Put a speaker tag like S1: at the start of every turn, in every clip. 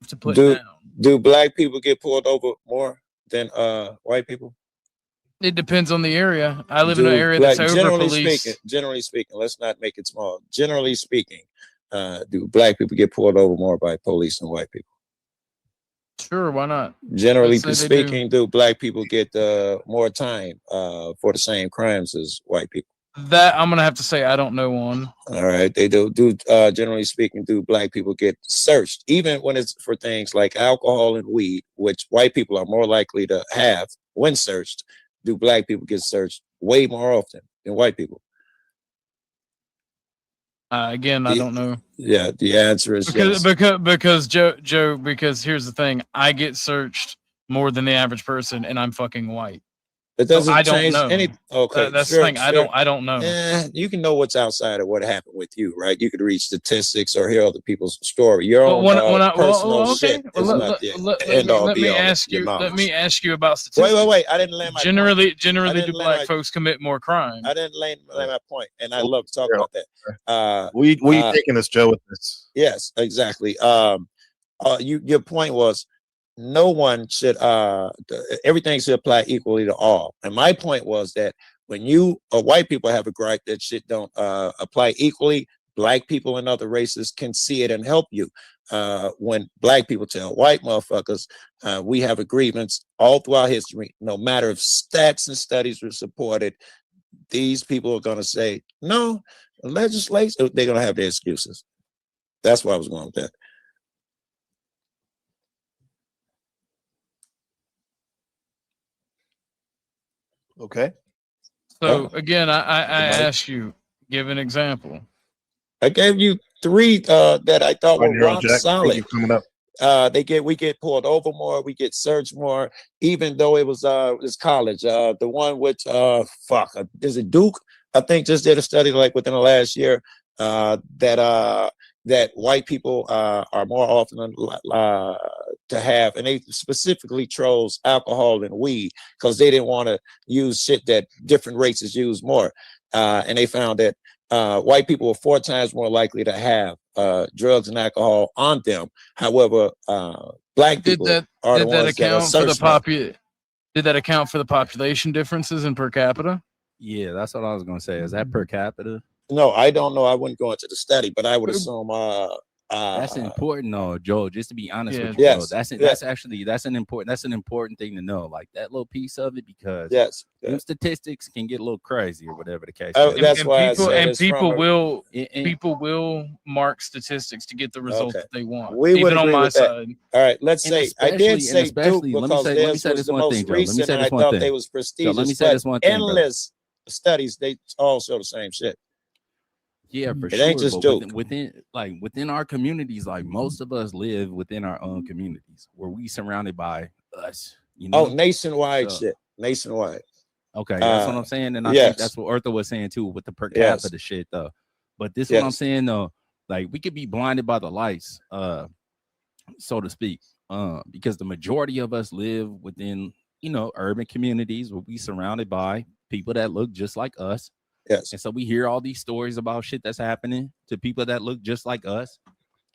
S1: to put
S2: Do
S1: down.
S2: do black people get pulled over more than white people?
S1: It depends on the area. I live in an
S2: Do
S1: area that's
S2: black
S1: over police.
S2: generally speaking, let's not make it small. Generally speaking, do black people get pulled over more by police than white people?
S1: Sure, why not?
S2: Generally
S1: Let's say they do.
S2: speaking, do black people get more time for the same crimes as white people?
S1: That I'm gonna have to say I don't know one.
S2: All right, they do. Generally speaking, do black people get searched, even when it's for things like alcohol and weed, which white people are more likely to have when searched? Do black people get searched way more often than white people?
S1: Again, I
S2: The,
S1: don't know
S2: yeah, the answer is
S1: because
S2: yes.
S1: Joe because here's the thing: I get searched more than the average person, and I'm fucking white,
S2: It
S1: so I
S2: doesn't
S1: don't
S2: change
S1: know.
S2: any. Okay,
S1: That's the
S2: sure,
S1: thing.
S2: sure.
S1: I don't know.
S2: You can know what's outside of what happened with you, right? You could read statistics or hear other people's story. Your
S1: Well,
S2: own
S1: well,
S2: personal
S1: okay.
S2: shit
S1: Well,
S2: is not the end all
S1: let
S2: be
S1: me
S2: all of
S1: ask
S2: your
S1: you. Let
S2: knowledge.
S1: me ask you about
S2: Wait.
S1: statistics.
S2: I didn't land my point. I
S1: Generally, do
S2: didn't land
S1: black
S2: my.
S1: folks commit more crime?
S2: I didn't land my point, and I
S3: Well,
S2: love to talk
S3: yeah.
S2: about that.
S3: We taking this, Joe, with this.
S2: Yes, exactly. Your point was no one should everything should apply equally to all. And my point was that when you white people have a gripe that shit don't apply equally, black people and other races can see it and help you. When black people tell white motherfuckers we have a grievance all throughout history, no matter if stats and studies were supported, these people are going to say no. Legislation, they're going to have their excuses. That's why I was going with that.
S3: Okay.
S1: So again, I ask you, give an example.
S2: I gave you three that I thought were rock
S3: Jack. Thank you
S2: solid.
S3: for coming up.
S2: We get pulled over more, we get searched more, even though it was college. The one which is it Duke? I think just did a study like within the last year that white people are more often to have, and they specifically chose alcohol and weed because they didn't want to use shit that different races use more, and they found that white people were 4 times more likely to have drugs and alcohol on them. However, black people are the ones that are searched more.
S1: Did that account for the population differences in per capita?
S4: Yeah, that's what I was gonna say. Is that per capita?
S2: No, I don't know. I wouldn't go into the study, but I would assume
S4: that's important though, Joe. Just to be honest with you,
S2: yes,
S4: Joe, that's an important thing to know. Like that little piece of it, because them statistics can get a little crazy or whatever the case.
S2: That's why
S1: people will mark statistics to get the result that they want.
S2: We would
S1: even
S2: agree
S1: on my
S2: with that.
S1: side.
S2: All right, let's say I did say Duke because
S4: let me say
S2: was
S4: this
S2: the
S4: one
S2: most
S4: thing, Joe.
S2: recent, and I thought they was prestigious.
S4: Let me say this one thing,
S2: endless studies, they all show the same shit.
S4: Yeah, for
S2: it
S4: sure.
S2: Ain't just
S4: but within our communities, like most of us live within our own communities where we surrounded by us. You know,
S2: nationwide shit, nationwide.
S4: Okay, that's what I'm saying, and I think that's what Eartha was saying too with the per capita shit, though. But this is what I'm saying though, like we could be blinded by the lights, so to speak, because the majority of us live within urban communities where we surrounded by people that look just like us.
S2: Yes.
S4: And so we hear all these stories about shit that's happening to people that look just like us.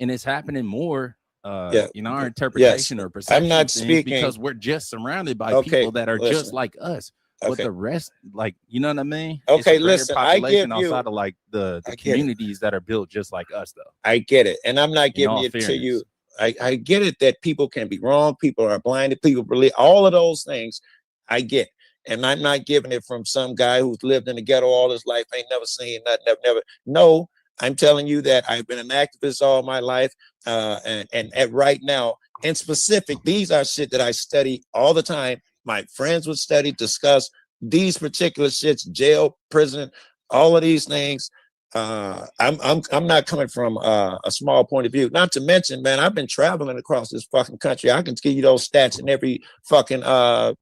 S4: And it's happening more in our interpretation or perception.
S2: I'm not speaking
S4: because we're just surrounded by people that are just like us. But the rest, like, you know what I mean?
S2: Okay,
S4: it's a
S2: I give you
S4: outside of like the communities that are built just like us, though.
S2: I get it. And I'm not giving it to you. I get it that people can be wrong, people are blinded, people believe all of those things. I get. And I'm not giving it from some guy who's lived in the ghetto all his life, ain't never seen nothing, never. No, I'm telling you that I've been an activist all my life. And right now, in specific, these are shit that I study all the time. My friends would study, discuss these particular shits, jail, prison, all of these things. I'm not coming from a small point of view. Not to mention, man, I've been traveling across this fucking country. I can give you those stats in every fucking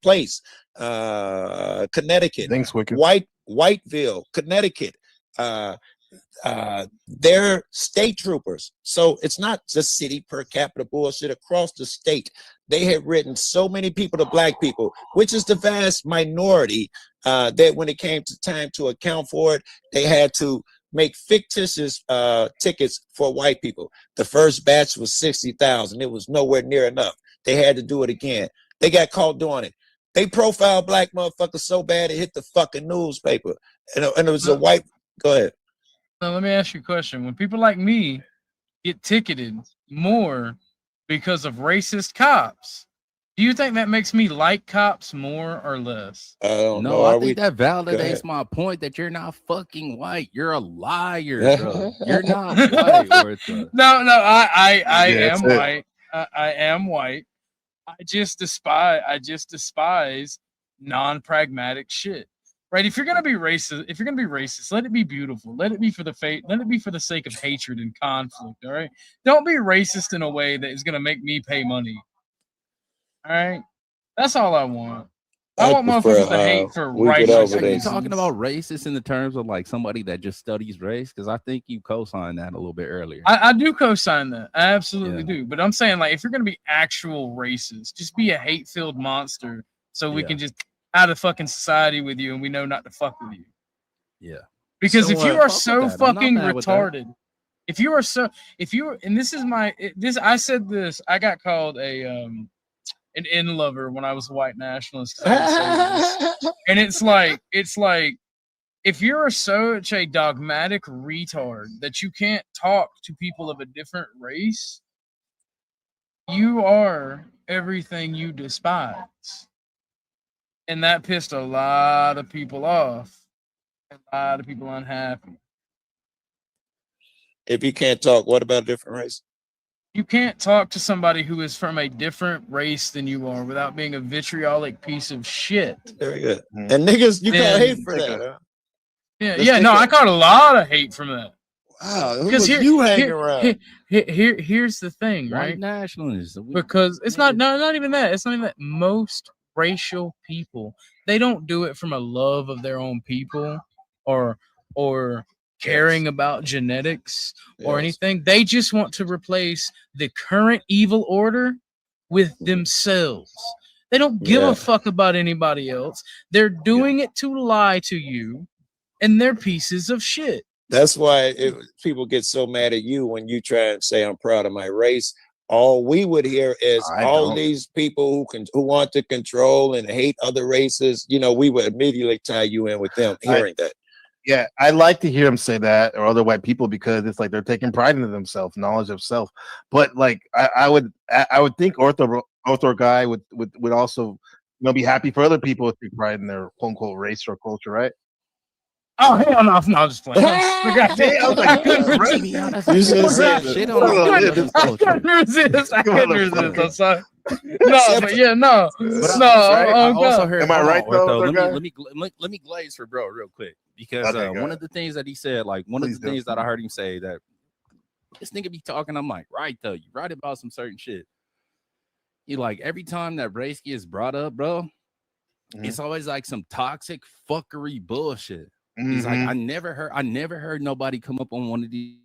S2: place. Connecticut,
S3: thanks, Wicked.
S2: Whiteville, Connecticut. They're state troopers, so it's not just city per capita bullshit. Across the state, they have written so many people to black people, which is the vast minority, that when it came to time to account for it, they had to make fictitious tickets for white people. The first batch was 60,000. It was nowhere near enough. They had to do it again. They got caught doing it. They profiled black motherfuckers so bad it hit the fucking newspaper. And it was a white. Go ahead.
S1: Now let me ask you a question. When people like me get ticketed more because of racist cops, do you think that makes me like cops more or less?
S2: I don't know.
S4: I think that validates my point that you're not fucking white. You're a liar, bro. You're not white.
S1: No, I am white. I am white. I just despise non-pragmatic shit. Right? If you're gonna be racist, let it be beautiful. Let it be for the sake of hatred and conflict. All right. Don't be racist in a way that is gonna make me pay money. All right, that's all I want. I want motherfuckers to hate for righteous.
S4: Are you talking about racist in the terms of like somebody that just studies race? Because I think you co-signed that a little bit earlier.
S1: I do co-sign that. I absolutely do. But I'm saying, like, if you're gonna be actual racist, just be a hate-filled monster, so we can just out of fucking society with you, and we know not to fuck with you.
S4: Yeah.
S1: Because so, if you are so fucking retarded, I said this. I got called an in lover when I was a white nationalist. And it's like if you're such a dogmatic retard that you can't talk to people of a different race, you are everything you despise. And that pissed a lot of people off. A lot of people unhappy.
S2: If you can't talk, what about a different race?
S1: You can't talk to somebody who is from a different race than you are without being a vitriolic piece of shit.
S2: Very good. And niggas, you can't hate for that. Huh?
S1: Yeah, I caught a lot of hate from that.
S2: Wow, who was you hanging around?
S1: Here's the thing, right?
S4: White nationalists.
S1: Because it's not even that. It's not even that. Most racial people, they don't do it from a love of their own people or caring about genetics or anything. They just want to replace the current evil order with themselves. They don't give a fuck about anybody else. They're doing it to lie to you, and they're pieces of shit.
S2: That's why people get so mad at you when you try and say I'm proud of my race. All we would hear is these people who want to control and hate other races. You know, we would immediately tie you in with them hearing that.
S3: Yeah, I like to hear them say that, or other white people, because it's like they're taking pride in themselves, knowledge of self. But like I would think ortho guy would also be happy for other people to take pride in their quote unquote race or culture, right?
S1: Oh hell no! I'm just playing. I couldn't resist. I'm sorry. No.
S4: I also heard.
S3: Am I right though?
S4: Let me glaze for bro real quick, because one of the things that he said, like one of the things that I heard him say, that this nigga be talking, I'm like, right though, you right about some certain shit. He like every time that race gets brought up, bro, it's always like some toxic fuckery bullshit. He's like, I never heard nobody come up on one of these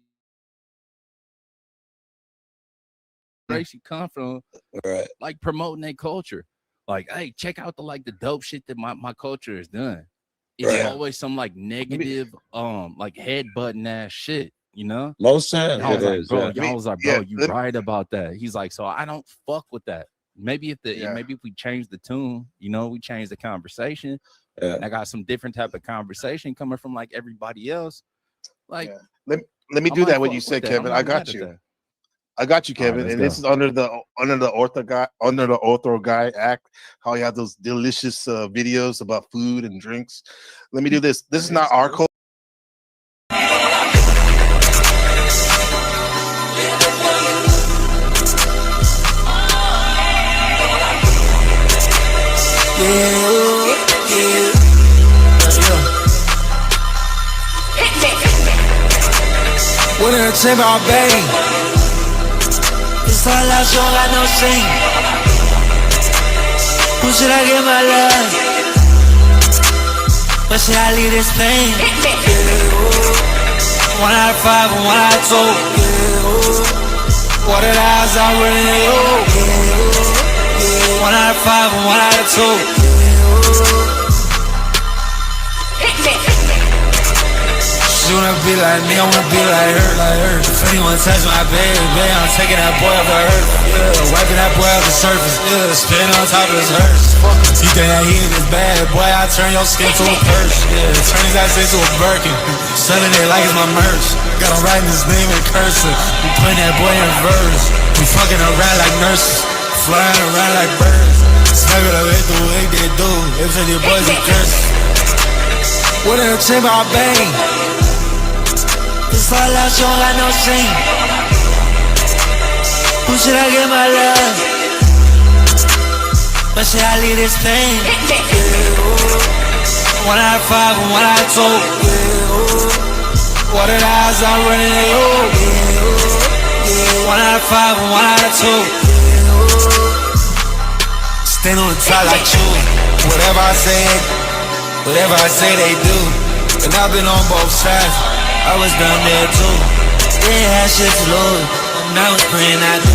S4: race you come from, like promoting their culture. Like, hey, check out the dope shit that my culture has done. It's always some like negative, like headbutting ass shit, you know?
S2: Most times
S4: I was like, bro, you right about that. He's like, so I don't fuck with that. Maybe if we change the tune, we change the conversation. And I got some different type of conversation coming from like everybody else. Like,
S3: let me do that. What you said, Kevin. I got you. I got you, Kevin. And this is under the Ortho Guy Act. How you have those delicious videos about food and drinks. Let me do this. This is not our culture.
S5: When her tip all bang, this all I show got no sing. Who should I give my love? But should I leave this pain? 1 out of 5 and 1 out of 2. What did I really owe? 1 out of 5 and 1 out of 2. Soon wanna be like me, I wanna be like her. If anyone touch my baby, I'm taking that boy off the earth. Yeah, wiping that boy off the surface. Yeah, spitting on top of his hearse. You think that he is bad, boy, I turn your skin to a purse. Yeah, turn his ass into a Birkin. Selling it like it's my merch. Got him writing his name in cursive. We putting that boy in verse. We fucking around like nurses. Flying around like birds. Snuggle up with the way they do. If any boys are curses. What in the chamber I bang? This all out, you don't got no shame. Who should I give my love? But should I leave this thing? Yeah, 1 out of 5 and 1 out of 2. Yeah, what are the odds I'm running low? Yeah, 1 out of 5 and 1 out of 2. Yeah, stand on the top like you. Whatever I say they do. And I've been on both sides. I was down there too. They had shit to lose. And I was praying I do.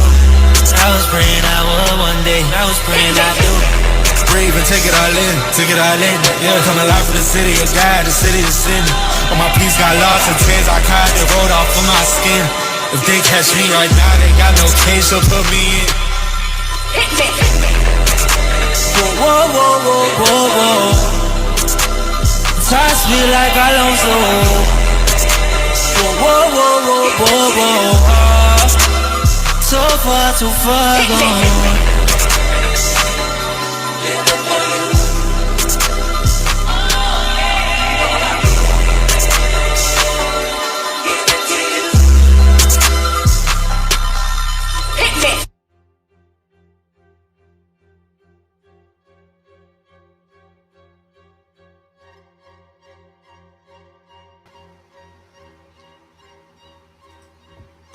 S5: I was praying I would one day. I was praying I do. Brave and take it all in. Yeah, coming live from the city of God, the city of sin. All my peace got lost in tears. I cried, they rolled off of my skin. If they catch me right now, they got no case to put me in. Whoa, whoa, whoa, whoa, whoa. Touch me like Alonso. Whoa, whoa, whoa, whoa, whoa. So far, too far gone.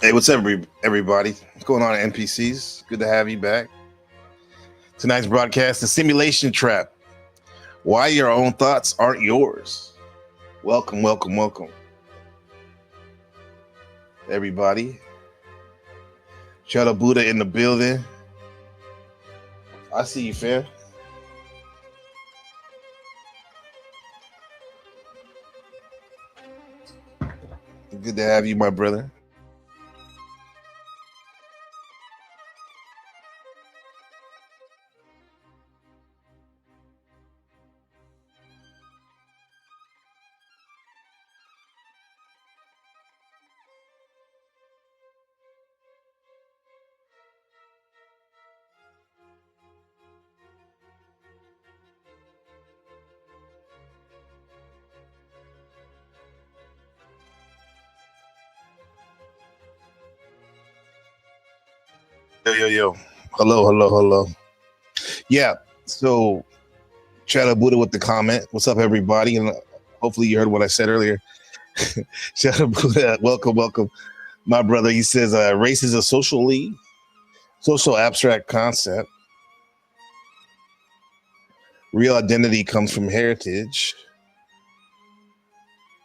S3: Hey, what's up, everybody? What's going on, NPCs? Good to have you back. Tonight's broadcast, The Simulation Trap. Why your own thoughts aren't yours. Welcome, welcome, welcome. Everybody. Shadow Buddha in the building. I see you, fam. Good to have you, my brother. Yo. Hello. Yeah, so Shadow Buddha with the comment. What's up, everybody? And hopefully you heard what I said earlier. Shadow Buddha, welcome. My brother, he says, race is a social abstract concept. Real identity comes from heritage,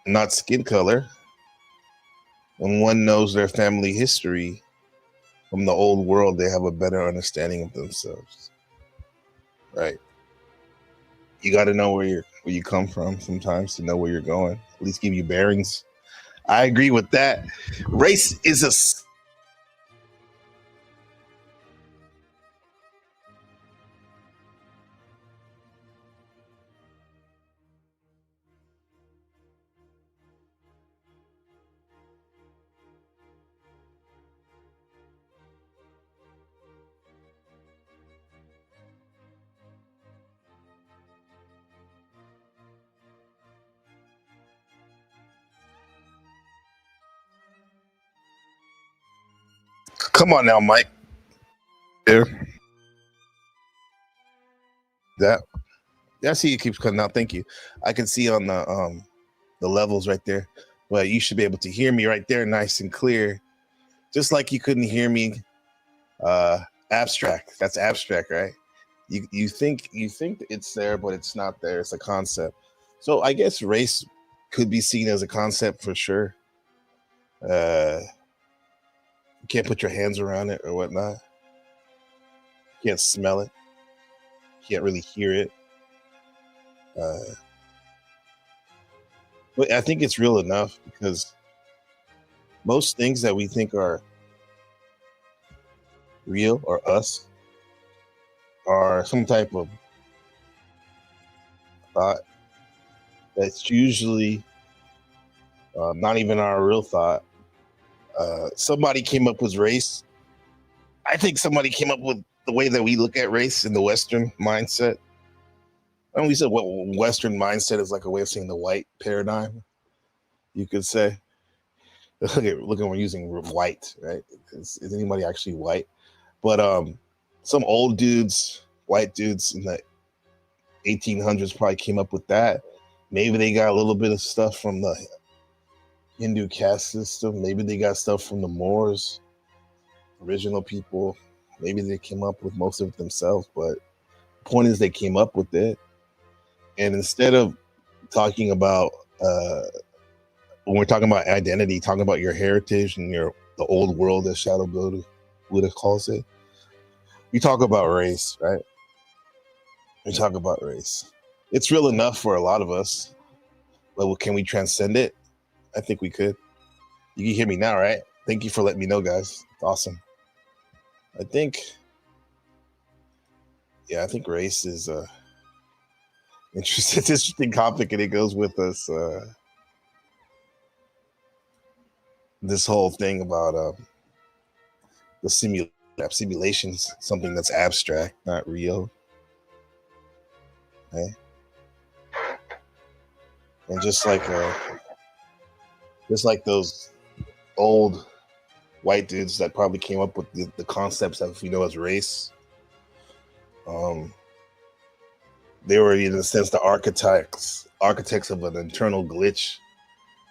S3: not skin color. When one knows their family history from the old world, they have a better understanding of themselves. Right. You got to know where you come from sometimes to know where you're going. At least give you bearings. I agree with that. Race is a Come on now, Mike. There. That. Yeah, I see it keeps cutting out. Thank you. I can see on the levels right there. Well, you should be able to hear me right there, nice and clear. Just like you couldn't hear me abstract. That's abstract, right? You think it's there, but it's not there. It's a concept. So I guess race could be seen as a concept for sure. You can't put your hands around it or whatnot. You can't smell it. You can't really hear it. But I think it's real enough because most things that we think are real or us are some type of thought that's usually not even our real thought. Somebody came up with race. I think somebody came up with the way that we look at race in the Western mindset. And we said what Western mindset is like a way of saying the white paradigm, you could say. Look at we're using white, right? Is anybody actually white? But some old dudes, white dudes in the 1800s probably came up with that. Maybe they got a little bit of stuff from the Hindu caste system. Maybe they got stuff from the Moors, original people. Maybe they came up with most of it themselves. But the point is they came up with it. And instead of talking about, when we're talking about identity, talking about your heritage and the old world, as Shadow Buddha calls it, we talk about race, right? We talk about race. It's real enough for a lot of us, but can we transcend it? I think we could. You can hear me now, right? Thank you for letting me know, guys. It's awesome. I think race is it's interesting topic, and it goes with us. This whole thing about the simulations, something that's abstract, not real. Okay? And just like those old white dudes that probably came up with the concepts of as race. They were, in a sense, the architects of an internal glitch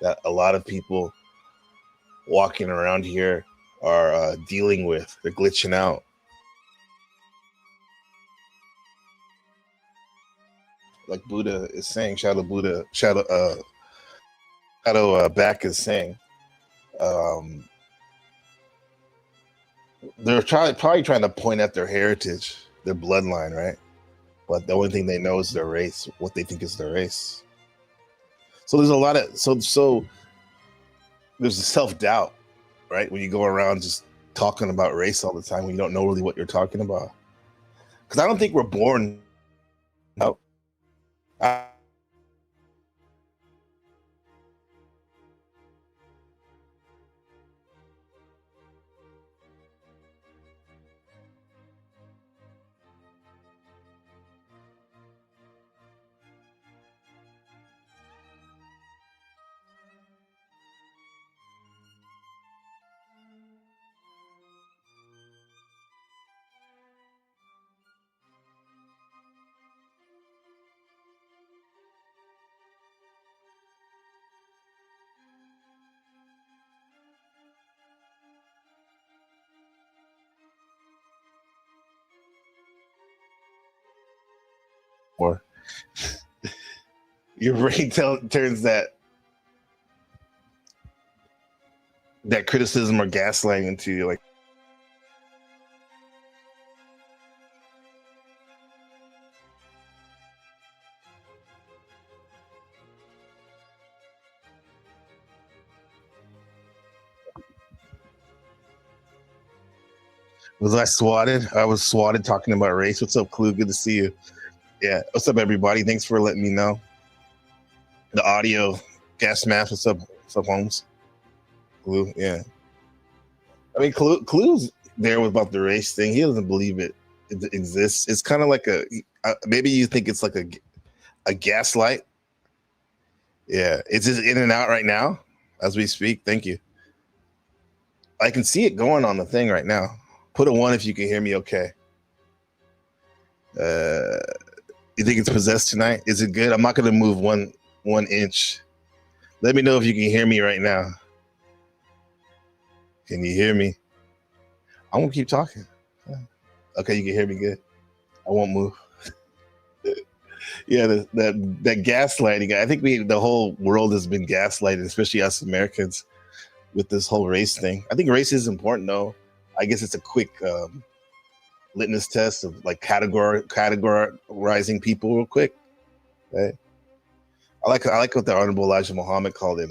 S3: that a lot of people walking around here are dealing with. They're glitching out. Like Buddha is saying, Shadow Back is saying, they're probably trying to point at their heritage, their bloodline, right? But the only thing they know is their race, what they think is their race. So there's a lot of so there's a self-doubt, right? When you go around just talking about race all the time when you don't know really what you're talking about. Because I don't think we're born out. Or your brain turns that criticism or gaslighting into like was I swatted? I was swatted talking about race. What's up, Clue? Good to see you. Yeah. What's up, everybody? Thanks for letting me know. The audio, Gas Mask. What's up? What's up, Holmes? Clue. Yeah. I mean, Clue's there about the race thing. He doesn't believe it exists. It's kind of like maybe you think it's like a gaslight. Yeah. It's just in and out right now as we speak. Thank you. I can see it going on the thing right now. Put a 1 if you can hear me okay. You think it's possessed tonight? Is it good? I'm not going to move one inch. Let me know if you can hear me right now. Can you hear me? I'm going to keep talking. Okay, you can hear me good. I won't move. Yeah, that gaslighting. I think the whole world has been gaslighted, especially us Americans, with this whole race thing. I think race is important, though. I guess it's a quick litmus test of like categorizing people real quick. Right? like what the Honorable Elijah Muhammad called it,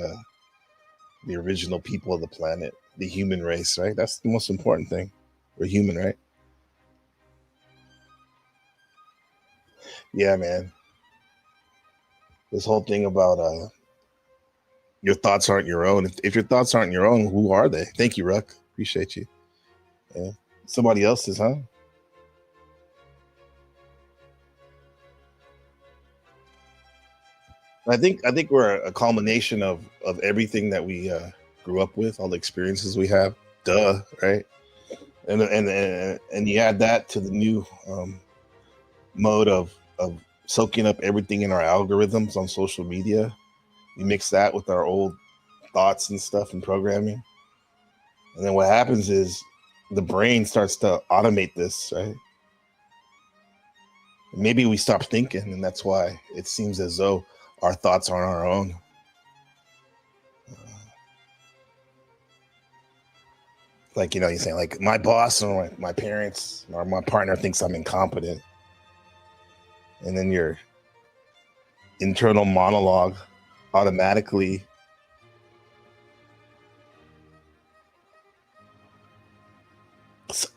S3: the original people of the planet, the human race, right? That's the most important thing. We're human, right? Yeah, man. This whole thing about your thoughts aren't your own. If your thoughts aren't your own, who are they? Thank you, Ruck. Appreciate you. Yeah. Somebody else's, huh? I think we're a culmination of everything that we grew up with, all the experiences we have. Duh, right? And you add that to the new mode of soaking up everything in our algorithms on social media. You mix that with our old thoughts and stuff and programming, and then what happens is the brain starts to automate this, right? Maybe we stop thinking, and that's why it seems as though our thoughts aren't our own. Like, you know, you're saying like my boss or my parents or my partner thinks I'm incompetent, and then your internal monologue automatically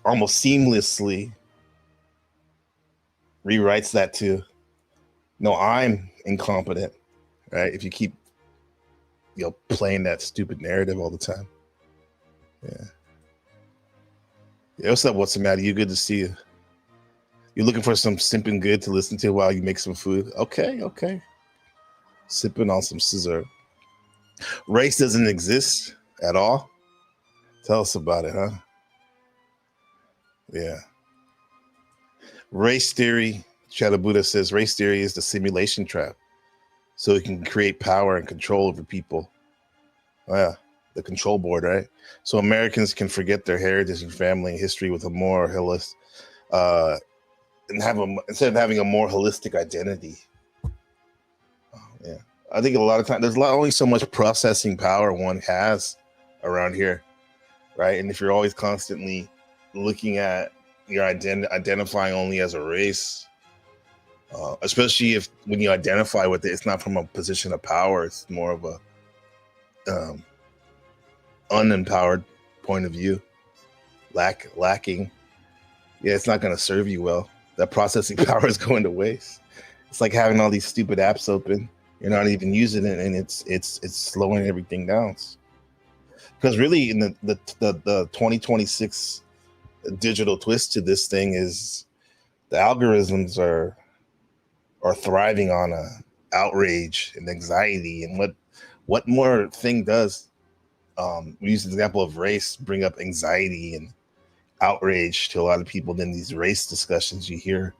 S3: almost seamlessly rewrites that to, no, I'm incompetent, right? If you keep, you know, playing that stupid narrative all the time. Yeah. What's up? What's the matter? You good to see you. You're looking for some simping good to listen to while you make some food? Okay. Sipping on some scissor. Race doesn't exist at all? Tell us about it, huh? Yeah. Race theory, Shadow Buddha says, race theory is the simulation trap. So it can create power and control over people. Oh, yeah, the control board, right? So Americans can forget their heritage and family and history with a more holistic, instead of having a more holistic identity. Yeah, I think a lot of times there's only so much processing power one has around here, right? And if you're always constantly looking at your identifying only as a race, especially if when you identify with it, it's not from a position of power, it's more of a unempowered point of view, lacking. Yeah, it's not going to serve you well. That processing power is going to waste. It's like having all these stupid apps open, you're not even using it, and it's slowing everything down. Because really, in the 2026 digital twist to this thing is the algorithms are thriving on outrage and anxiety, and what more thing does we use the example of race bring up anxiety and outrage to a lot of people than these race discussions you hear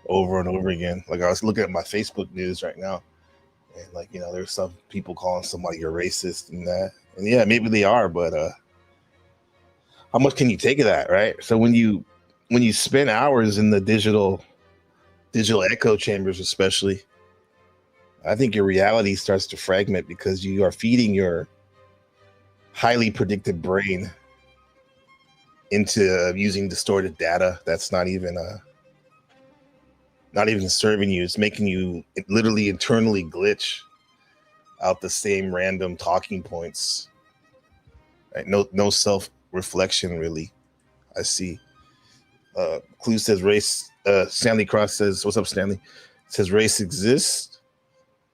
S3: over and over again. Like, I was looking at my Facebook news right now, and like, you know, there's some people calling somebody a racist and that, and yeah, maybe they are, but how much can you take of that, right? So when you spend hours in the digital echo chambers, especially, I think your reality starts to fragment because you are feeding your highly predictive brain into using distorted data that's not even serving you. It's making you literally internally glitch out the same random talking points, right? No self-reflection, really. I see. Clue says race. Stanley Cross says, what's up, Stanley? Says race exists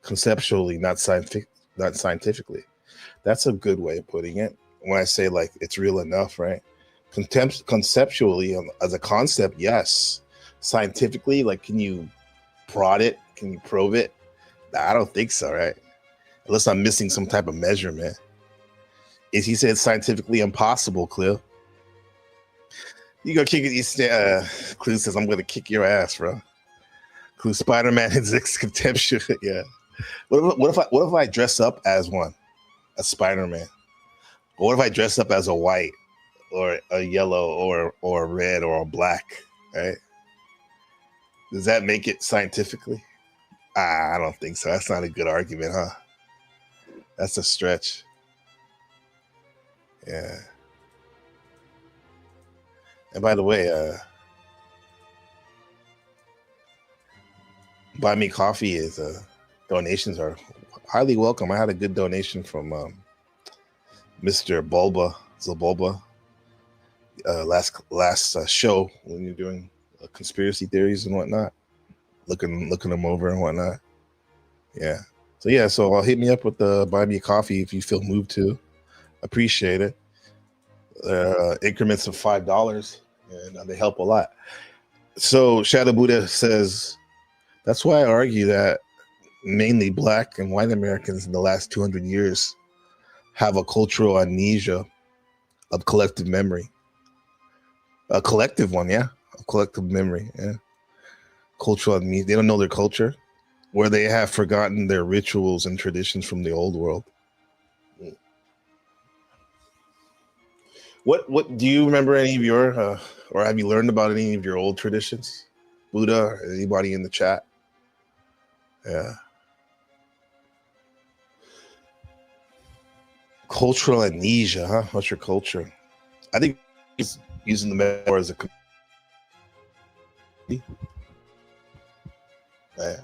S3: conceptually, not scientifically. That's a good way of putting it. When I say like it's real enough, right? Conceptually, as a concept, yes. Scientifically, like, can you prod it? Can you probe it? I don't think so, right? Unless I'm missing some type of measurement. Is he said scientifically impossible, Cliff? You go kick it. Clue says, I'm going to kick your ass, bro. Clue, Spider-Man is contempt. Yeah. What if I dress up as one, a Spider-Man? Or what if I dress up as a white or a yellow or a red or a black, right? Does that make it scientifically? I don't think so. That's not a good argument, huh? That's a stretch. Yeah. And by the way, Buy Me Coffee is donations are highly welcome. I had a good donation from Mr. Zabulba last show when you're doing conspiracy theories and whatnot, looking them over and whatnot. Yeah. So hit me up with the buy me a coffee if you feel moved to. Appreciate it. Increments of $5, and they help a lot. So Shadow Buddha says, that's why I argue that mainly Black and white Americans in the last 200 years have a cultural amnesia of collective memory. A collective one, yeah. A collective memory, yeah. Cultural amnesia. They don't know their culture, where they have forgotten their rituals and traditions from the old world. What do you remember any of your, or have you learned about any of your old traditions? Buddha, or anybody in the chat? Yeah. Cultural amnesia, huh? What's your culture? I think he's using the metaphor as a community. Yeah.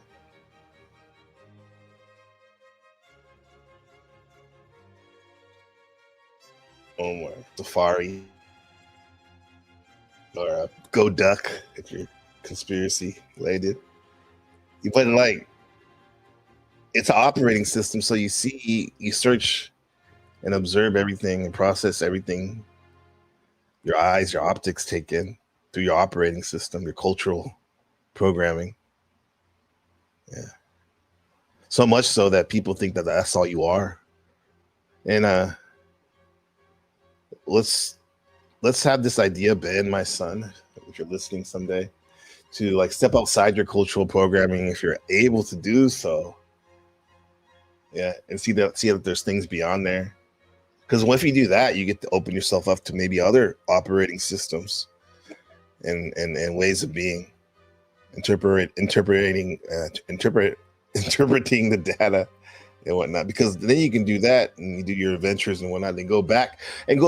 S3: Or safari, or go duck if you're conspiracy related. But like, it's an operating system, so you search and observe everything and process everything your eyes, your optics take in through your operating system, your cultural programming. Yeah. So much so that people think that that's all you are. And let's have this idea, Ben, my son, if you're listening someday, to like step outside your cultural programming if you're able to do so. Yeah, and see that there's things beyond there. Because if you do that, you get to open yourself up to maybe other operating systems and ways of being, interpreting the data and whatnot. Because then you can do that and you do your adventures and whatnot, and go back to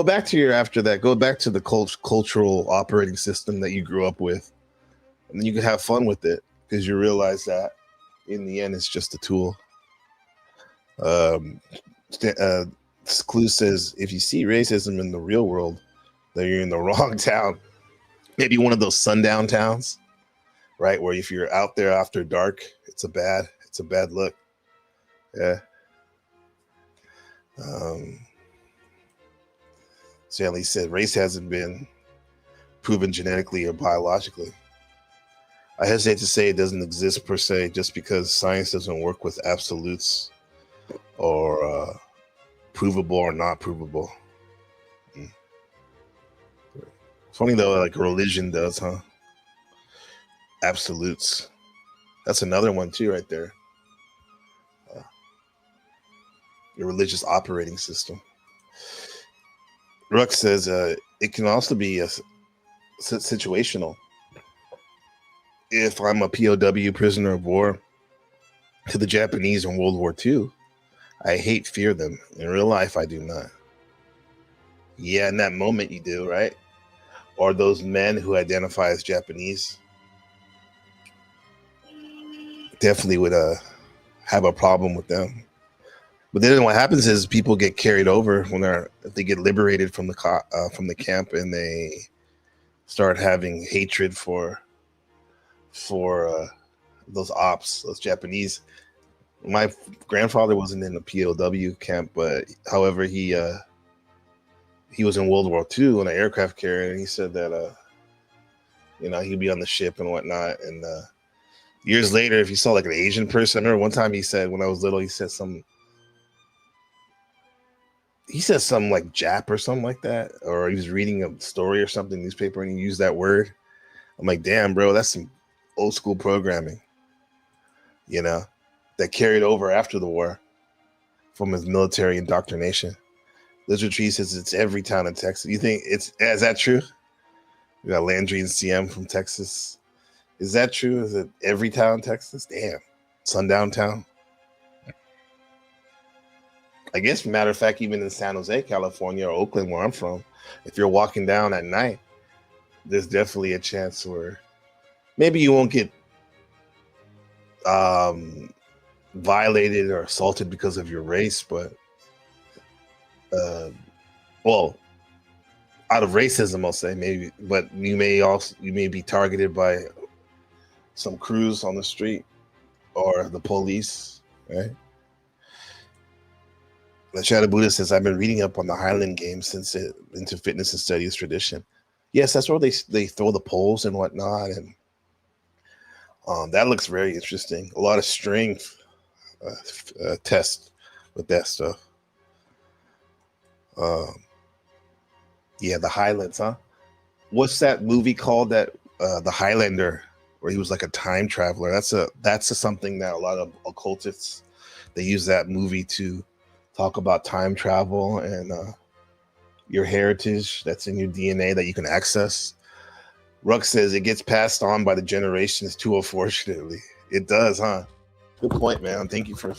S3: the cultural operating system that you grew up with, and then you can have fun with it because you realize that in the end it's just a tool. Clue says, if you see racism in the real world, then you're in the wrong town. Maybe one of those sundown towns, right? Where if you're out there after dark, it's a bad look. Yeah. Stanley said, race hasn't been proven genetically or biologically. I hesitate to say it doesn't exist per se, just because science doesn't work with absolutes or provable or not provable. Funny though, like religion does, huh? Absolutes. That's another one too, right there. Your religious operating system. Ruck says it can also be a situational. If I'm a POW, prisoner of war, to the Japanese in World War II, I fear them. In real life, I do not. Yeah, in that moment you do, right? Or those men who identify as Japanese definitely would have a problem with them. But then what happens is people get carried over if they get liberated from the camp, and they start having hatred for those ops, those Japanese. My grandfather wasn't in the POW camp, but however, he was in World War II on an aircraft carrier, and he said that he'd be on the ship and whatnot. And years later, if you saw like an Asian person, I remember one time he said, when I was little, he said some like Jap or something like that, or he was reading a story or something, newspaper, and he used that word. I'm like, damn, bro, that's some old school programming, that carried over after the war from his military indoctrination. Lizard Tree says it's every town in Texas. You think is that true? We got Landry and CM from Texas. Is that true? Is it every town in Texas? Damn. Sundown town. I guess, matter of fact, even in San Jose, California, or Oakland, where I'm from, if you're walking down at night, there's definitely a chance where maybe you won't get violated or assaulted because of your race, but well, out of racism, I'll say maybe, but you may be targeted by some crews on the street or the police, right? The Shadow Buddha says, I've been reading up on the Highland Games since it into fitness and studies tradition. Yes, that's where they throw the poles and whatnot, and that looks very interesting. A lot of strength tests with that stuff. Yeah, the Highlands, huh? What's that movie called? That the Highlander, where he was like a time traveler. That's something that a lot of occultists, they use that movie to talk about time travel and your heritage that's in your DNA that you can access. Ruck says it gets passed on by the generations too, unfortunately. It does, huh? Good point, man. Thank you for.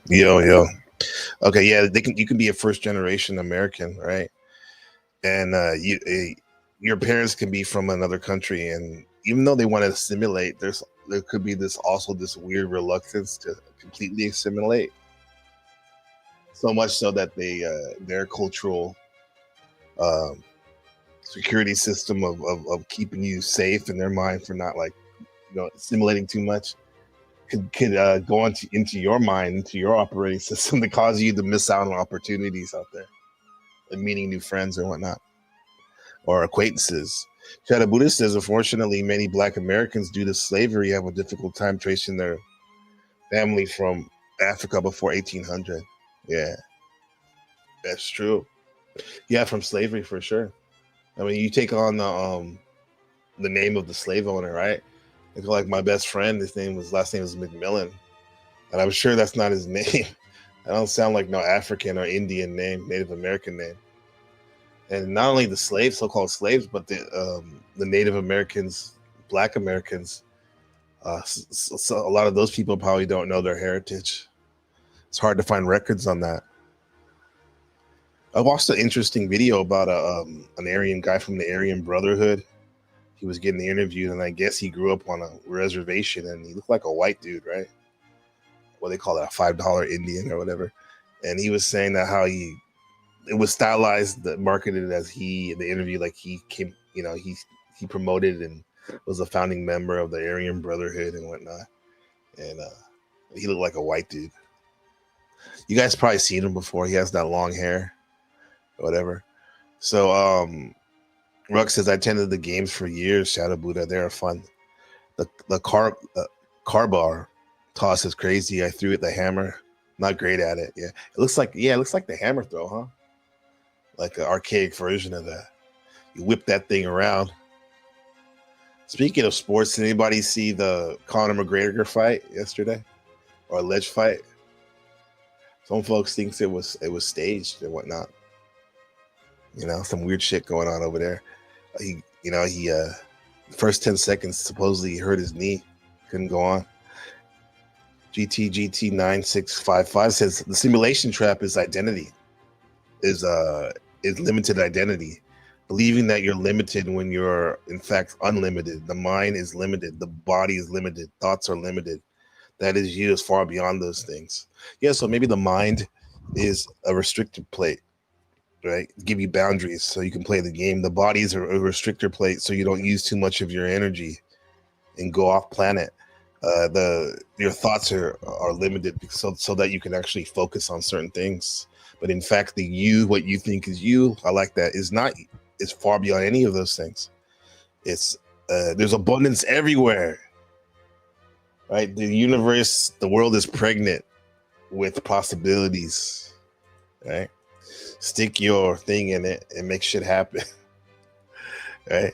S3: Yo. Okay, yeah, you can be a first generation American, right? And your parents can be from another country, and even though they want to assimilate, there could be this weird reluctance to completely assimilate. So much so that their cultural security system of keeping you safe in their mind for not assimilating too much could go into your mind, into your operating system, to cause you to miss out on opportunities out there, like meeting new friends and whatnot, or acquaintances. Shadow Buddha says, unfortunately, many Black Americans, due to slavery, have a difficult time tracing their family from Africa before 1800. Yeah, that's true. Yeah, from slavery for sure. I mean, you take on the name of the slave owner, right? Like my best friend, last name was McMillan, and I'm sure that's not his name. That don't sound like no African or Indian name, Native American name. And not only the slaves, so-called slaves, but the Native Americans, Black Americans. So a lot of those people probably don't know their heritage. It's hard to find records on that. I watched an interesting video about an Aryan guy from the Aryan Brotherhood. He was getting interviewed, and I guess he grew up on a reservation, and he looked like a white dude, right? What they call that, a $5 Indian or whatever. And he was saying that how it was stylized, marketed as in the interview, like he came, he promoted and was a founding member of the Aryan Brotherhood and whatnot. And he looked like a white dude. You guys probably seen him before. He has that long hair, or whatever. So, Ruck says, I attended the games for years, Shadow Buddha. They're fun. The car bar toss is crazy. I threw it the hammer. Not great at it. Yeah. It looks like the hammer throw, huh? Like an archaic version of that. You whip that thing around. Speaking of sports, did anybody see the Conor McGregor fight yesterday? Or alleged fight? Some folks thinks it was staged and whatnot. Some weird shit going on over there. He first 10 seconds supposedly hurt his knee, couldn't go on. GT 9655 says the simulation trap is identity, is limited identity, believing that you're limited when you're in fact unlimited. The mind is limited, the body is limited, thoughts are limited. That is you is far beyond those things. Yeah, so maybe the mind is a restricted plate. Right, give you boundaries so you can play the game. The body is a restrictor plate, so you don't use too much of your energy and go off planet. Your thoughts are limited so that you can actually focus on certain things. But in fact, what you think is you, I like that, is far beyond any of those things. It's there's abundance everywhere. Right, the universe, the world is pregnant with possibilities. Right. Stick your thing in it and make shit happen. Right?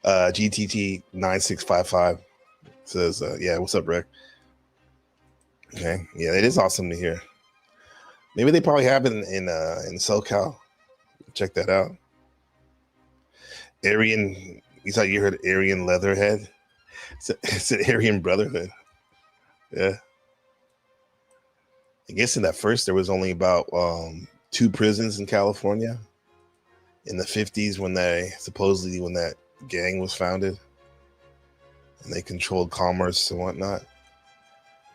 S3: GTT 9655 says, yeah, what's up, Rick? Okay. Yeah, it is awesome to hear. Maybe they probably have it in SoCal. Check that out. Aryan. You thought you heard Aryan Leatherhead? It's an Aryan Brotherhood. Yeah. I guess in that first there was only about 2 prisons in California in the 50s when that gang was founded and they controlled commerce and whatnot.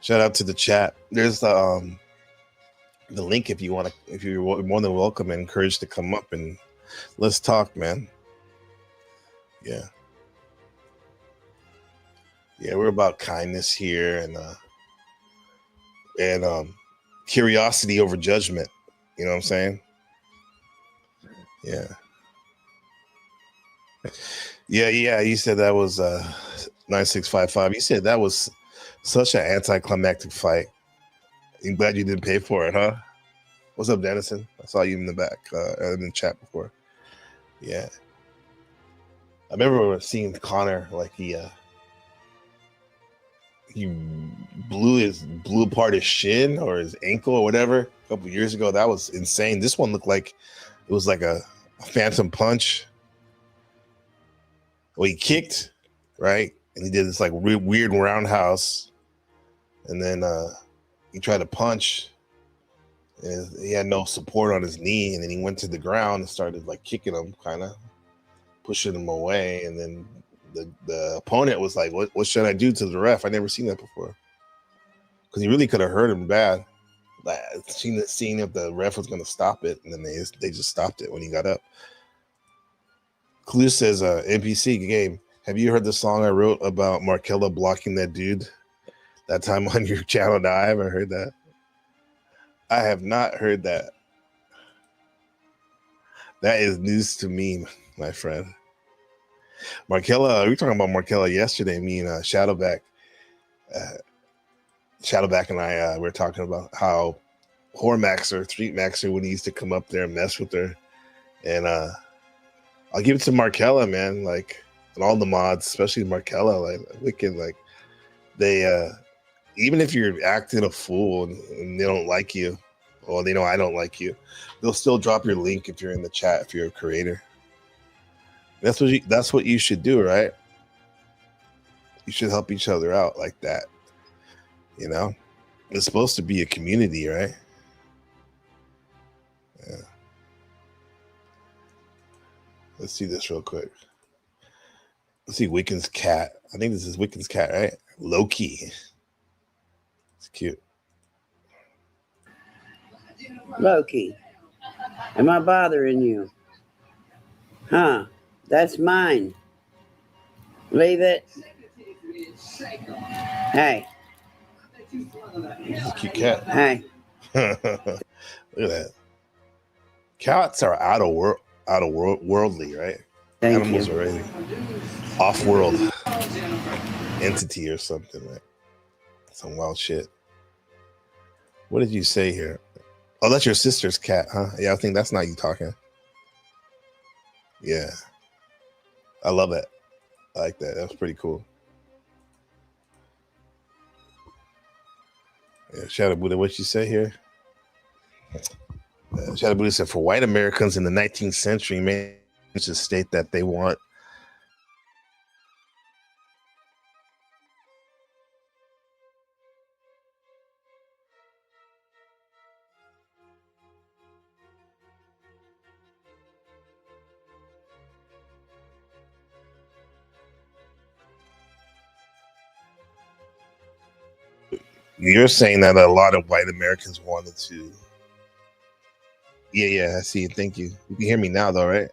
S3: Shout out to the chat. There's the link if you're more than welcome and encouraged to come up and let's talk, man. Yeah. Yeah, we're about kindness here and curiosity over judgment. You know what I'm saying? Yeah. Yeah. You said that was 9655. You said that was such an anticlimactic fight. I'm glad you didn't pay for it, huh? What's up, Dennison? I saw you in the back in the chat before. Yeah. I remember seeing Connor, like he blew apart his shin or his ankle or whatever a couple years ago. That was insane. This one looked like it was like a phantom punch. Well, he kicked, right? And he did this like weird roundhouse. And then he tried to punch. And he had no support on his knee. And then he went to the ground and started like kicking him, kind of pushing him away. And then the opponent was like, what should I do to the ref? I never seen that before. Because he really could have hurt him bad. Like, seeing if the ref was going to stop it. And then they just stopped it when he got up. Clue says, NPC game, have you heard the song I wrote about Markella blocking that dude that time on your channel? No, I haven't heard that. I have not heard that. That is news to me, my friend. Markella, we were talking about Markella yesterday, me and Shadowback. Shadowback and I were talking about how Hormaxer, Street Maxer, when he used to come up there and mess with her. And I'll give it to Markella, man. Like, and all the mods, especially Markella, like wicked. Like, they even if you're acting a fool and they don't like you, or they know I don't like you, they'll still drop your link if you're in the chat if you're a creator. That's what you should do, right? You should help each other out like that. You know, it's supposed to be a community, right? Yeah. Let's see this real quick. Let's see Wiccan's cat. I think this is Wiccan's cat, right? Loki. It's cute.
S6: Loki, am I bothering you? Huh? That's mine. Leave it. Hey.
S3: This is a cute cat.
S6: Hey.
S3: Look at that. Cats are worldly, right?
S6: Thank
S3: Animals
S6: you.
S3: are really off-world entity or something, right? Some wild shit. What did you say here? Oh, that's your sister's cat, huh? Yeah, I think that's not you talking. Yeah. I love that. I like that. That was pretty cool. Yeah, Shadow Buddha, what you say here? Shadow Buddha said, for white Americans in the 19th century, man, should state that they want You're saying that a lot of white Americans wanted to. Yeah, I see. Thank you. You can hear me now, though, right?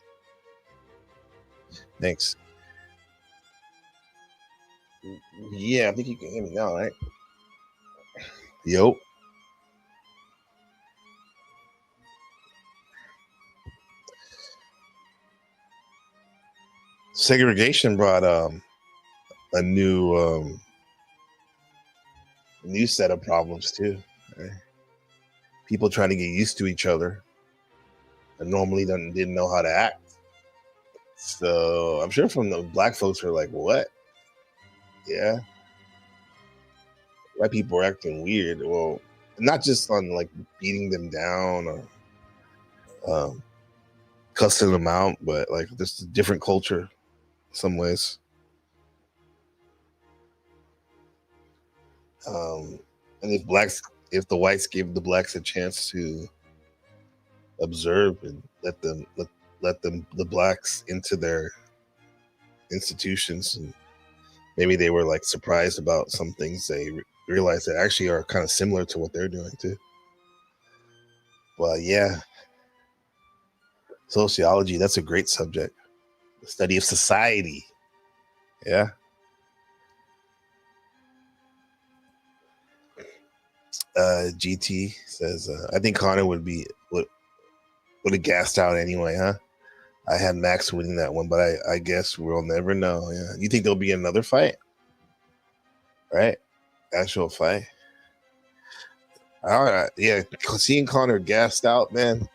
S3: Thanks. Yeah, I think you can hear me now, right? Yo. Segregation brought a new set of problems too. Right? People trying to get used to each other and normally didn't know how to act. So I'm sure from the black folks are like, what? Yeah. White people are acting weird. Well, not just on like beating them down or cussing them out, but like just a different culture in some ways. And if the whites gave the blacks a chance to observe and let the blacks into their institutions, and maybe they were like surprised about some things they realized that actually are kind of similar to what they're doing too. Well, yeah, sociology, that's a great subject. The study of society. Yeah. GT says, I think Connor would have gassed out anyway, huh? I had Max winning that one, but I guess we'll never know. Yeah. You think there'll be another fight? Right? Actual fight. All right. Yeah. Seeing Connor gassed out, man,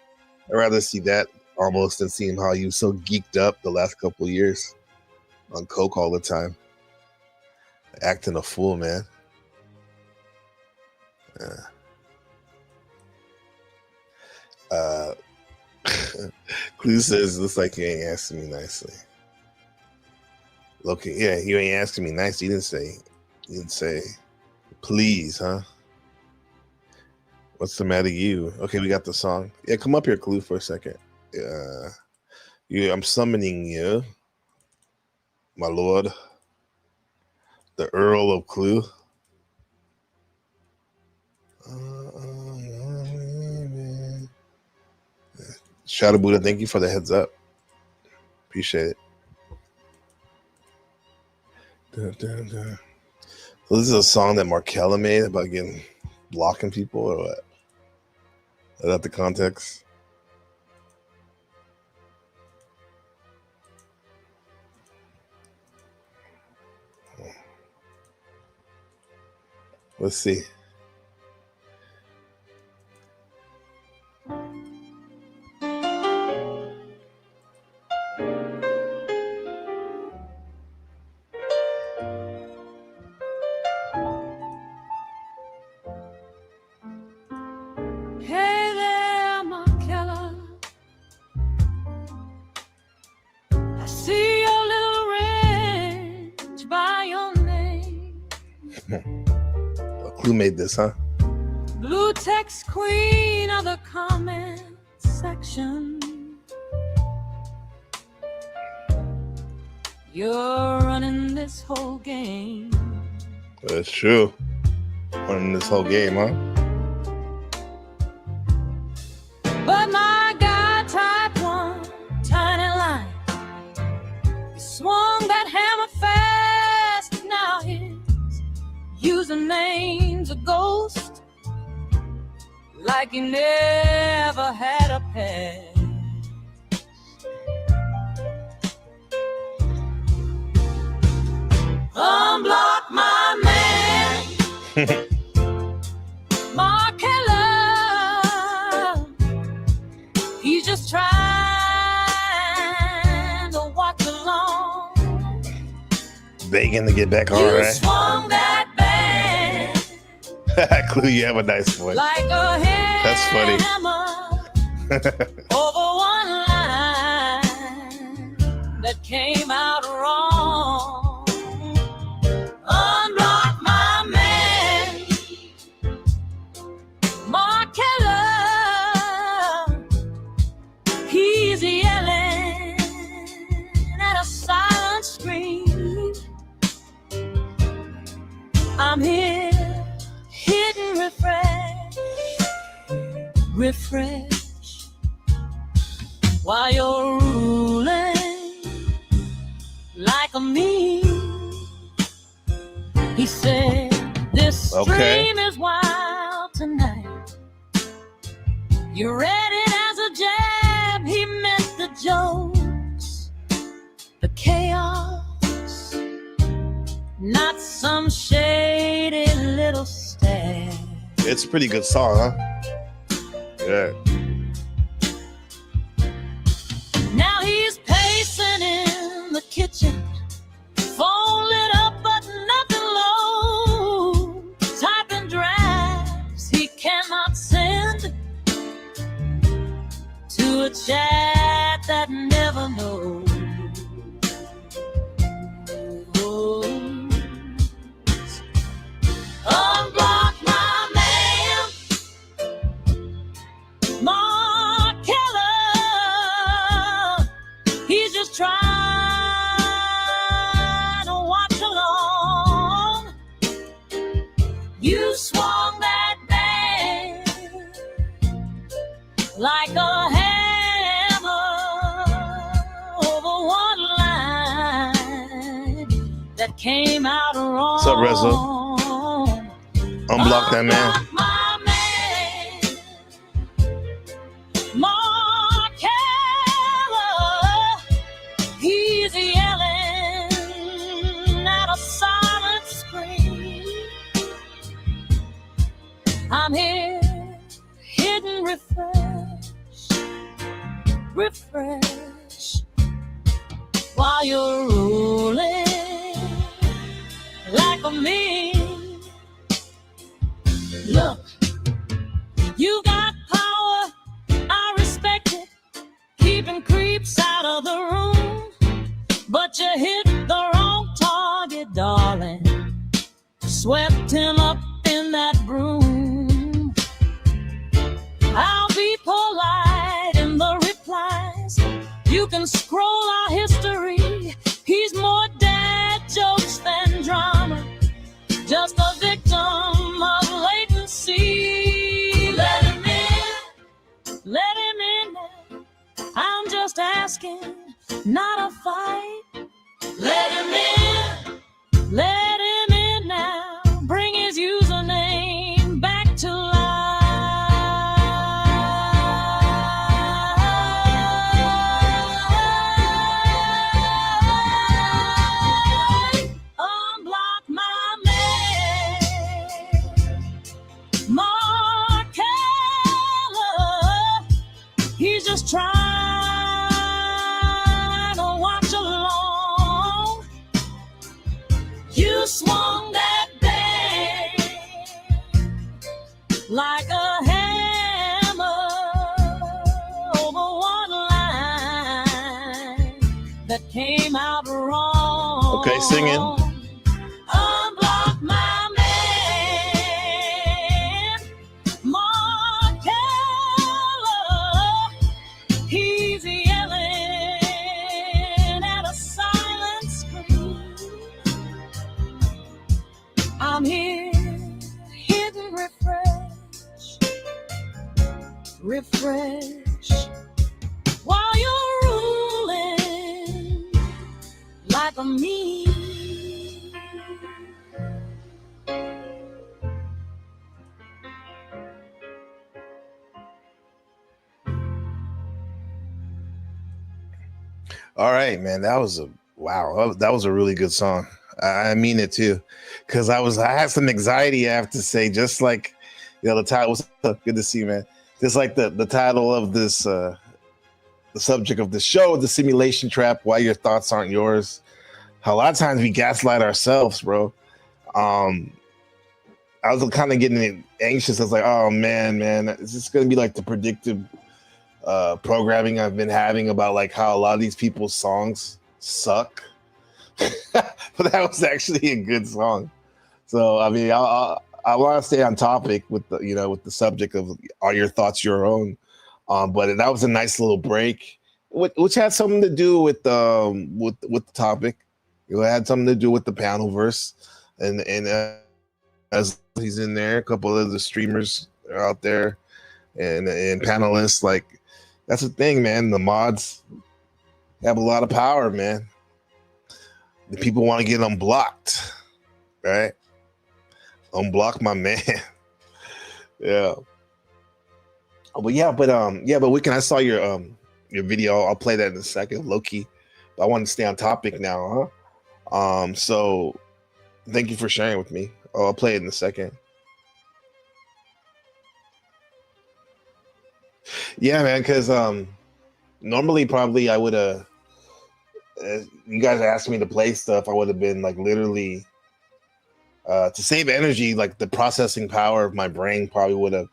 S3: I'd rather see that almost than seeing how he was so geeked up the last couple of years on coke all the time. Acting a fool, man. Clue says, looks like you ain't asking me nicely. Look, yeah, you ain't asking me nicely. You didn't say, please, huh? What's the matter, you? Okay, we got the song. Yeah, come up here, Clue, for a second. I'm summoning you, my lord, the Earl of Clue. Shadow Buddha, thank you for the heads up. Appreciate it. So this is a song that Markella made about blocking people, or what? Is that the context? Let's see.
S7: Hey there, Markella. I see your little range by your name.
S3: Clue made this, huh?
S7: Blue text queen of the comment section. You're running this whole game.
S3: That's true. Running this whole game, huh?
S7: But my God type 1 tiny line, he swung that hammer fast. Now his username's a ghost, like he never had a past. Unblock my man, Markella. He's just trying to watch along.
S3: Begging to get back on,
S7: You
S3: right?
S7: swung that bad
S3: Clue, you have a nice voice.
S7: like a hammer.
S3: That's funny.
S7: Over one line that came out wrong. Unblock my man, Markella. He's yelling at a silent scream. I'm here, hitting refresh, while you're ruling like a meme. He said, this stream is wild tonight. You read it as a jab. He meant the jokes, the chaos, not some shady little stab.
S3: It's a pretty good song, huh? Yeah.
S7: Now he's pacing in the kitchen, phone lit up but nothing low, typing drafts he cannot send to a chat that never know. Unblock my man, Mark Keller. He's just trying to watch along. You swung that band like a hammer over one line that came out wrong.
S3: What's up, Rizzo? Unblock that man.
S7: My man, Mark Keller. He's yelling at a silent scream. I'm here, hidden, refresh, while you're rolling like a mean. Look, you got power, I respect it, keeping creeps out of the room, but you hit the wrong target, darling. Swept him up in that broom. I'll be polite in the replies. You can scroll our history. He's more dad jokes than drama, just a victim of latency. Let him in now. I'm just asking, not a fight. Let him in now. Bring his username back to life. Unblock my man, Mark Keller. He's just trying to watch along. You swung that band like a hammer over one line that came out wrong.
S3: Okay, singing.
S7: Unblock my man, Mark Keller. He's yelling at a silent scream. I'm here, hidden, refresh, while you're ruling like a me.
S3: All right, man. That was a wow. That was a really good song. I mean it too, because I had some anxiety. I have to say, just like the title. What's up? Good to see you, man. Just like the title of this, the subject of the show, the simulation trap. Why your thoughts aren't yours. How a lot of times we gaslight ourselves, bro. I was kind of getting anxious. I was like, oh man, is this gonna be like the predictive programming I've been having about like how a lot of these people's songs suck? But that was actually a good song. So I mean, I want to stay on topic with the subject of are your thoughts your own? But that was a nice little break, which had something to do with the topic. It had something to do with the panel verse, and as he's in there, a couple of the streamers are out there, and panelists. Like, that's the thing, man. The mods have a lot of power, man. The people want to get unblocked, right? Unblock my man. Yeah. But we can. I saw your video. I'll play that in a second, low key. But I want to stay on topic now, huh? So thank you for sharing with me. I'll play it in a second. Yeah, man. Because normally, probably I would have. You guys asked me to play stuff. I would have been like literally to save energy, like the processing power of my brain probably would have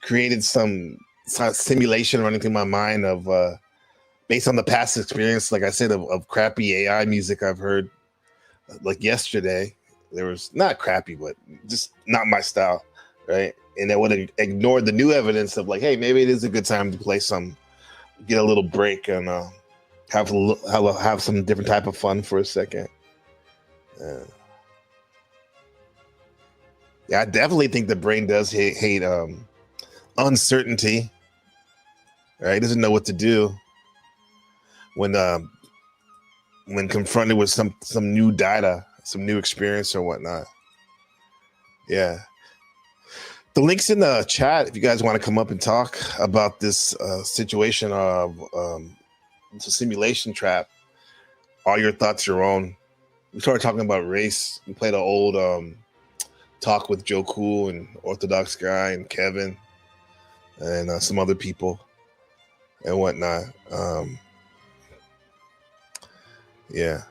S3: created some simulation running through my mind of based on the past experience, like I said, of crappy AI music I've heard, like yesterday, there was not crappy, but just not my style, right? And I would have ignored the new evidence of like, hey, maybe it is a good time to play some, get a little break and have some different type of fun for a second. Yeah, I definitely think the brain does hate uncertainty. Right, it doesn't know what to do when confronted with some new data, some new experience or whatnot. Yeah, the link's in the chat if you guys want to come up and talk about this situation of it's a simulation trap. All your thoughts your own. We started talking about race. We played an old talk with Joe Cool and Orthodox Guy and Kevin and some other people and whatnot. Yeah.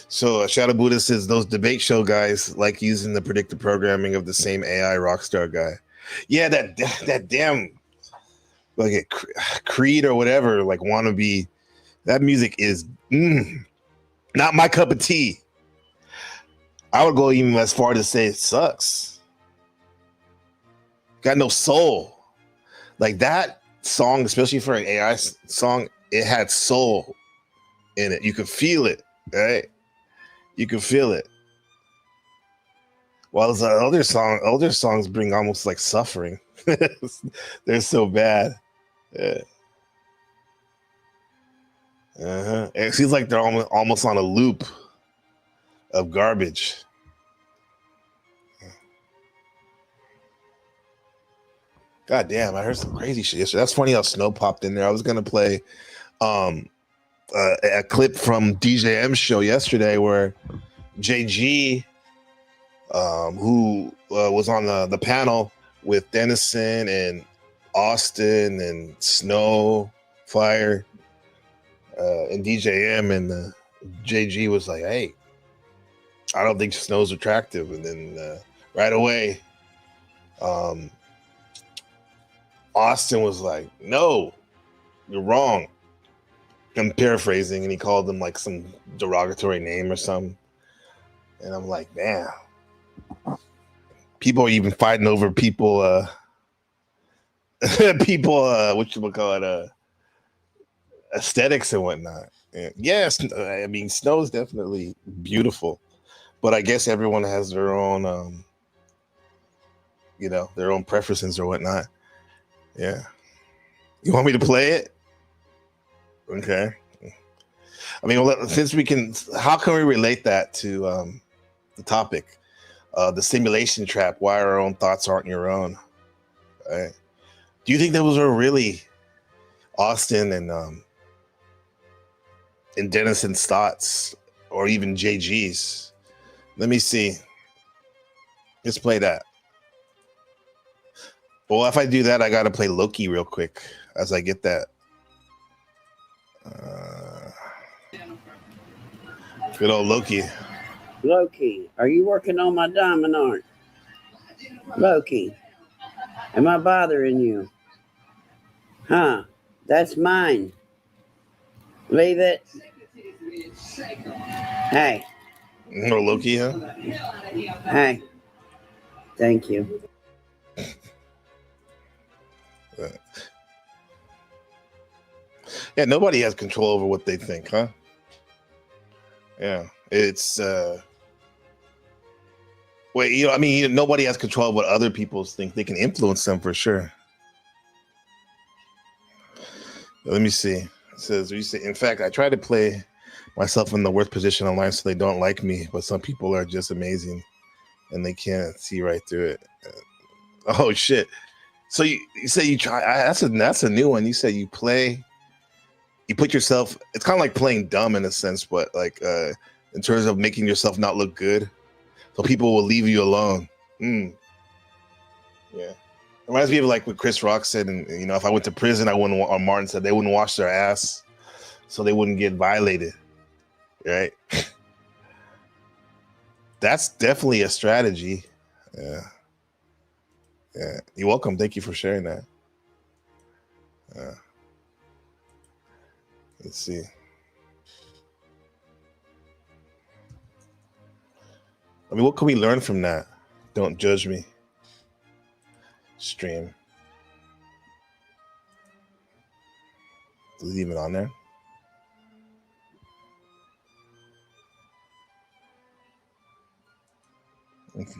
S3: So Shadow Buddha says those debate show guys like using the predictive programming of the same AI rockstar guy. Yeah, that damn like a Creed or whatever, like wannabe. That music is not my cup of tea. I would go even as far to say it sucks. Got no soul. Like that song, especially for an AI song, it had soul in it. You could feel it, right? You can feel it. While the older songs bring almost like suffering. They're so bad. Yeah. It seems like they're almost on a loop of garbage. God damn, I heard some crazy shit yesterday. That's funny how Snow popped in there. I was gonna play a clip from DJ M's show yesterday where JG, who was on the panel with Dennison and Austin and Snow, Fire, and DJ M, and JG was like, hey, I don't think Snow's attractive. And then right away, Austin was like, no, you're wrong. I'm paraphrasing, and he called him like some derogatory name or something. And I'm like, man, people are even fighting over people, whatchamacallit, aesthetics and whatnot. And yes, I mean, Snow's definitely beautiful, but I guess everyone has their own, their own preferences or whatnot. Yeah. You want me to play it? Okay. I mean, since how can we relate that to the topic? The simulation trap, why our own thoughts aren't your own. Right? Do you think those are really Austin and Dennison's thoughts, or even JG's? Let me see. Let's play that. Well, if I do that, I got to play Loki real quick as I get that. Good old Loki.
S6: Loki, are you working on my diamond art? Loki, am I bothering you? Huh? That's mine. Leave it. Hey.
S3: No Loki, huh?
S6: Hey. Thank you.
S3: Yeah, nobody has control over what they think, huh? Yeah, it's nobody has control of what other people think. They can influence them for sure. Let me see. It says, in fact, I try to play myself in the worst position online so they don't like me, but some people are just amazing and they can't see right through it. Oh shit. So you say you try, that's a new one. You say you put yourself, it's kind of like playing dumb in a sense, but like in terms of making yourself not look good, so people will leave you alone. Yeah, it reminds me of like what Chris Rock said, and if I went to prison, or Martin said they wouldn't wash their ass so they wouldn't get violated, right? That's definitely a strategy. Yeah, you're welcome. Thank you for sharing that. Let's see. I mean, what can we learn from that? Don't judge me. Stream. Leave it on there. Okay.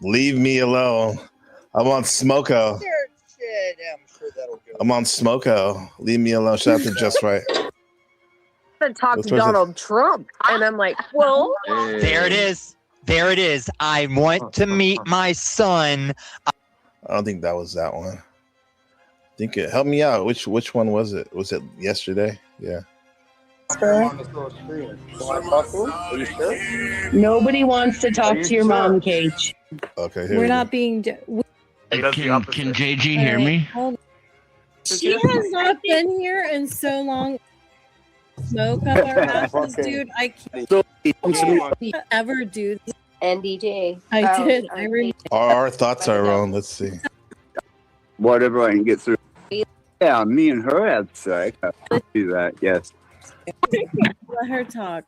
S3: Leave me alone. I'm on Smoko. I'm on Smoko. Leave me alone. Shout out to Just Right.
S8: To talk to Donald Trump, and I'm like, well,
S9: there it is. There it is. I want to meet my son.
S3: I don't think that was that one. I think it help me out. Which one was it? Was it yesterday? Yeah.
S8: Nobody wants to talk to your mom, Cage.
S3: Okay,
S10: we're not being.
S11: Can JG hear me?
S10: She has not been here in so long. Smoke up our asses, dude. I can't ever do this.
S8: And DJ.
S10: I did. I remember.
S3: Our thoughts are wrong. Let's see.
S12: Whatever I can get through. Yeah, me and her had sex. I'll do that. Yes.
S10: Let her talk.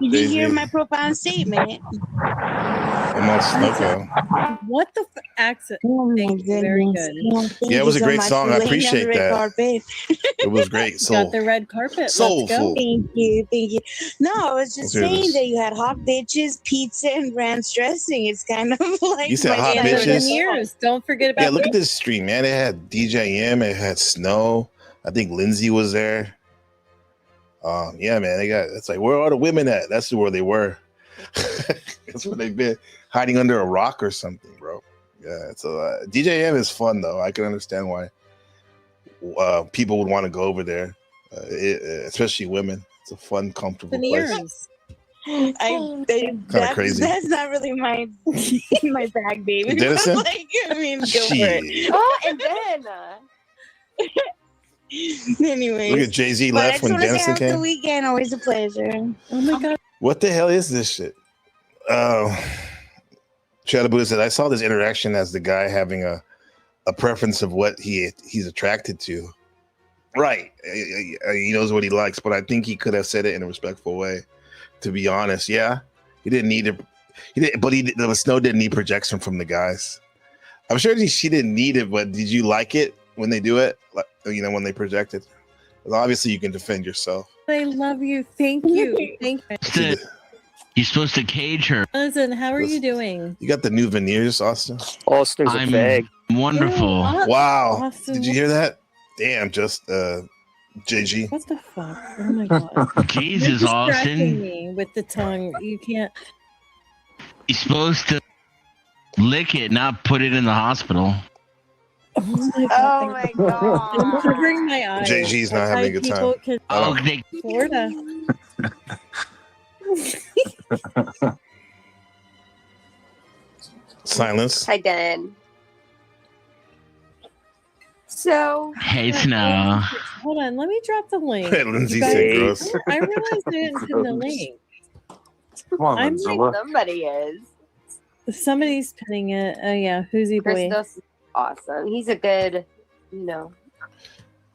S13: Did you hear my profound statement?
S3: I'm on Smoko.
S10: What the accent?
S13: Oh my goodness.
S10: Very good.
S3: Yeah, it was a great song. I appreciate that. It was great.
S10: Got the red carpet.
S3: Soulful.
S13: Thank you. Thank you. No, I was just saying that you had hot bitches, pizza, and ranch dressing. It's kind of like
S3: you said hot bitches.
S10: Years. Don't forget about.
S3: Yeah, look at this stream, man. It had DJ M. It had Snow. I think Lindsay was there. Yeah, man. It's like, where are the women at? That's where they were. That's where they've been, hiding under a rock or something, bro. Yeah, it's DJ M is fun though. I can understand why people would want to go over there, especially women. It's a fun, comfortable place.
S13: Kind of
S3: crazy.
S13: That's not really my my bag, baby.
S3: Denison?
S13: Like, I mean, go for it.
S8: Oh, and then.
S13: Anyway,
S3: Look at Jay-Z left when Denison came.
S13: The weekend, always a pleasure.
S10: Oh my god!
S3: What the hell is this shit? Shadow Buddha said, I saw this interaction as the guy having a preference of what he's attracted to. Right, he knows what he likes, but I think he could have said it in a respectful way. To be honest, yeah, he didn't need it. The Snow didn't need projection from the guys. I'm sure she didn't need it, but did you like it when they do it? Like, when they project it? Well, obviously, you can defend yourself.
S10: I love you. Thank you. Thank you.
S11: You're supposed to cage her.
S10: Listen, how are you doing?
S3: You got the new veneers, Austin?
S14: Austin's a fag.
S11: Wonderful.
S3: Wow.
S10: Austin,
S3: did you hear that? Damn, just JG.
S10: What the fuck? Oh my god.
S11: Jesus,
S10: You're
S11: Austin.
S10: distracting me with the tongue. You can't.
S11: You're supposed to lick it, not put it in the hospital.
S10: Oh my god. I'm covering my eyes.
S3: JG's not having a good time.
S11: Okay.
S10: Florida.
S3: Silence.
S8: Hi, Dan. So.
S11: Hey, Snow.
S10: Hold on, let me drop the link.
S3: Lindsay said gross.
S10: I realized I didn't pin the link.
S12: Come on,
S8: I'm like, somebody is.
S10: Somebody's pinning it. Oh yeah, Whoosy Boy.
S8: Christos is awesome. He's a good,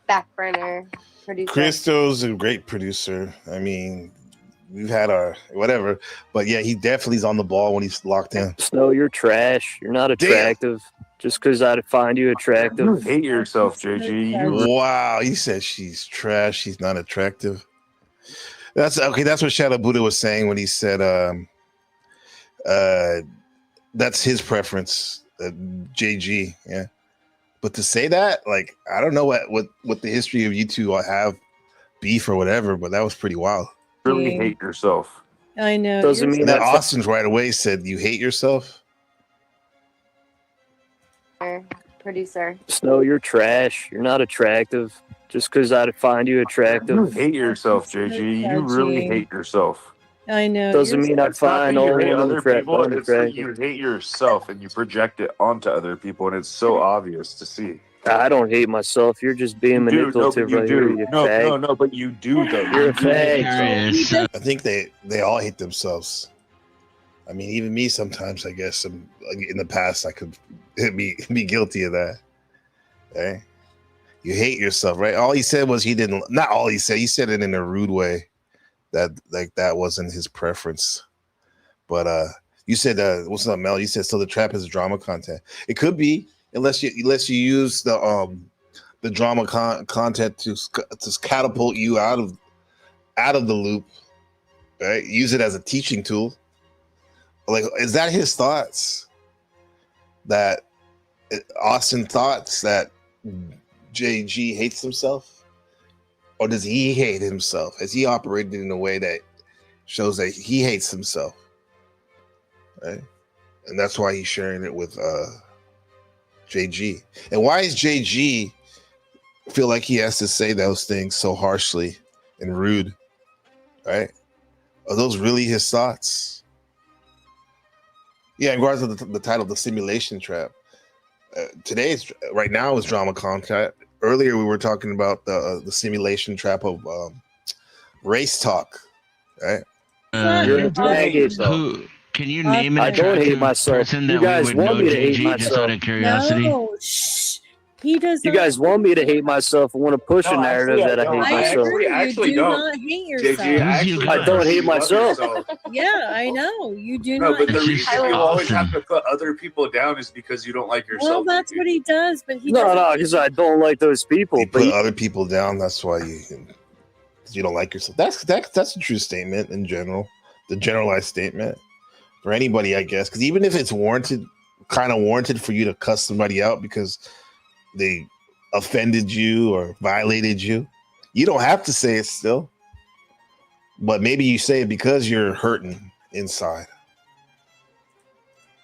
S8: back burner producer.
S3: Christo's a great producer. I mean, we've had our whatever, but yeah, he definitely is on the ball when he's locked in.
S14: Snow, you're trash. You're not attractive. Just because I find you attractive.
S12: You hate yourself, JG.
S3: Wow, you said she's trash. She's not attractive. That's okay. That's what Shadow Buddha was saying when he said, that's his preference, JG. Yeah, but to say that, like, I don't know what the history of you two have beef or whatever, but that was pretty wild.
S12: Really hate yourself.
S10: I know.
S14: Doesn't mean
S3: that Austin's right away said you hate yourself.
S8: Producer.
S14: Snow, you're trash. You're not attractive. Just because I find you attractive.
S12: You hate yourself, JG. You really hate yourself.
S10: I know.
S14: Doesn't mean I find all
S12: other people. It's that you hate yourself and you project it onto other people, and it's so obvious to see.
S14: I don't hate myself. You're just being manipulative right here. You fag.
S12: No, but you do though.
S14: You're a fag.
S3: I think they all hate themselves. I mean, even me sometimes. I guess in the past I could be guilty of that. Okay? You hate yourself, right? All he said was he didn't. Not all he said it in a rude way. That like that wasn't his preference. But you said what's up, Mel? You said so the trap is drama content. It could be unless you use the drama content to catapult you out of the loop, right? Use it as a teaching tool. Like, is that his thoughts? That Austin thoughts that JG hates himself, or does he hate himself? Has he operated in a way that shows that he hates himself? Right? And that's why he's sharing it with JG. And why is JG feel like he has to say those things so harshly and rude? Right? Are those really his thoughts? Yeah, in regards to the title, The Simulation Trap. Right now is drama content. Earlier we were talking about the simulation trap of race talk, right?
S11: Who can you name an
S14: I don't hate
S11: attractive
S14: myself.
S11: person
S14: You
S11: that we
S14: guys
S11: would
S14: want
S11: know
S14: me to hate
S11: JG just out
S14: myself.
S11: of curiosity?
S10: No, shh. He does.
S14: You
S10: not
S14: guys want me to hate myself and want to push a narrative that I hate myself.
S10: You do not hate yourself.
S14: I don't hate myself.
S10: Yeah, I know. You do
S15: No,
S10: not
S15: but the
S10: hate
S15: reason you always have to put other people down is because you don't like yourself.
S10: Well, that's what he does, but he
S14: No,
S10: doesn't.
S14: because I don't like those people.
S3: You put other people down. That's why you don't like yourself. That's a true statement in general. The generalized statement for anybody, I guess, because even if it's kind of warranted for you to cuss somebody out because they offended you or violated you, you don't have to say it still. But maybe you say it because you're hurting inside.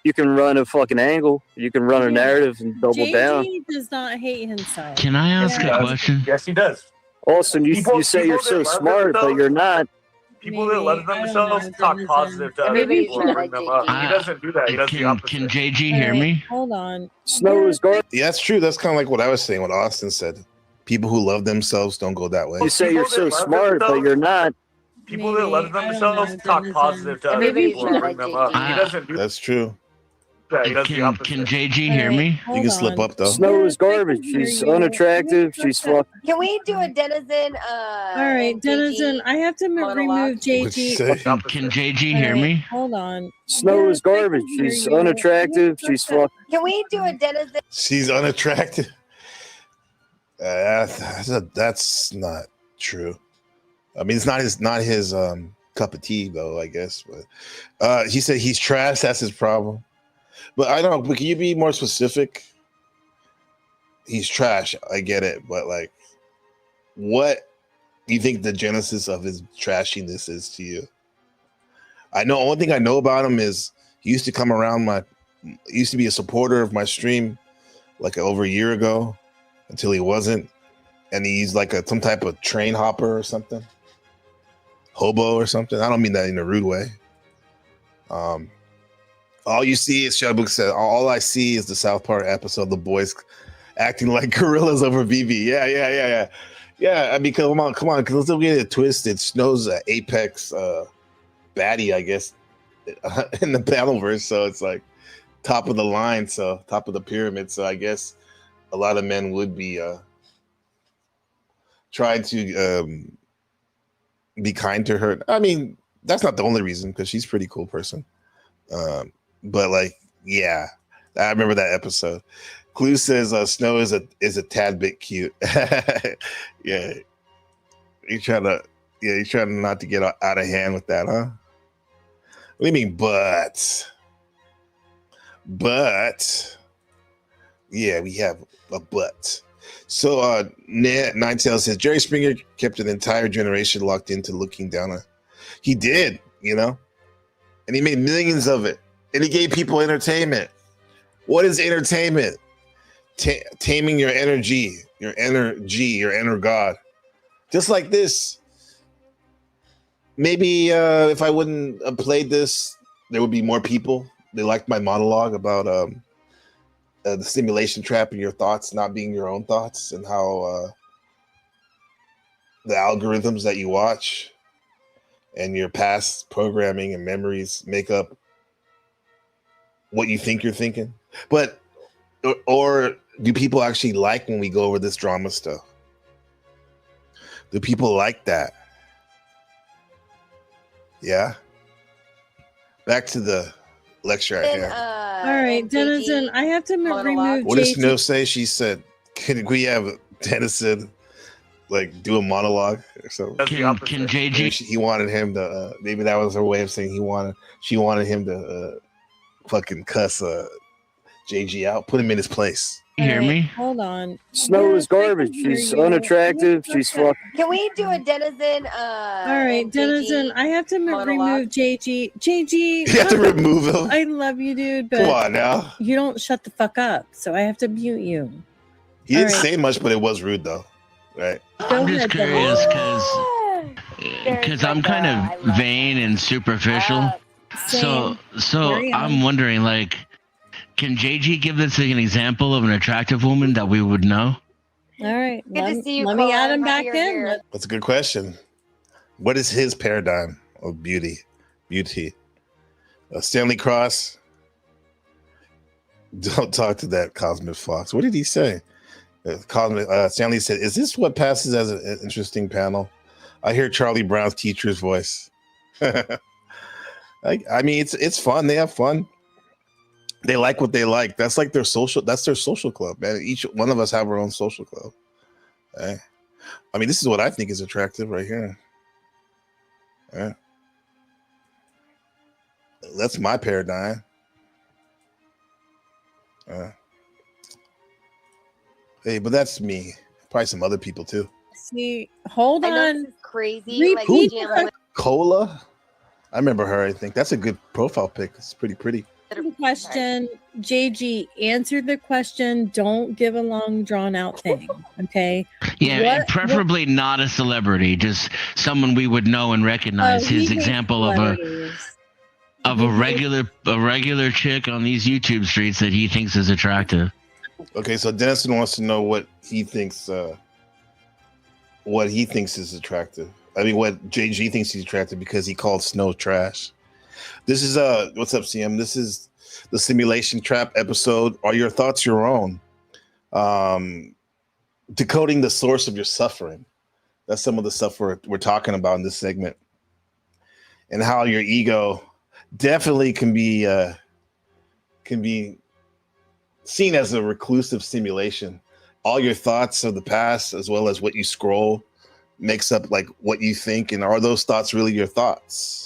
S14: You can run a fucking angle. You can run a narrative and double
S10: JG
S14: down.
S10: does not hate himself.
S11: Can I ask a question?
S15: Yes, he does.
S14: Austin, you say you're so smart, but you're not.
S15: People that love themselves talk positive to other people and bring them up. He doesn't do that. He does the opposite.
S11: Can JG hear me?
S10: Hold on.
S14: Snow is garbage.
S3: Yeah, that's true. That's kind of like what I was saying, what Austin said. People who love themselves don't go that way.
S14: You say you're so smart, but you're not.
S15: People that love themselves talk positive to other people and bring them up. He doesn't do
S3: That's true.
S15: that. He does the opposite.
S11: Can JG hear me?
S3: You can slip up though.
S14: Snow is garbage. She's unattractive. She's fucking.
S8: Can we do a denizen?
S10: All right, Denizen, I have to remove JG.
S11: Can JG hear me?
S10: Hold on.
S14: Snow is garbage. She's unattractive. She's fucking.
S8: Can we do a denizen?
S3: She's unattractive. That's not true. I mean, it's not his cup of tea though, I guess. But he said he's trash. That's his problem. But I don't know. But can you be more specific? He's trash. I get it, but like, what do you think the genesis of his trashiness is to you? I know. Only thing I know about him is he used to come around he used to be a supporter of my stream like over a year ago until he wasn't, and he's like some type of train hopper or something, hobo or something. I don't mean that in a rude way. All you see is Shadbook said, all I see is the South Park episode, the boys acting like gorillas over BB. Yeah. Yeah, I mean, come on, because let's don't get it twisted. Snow's an apex baddie, I guess, in the Battleverse. So it's like top of the line, so top of the pyramid. So I guess a lot of men would be trying to be kind to her. I mean, that's not the only reason, because she's a pretty cool person. But like, yeah, I remember that episode. Clue says Snow is a tad bit cute. Yeah, he's trying not to get out of hand with that, huh? What do you mean, but yeah, we have a but. So Nine Tails says Jerry Springer kept an entire generation locked into looking down on. He did, and he made millions of it, and he gave people entertainment. What is entertainment? Taming your energy, your inner God. Just like this. Maybe if I wouldn't have played this, there would be more people. They liked my monologue about the simulation trap and your thoughts not being your own thoughts, and how the algorithms that you watch and your past programming and memories make up what you think you're thinking. But or do people actually like when we go over this drama stuff? Do people like that? Yeah. Back to the lecture I had.
S10: All right, Denizen, I have to remove
S3: What did
S10: JG.
S3: Snow say? She said, "Can we have Denizen like do a monologue or something?"
S11: Can JG?
S3: He wanted him to. Maybe that was her way of saying she wanted him to fucking cuss JG out, put him in his place.
S11: You hear me?
S10: Hold on.
S14: Snow is garbage. She's unattractive. She's fucking.
S8: Can we do a Denizen?
S10: All right, Denizen, I have to remove JG. JG,
S3: You have to remove him.
S10: I love you, dude, but
S3: Come on now.
S10: you don't shut the fuck up, so I have to mute you.
S3: He didn't
S10: All right.
S3: say much, but it was rude though, right?
S11: I'm just curious because I'm kind of vain and superficial. So I'm wondering, like, can JG give us an example of an attractive woman that we would know?
S10: All right,
S8: Good to see you,
S10: let me
S8: Cole.
S10: add
S8: I'm
S10: him
S8: glad
S10: back
S8: you're
S10: in.
S8: here.
S3: That's a good question. What is his paradigm of beauty? Stanley Cross. Don't talk to that Cosmic Fox. What did he say? Stanley said, "Is this what passes as an interesting panel? I hear Charlie Brown's teacher's voice." I mean, it's fun. They have fun. They like what they like. That's like their social. That's their social club, man. Each one of us have our own social club. Okay? I mean, this is what I think is attractive right here. Yeah. That's my paradigm. Hey, but that's me. Probably some other people too.
S10: See, hold
S8: I know
S10: on.
S8: this is crazy. Like,
S10: Repeat
S8: Jim,
S3: Cola. I remember her. I think that's a good profile pic. It's pretty pretty.
S10: The question, JG, answer the question. Don't give a long, drawn out thing. Okay.
S11: Yeah, and preferably not a celebrity, just someone we would know and recognize. His example of a regular chick on these YouTube streets that he thinks is attractive.
S3: Okay, so Denison wants to know what he thinks is attractive. I mean, what JG thinks he's attractive because he called Snow trash. This is what's up, CM? This is the Simulation Trap episode. Are your thoughts your own? Decoding the source of your suffering. That's some of the stuff we're talking about in this segment, and how your ego definitely can be seen as a reclusive simulation. All your thoughts of the past, as well as what you scroll, makes up like what you think. And are those thoughts really your thoughts?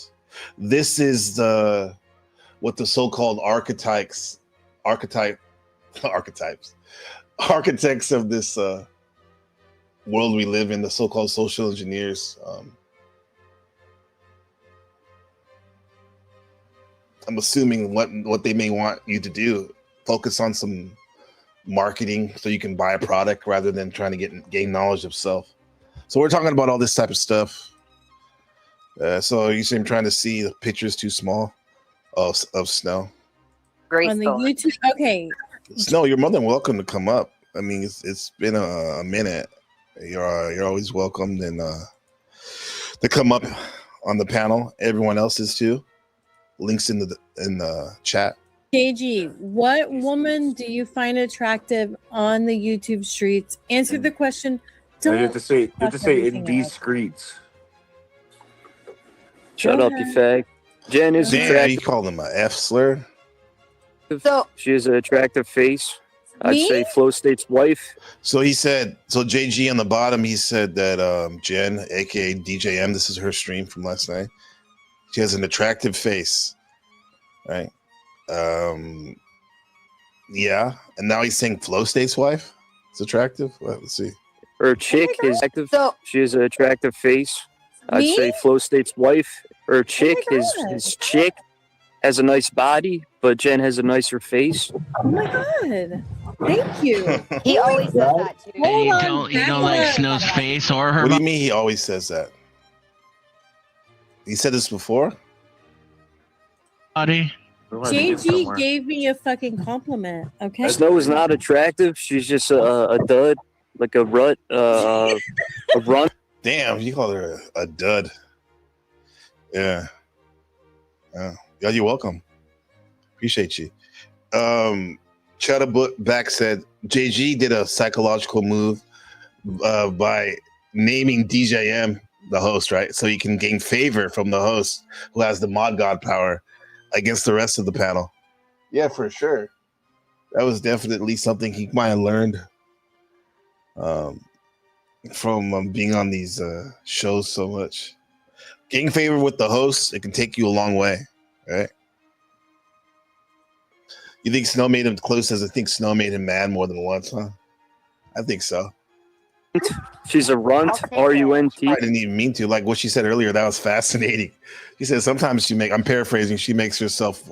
S3: This is what the so-called archetypes of this world we live in, the so-called social engineers. I'm assuming what they may want you to do, focus on some marketing so you can buy a product rather than trying to gain knowledge of self. So we're talking about all this type of stuff. So you see, I'm trying to see the pictures too small of Snow.
S8: Great
S10: on the YouTube. Okay.
S3: Snow, you're more than welcome to come up. I mean, it's been a minute. You're always welcome and to come up on the panel. Everyone else is too. Links in the chat.
S10: JG, what woman do you find attractive on the YouTube streets? Answer the question.
S15: You have to say
S10: everything
S15: in these
S10: else.
S15: streets.
S14: Shut up, you fag. Jen is
S3: Damn,
S14: attractive.
S3: you called him a F slur.
S8: So
S14: She has an attractive face. I'd
S10: Me?
S14: say Flow State's wife.
S3: So he said, so JG on the bottom, he said that Jen, aka DJM, this is her stream from last night. She has an attractive face, right? Yeah, and now he's saying Flow State's wife. It's attractive. Well, let's see.
S14: Her chick is attractive.
S8: So-
S14: She has an attractive face. I'd
S10: Me?
S14: say Flow State's wife. Her chick, his chick, has a nice body, but Jen has a nicer face.
S10: Oh my god. Thank you.
S8: he always says that too.
S11: And you
S10: Hold on,
S11: don't like
S10: back up.
S11: Snow's face or her
S3: What do you
S11: body?
S3: mean he always says that? He said this before?
S10: JG gave me a fucking compliment. Okay.
S14: Snow is not attractive. She's just a dud, like a rut, a run.
S3: Damn, you call her a dud. Yeah. Yeah, you're welcome. Appreciate you. Back said JG did a psychological move by naming DJM the host, right? So he can gain favor from the host who has the mod god power against the rest of the panel. Yeah, for sure. That was definitely something he might have learned from being on these shows so much. Getting favor with the host, it can take you a long way, right? You think Snow made him close? As I think Snow made him mad more than once, huh? I think so.
S14: She's a runt, R-U-N-T.
S3: I didn't even mean to. Like what she said earlier, that was fascinating. She said sometimes I'm paraphrasing, she makes herself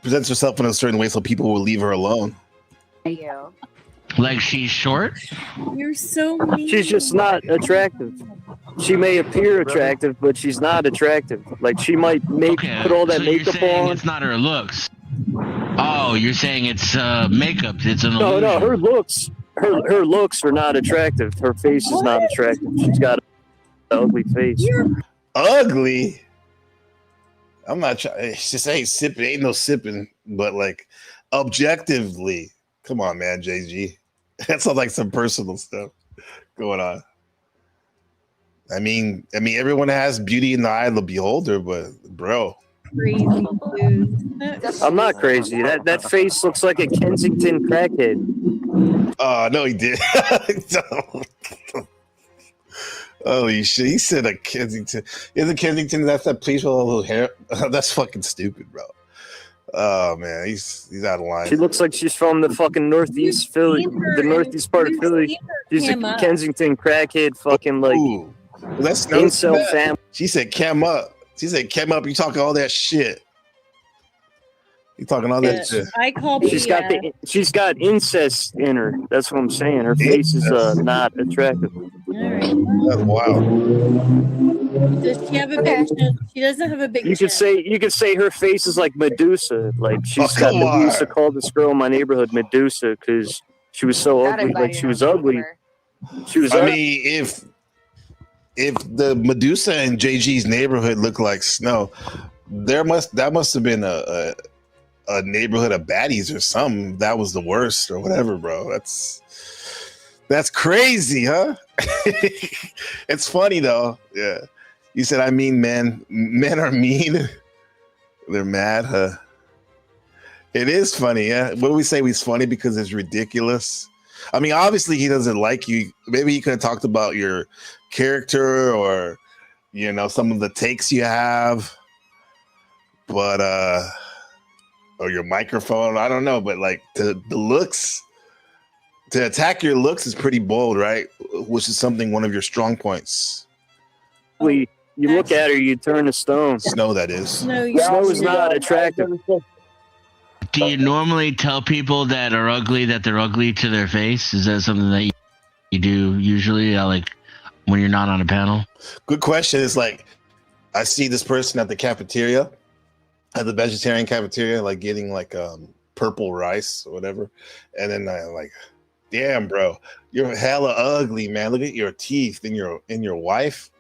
S3: presents herself in a certain way so people will leave her alone.
S8: Thank you.
S11: Like she's short?
S10: You're so mean.
S14: She's just not attractive. She may appear attractive, but she's not attractive. Like she might put all that makeup on.
S11: It's not her looks. Oh, you're saying it's makeup. It's an illusion.
S14: No, her looks. Her looks are not attractive. Her face is not attractive. She's got an ugly face.
S3: Ugly? I'm not trying. Just ain't sipping. Ain't no sipping. But like, objectively, come on, man, JG. That sounds like some personal stuff going on. I mean, everyone has beauty in the eye of the beholder, but bro,
S10: crazy dude.
S14: I'm not crazy. That face looks like a Kensington crackhead.
S3: No, he did. Holy shit! He said a Kensington. Isn't Kensington? That's that place with a little hair. That's fucking stupid, bro. Oh man, he's out of line.
S14: She looks like she's from the fucking northeast Philly, the northeast part of Philly. She's a Kensington crackhead, fucking like.
S3: Ooh, that's
S14: incel family.
S3: She said, "Cam up." She said, "Cam up." You talking all that shit? You talking all that shit?
S10: I call.
S14: She's got incest in her. That's what I'm saying. Her face is not attractive.
S3: That's wild.
S10: Does she have a big? She doesn't have a big.
S14: You could say her face is like Medusa. Like she's got Medusa called this girl in my neighborhood Medusa because she was so ugly. Like she was ugly. She was.
S3: I mean, if the Medusa in JG's neighborhood looked like Snow, that must have been a neighborhood of baddies or something. That was the worst or whatever, bro. That's crazy, huh? It's funny though. Yeah. You said, I mean, men are mean. They're mad, huh? It is funny, yeah. What do we say? He's funny because it's ridiculous. I mean, obviously he doesn't like you. Maybe he could have talked about your character or, some of the takes you have, but or your microphone. I don't know, but like the looks, to attack your looks is pretty bold, right? Which is one of your strong points.
S14: You look at her, you turn to stone.
S3: Snow, that is.
S14: Snow is not attractive.
S11: Do you normally tell people that are ugly that they're ugly to their face? Is that something that you do usually, like when you're not on a panel?
S3: Good question. It's like I see this person at the cafeteria, at the vegetarian cafeteria, like getting like purple rice or whatever, and then I'm like, damn, bro, you're hella ugly, man. Look at your teeth and your wife.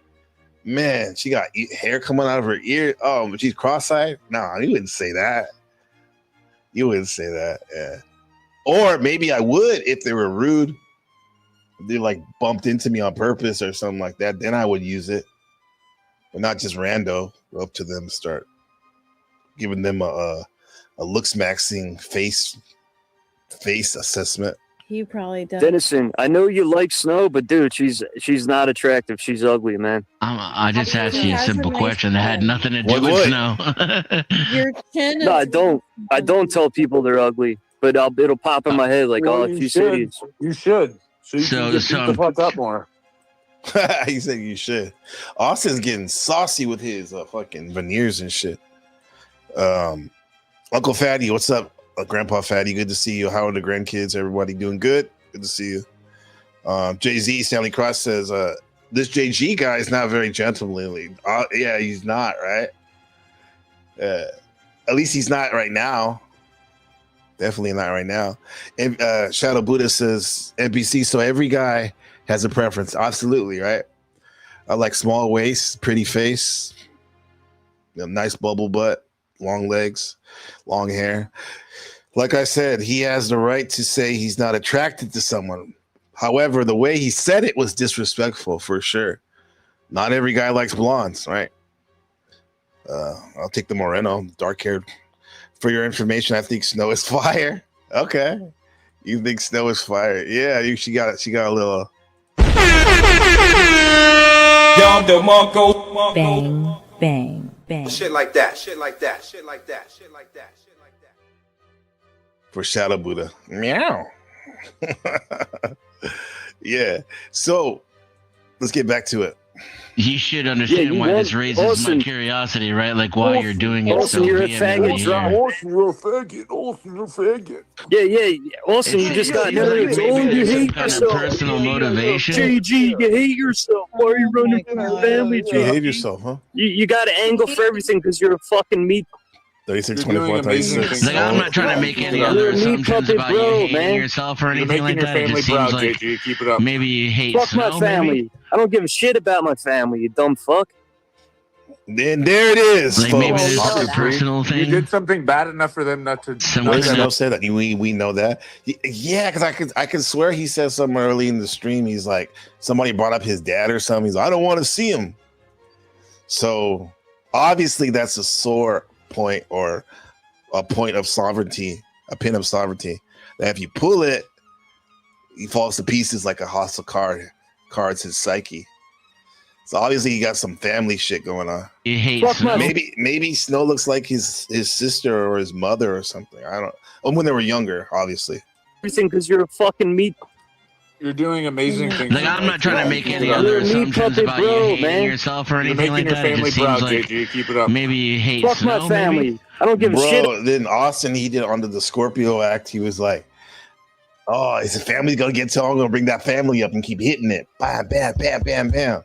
S3: Man, she got hair coming out of her ear. Oh, but she's cross-eyed. Nah, you wouldn't say that. You wouldn't say that, yeah. Or maybe I would if they were rude. If they like bumped into me on purpose or something like that, then I would use it. But not just rando. Go up to them, start giving them a looks maxing face assessment.
S10: He probably does.
S14: Denison, I know you like Snow, but dude, she's not attractive. She's ugly, man.
S11: I just asked you a simple question that had nothing to do with Snow.
S10: Your chin.
S14: No, I don't tell people they're ugly, but it'll pop in my head like, she's hideous.
S2: You should. So you can get beat the fuck up more.
S3: He said you should. Austin's getting saucy with his fucking veneers and shit. Uncle Fatty, what's up? Grandpa Fatty, good to see you. How are the grandkids? Everybody doing good? Good to see you. Jay-Z, Stanley Cross says, this JG guy is not very gentlemanly. Yeah, he's not, right? At least he's not right now. Definitely not right now. And Shadow Buddha says, NPC, so every guy has a preference. Absolutely, right? I like small waist, pretty face, nice bubble butt, long legs, long hair. Like I said, he has the right to say he's not attracted to someone. However, the way he said it was disrespectful for sure. Not every guy likes blondes, right? I'll take the Moreno, dark haired. For your information, I think Snow is fire. Okay. You think Snow is fire? Yeah, she got a little.
S7: Bang, bang, bang.
S16: Shit like that. Shit like that. Shit like that. Shit like that. Shit like that.
S3: For Shadow Buddha. Meow. Yeah. So let's get back to it.
S11: You should understand why this raises my curiosity, right? Like why you're doing it so
S14: you're a
S11: vehemently
S14: faggot.
S11: here.
S14: You're a faggot. Yeah. Austin, you just got nerds. You hate yourself.
S11: Personal motivation.
S14: JG, you hate yourself. Why are you running from your family, JG?
S3: You hate yourself, huh?
S14: You got an angle for everything because you're a fucking meat.
S3: 36, 24, 36.
S11: Like, I'm not trying to make any other assumptions about you hating yourself or anything like that. It just seems like
S15: Keep it up.
S11: maybe you hate
S14: Fuck
S11: Snow,
S14: my family.
S11: maybe?
S14: I don't give a shit about my family, you dumb fuck.
S3: Then there it is.
S11: Like, maybe there's a personal thing.
S15: You did something bad enough for them not to.
S3: I say that. We know that. Yeah, because I could swear he said something early in the stream. He's like, somebody brought up his dad or something. He's like, I don't want to see him. So obviously that's a sore point or a point of sovereignty, a pin of sovereignty. That if you pull it, he falls to pieces like a hostile cards his psyche. So obviously he got some family shit going on.
S11: You hate Snow?
S3: Maybe Snow looks like his sister or his mother or something. I don't. When they were younger, obviously.
S14: Everything because you're a fucking meat.
S15: You're doing amazing things.
S11: Like, I'm not trying to make any other assumptions about you hating yourself or anything like that. It just seems like
S15: Keep it up.
S11: maybe you hate
S14: Fuck
S11: Snow,
S14: my family.
S11: maybe?
S14: I don't give a shit.
S3: Then Austin, he did under the Scorpio act. He was like, "Oh, is the family gonna get to? I'm gonna bring that family up and keep hitting it. Bam, bam, bam, bam, bam.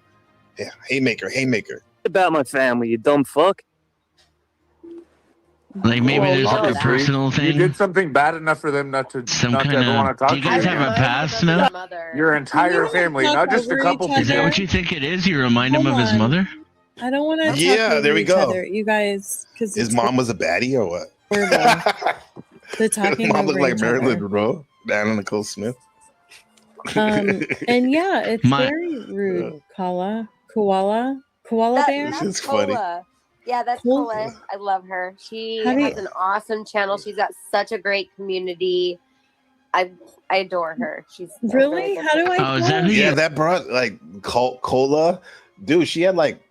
S3: Yeah, haymaker.
S14: About my family, you dumb fuck.
S11: Like, maybe there's like a personal thing.
S15: You did something bad enough for them not to ever want to talk to you.
S11: Do you guys have a past now?
S15: Your entire family, not just a couple people.
S11: Is that what you think it is? You remind him of his mother?
S10: I don't want to.
S3: Yeah, there we go.
S10: You guys, because
S3: his mom was a baddie or what?
S10: The talking.
S3: Mom looked
S10: over
S3: like
S10: each
S3: Marilyn
S10: other.
S3: Monroe, Anna Nicole Smith.
S10: And yeah, it's very rude. Koala bear.
S3: This is funny.
S17: Yeah, that's Cola. I love her. She has an awesome channel. She's got such a great community. I adore her. She's
S10: really. How do I?
S3: Yeah, that brought like Cola, dude. She had like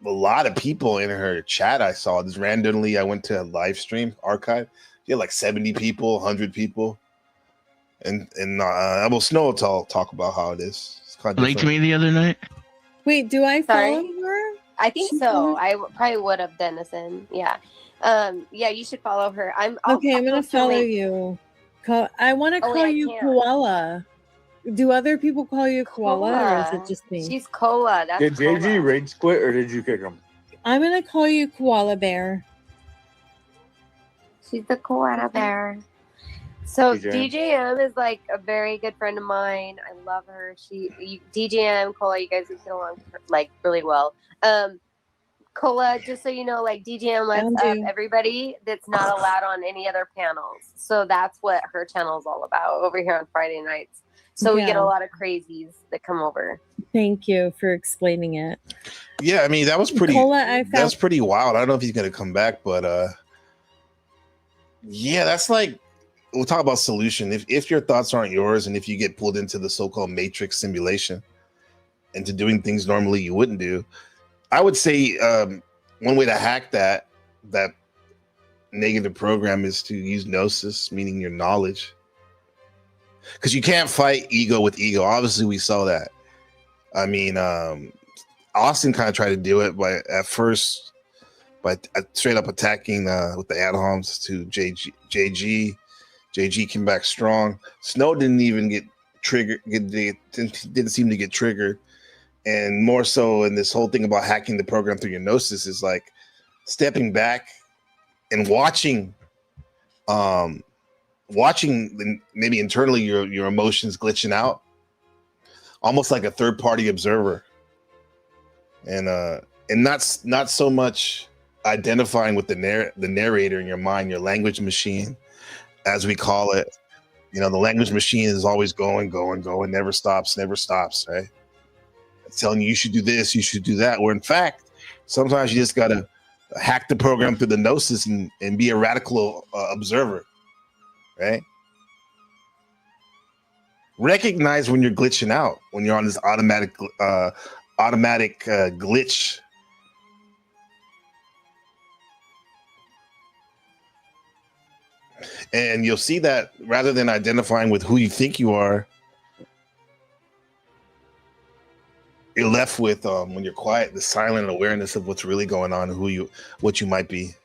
S3: a lot of people in her chat. I saw this randomly. I went to a live stream archive. She had like 70 people, 100 people, and well, Snow will talk about how it is. It's kind of
S11: Linked me the other night.
S10: Wait, do I follow her?
S17: I think so. I probably would have, Denison. Yeah. Yeah, you should follow her. I'm
S10: gonna follow you. I want to call you Koala. Do other people call you Koala, or is it just me?
S17: She's Koala. That's
S15: Did JG rage quit or did you kick him?
S10: I'm gonna call you Koala Bear.
S17: She's the Koala Bear. So DJM is like a very good friend of mine. I love her. DJM, Koala, you guys get along like really well. Koala, just so you know, like DJM lets up everybody that's not allowed on any other panels. So that's what her channel is all about over here on Friday nights. So we get a lot of crazies that come over.
S10: Thank you for explaining it.
S3: Yeah, I mean that was pretty. That's pretty wild. I don't know if he's gonna come back, but yeah, that's like we'll talk about solution. If your thoughts aren't yours, and if you get pulled into the so-called matrix simulation, into doing things normally you wouldn't do, I would say one way to hack that negative program is to use gnosis, meaning your knowledge. Because you can't fight ego with ego. Obviously, we saw that. I mean, Austin kind of tried to do it by straight up attacking with the ad homs to JG. JG came back strong. Snow didn't even get triggered. Didn't seem to get triggered. And more so in this whole thing about hacking the program through your gnosis is like stepping back and watching maybe internally your emotions glitching out, almost like a third party observer, and not so much identifying with the narrator in your mind, your language machine, as we call it. The language machine is always going, never stops, right? It's telling you should do this, you should do that. Where in fact, sometimes you just gotta hack the program through the gnosis and be a radical observer, right? Recognize when you're glitching out, when you're on this automatic glitch. And you'll see that rather than identifying with who you think you are, you're left with when you're quiet, the silent awareness of what's really going on and what you might be.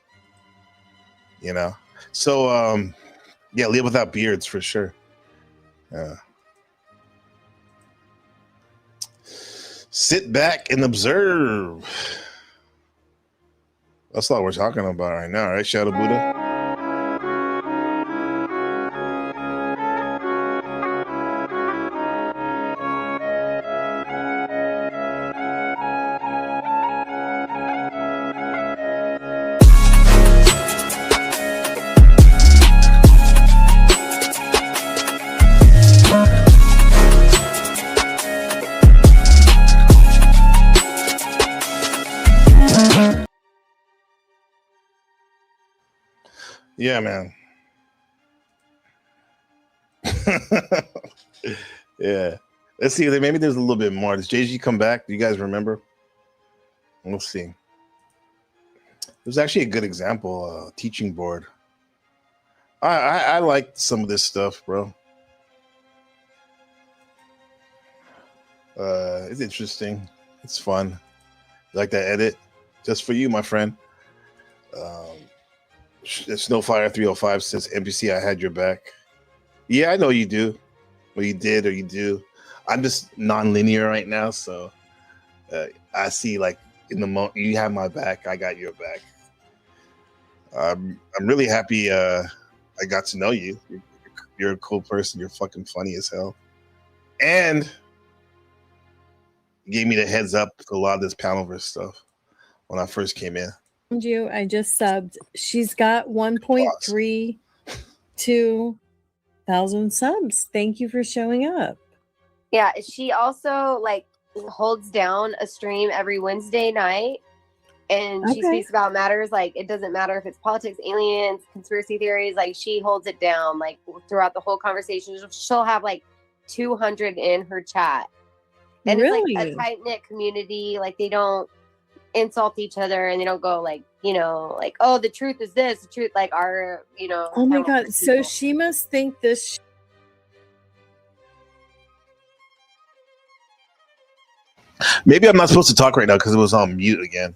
S3: So yeah, live without beards for sure. Sit back and observe. That's all we're talking about right now, right, Shadow Buddha? Yeah, man. Yeah. Let's see. Maybe there's a little bit more. Does JG come back? Do you guys remember? We'll see. There's actually a good example, teaching board. I like some of this stuff, bro. It's interesting. It's fun. You like that edit? Just for you, my friend. Snowfire 305 says, NPC, I had your back. Yeah, I know you do. Or you did, or you do. I'm just non-linear right now, so I see like in the moment you have my back, I got your back. I'm really happy I got to know you. You're a cool person. You're fucking funny as hell. And you gave me the heads up to a lot of this Panelverse stuff when I first came in.
S10: You, I just subbed. She's got 1.32 thousand subs. Thank you for showing up.
S17: Yeah, she also holds down a stream every Wednesday night, and she speaks about matters it doesn't matter if it's politics, aliens, conspiracy theories. She holds it down throughout the whole conversation. She'll have 200 in her chat, and
S10: really?
S17: It's a tight knit community. They don't insult each other, and they don't go oh, the truth is this, the truth our
S10: oh my god, so she must think this
S3: maybe I'm not supposed to talk right now because it was on mute again.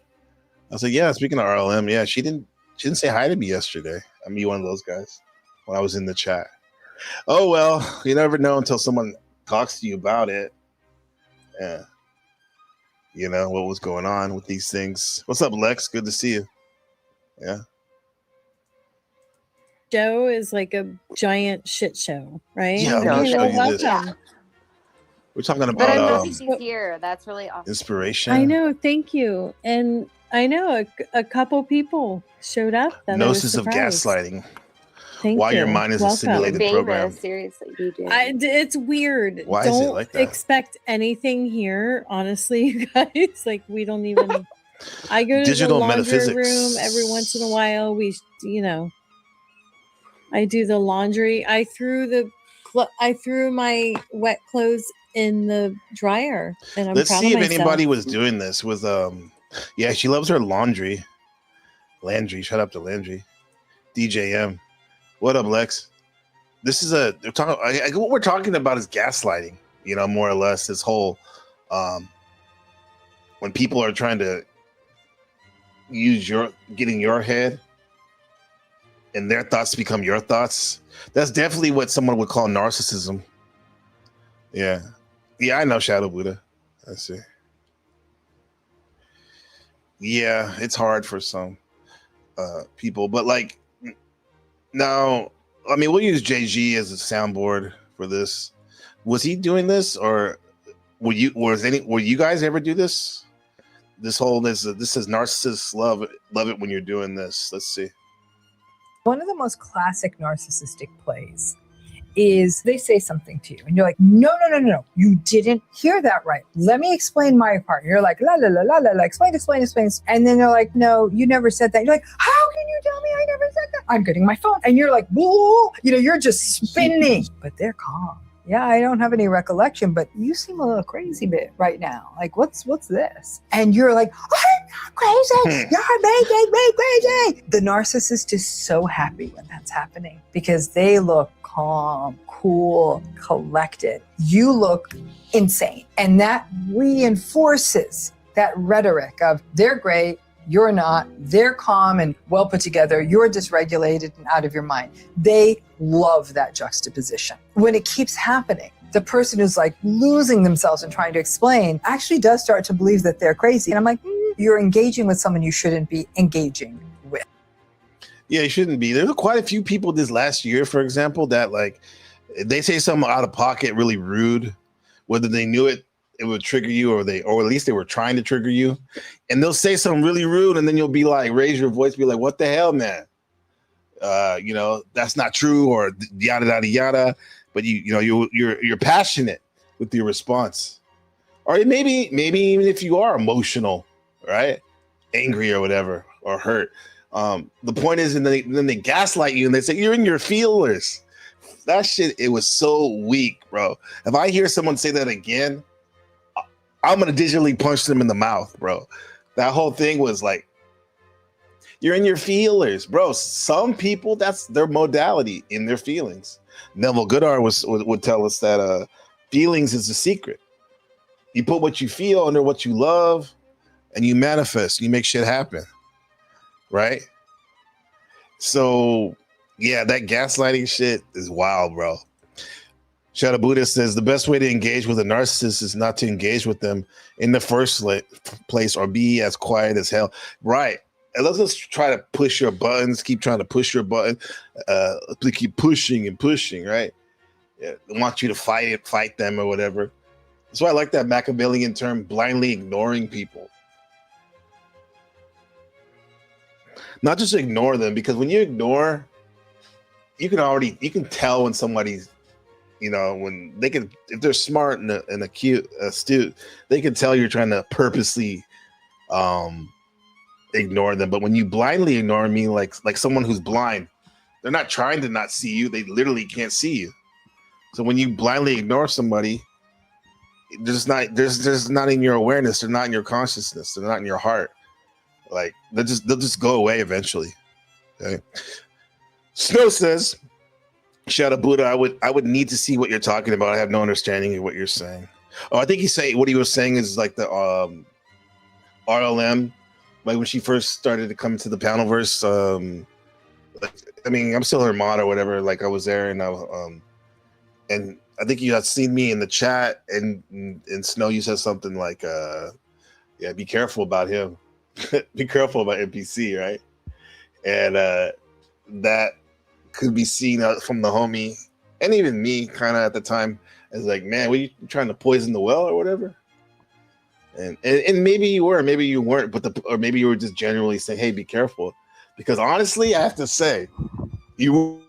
S3: I was like, yeah, speaking of RLM, yeah, she didn't say hi to me yesterday. I'm one of those guys when I was in the chat. Oh well, you never know until someone talks to you about it. Yeah. What was going on with these things. What's up, Lex? Good to see you. Yeah.
S10: show is a giant shit show, right?
S3: Yeah, I'm gonna show you this.
S17: Yeah.
S3: We're talking about
S17: but I'm happy she's here. That's really awesome.
S3: Inspiration.
S10: I know, thank you. And I know a couple people showed up.
S3: Gnosis of gaslighting.
S10: Thank
S3: Why
S10: you.
S3: your mind is
S10: Welcome.
S3: a simulated program.
S17: Seriously, DJ.
S10: It's weird.
S3: Why
S10: don't
S3: is it like that?
S10: Expect anything here, honestly, you guys. We don't even. I go to
S3: Digital
S10: the laundry
S3: metaphysics.
S10: room every once in a while. I do the laundry. I threw my wet clothes in the dryer, and I'm
S3: Let's
S10: proud
S3: see
S10: of
S3: if
S10: myself.
S3: anybody was doing this with yeah, she loves her laundry. Landry, shout out to Landry. DJM. What up, Lex? This is what we're talking about is gaslighting, more or less. This whole when people are trying to get in your head and their thoughts become your thoughts. That's definitely what someone would call narcissism. Yeah. Yeah, I know Shadow Buddha. I see. Yeah, it's hard for some people, but now, I mean, we'll use JG as a soundboard for this. Was he doing this, or were you guys ever do this? this is narcissists love it when you're doing this. Let's see.
S18: One of the most classic narcissistic plays is they say something to you and you're like, no, you didn't hear that right. Let me explain my part. And you're like, la, explain. And then they're like, no, you never said that. You're like, how can you tell me I never said that? I'm getting my phone. And you're like, whoa, you're just spinning, but they're calm. Yeah, I don't have any recollection, but you seem a little crazy bit right now. Like, what's this? And you're like, I'm not crazy. You're making me crazy. The narcissist is so happy when that's happening because they look calm, cool, collected. You look insane. And that reinforces that rhetoric of they're great, you're not, they're calm and well put together, you're dysregulated and out of your mind. They love that juxtaposition. When it keeps happening, the person who's like losing themselves and trying to explain actually does start to believe that they're crazy. And I'm like, you're engaging with someone you shouldn't be engaging with.
S3: Yeah, you shouldn't be. There's quite a few people this last year, for example, that like they say something out of pocket, really rude, whether they knew it would trigger you or at least they were trying to trigger you. And they'll say something really rude and then you'll be like, raise your voice, be like, what the hell, man? That's not true or yada, yada, yada. But you're passionate with your response. Or maybe even if you are emotional, right? Angry or whatever, or hurt. The point is, and then they gaslight you and they say, you're in your feelers. That shit, it was so weak, bro. If I hear someone say that again, I'm gonna digitally punch them in the mouth, bro. That whole thing was like, you're in your feelers, bro. Some people, that's their modality, in their feelings. Neville Goddard would tell us that feelings is a secret. You put what you feel under what you love, and you manifest. You make shit happen, right? So, yeah, that gaslighting shit is wild, bro. Shadow Buddha says the best way to engage with a narcissist is not to engage with them in the first place or be as quiet as hell. Right. And let's just try to push your buttons, keep trying to push your button, keep pushing and pushing, right? Yeah, they want you to fight them or whatever. That's why I like that Machiavellian term, blindly ignoring people. Not just ignore them, because when you ignore, you can tell when somebody's, when they can, if they're smart and astute, they can tell you're trying to purposely ignore them. But when you blindly ignore me, like someone who's blind, they're not trying to not see you, they literally can't see you. So when you blindly ignore somebody, they're just not in your awareness, they're not in your consciousness, they're not in your heart. Like they'll just go away eventually. Okay. Snow says, Shadow Buddha, I would need to see what you're talking about. I have no understanding of what you're saying. Oh, I think what he was saying is like the RLM, like when she first started to come to the Panelverse. I'm still her mod or whatever. Like I was there, and I think you had seen me in the chat, and in Snow, you said something like, "Yeah, be careful about him. Be careful about NPC, right?" And that could be seen from the homie and even me kind of at the time as like, man, were you trying to poison the well or whatever? And maybe you were, maybe you weren't, or maybe you were just generally saying, hey, be careful. Because honestly, I have to say, you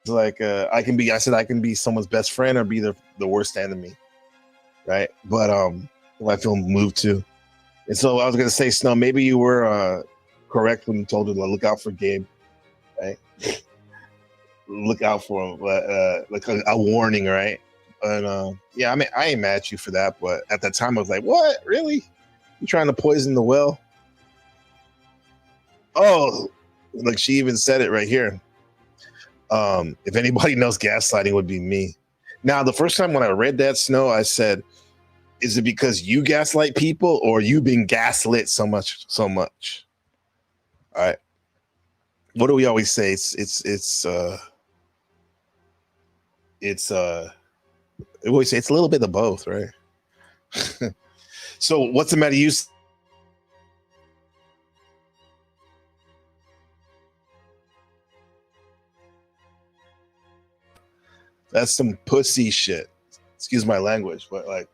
S3: like I can be someone's best friend or be the worst enemy, right? But if I feel moved to. And so I was gonna say, Snow, maybe you were correct when you told her to look out for Gabe, right? Look out for him, like a warning, right? And yeah, I mean, I ain't mad at you for that, but at that time I was like, what? Really? You trying to poison the well? Oh, like she even said it right here. If anybody knows gaslighting, would be me. Now, the first time when I read that, Snow, I said, is it because you gaslight people or you been gaslit so much? All right. what do we always say? We always say it's a little bit of both, right? So what's the matter? That's some pussy shit. Excuse my language, but like,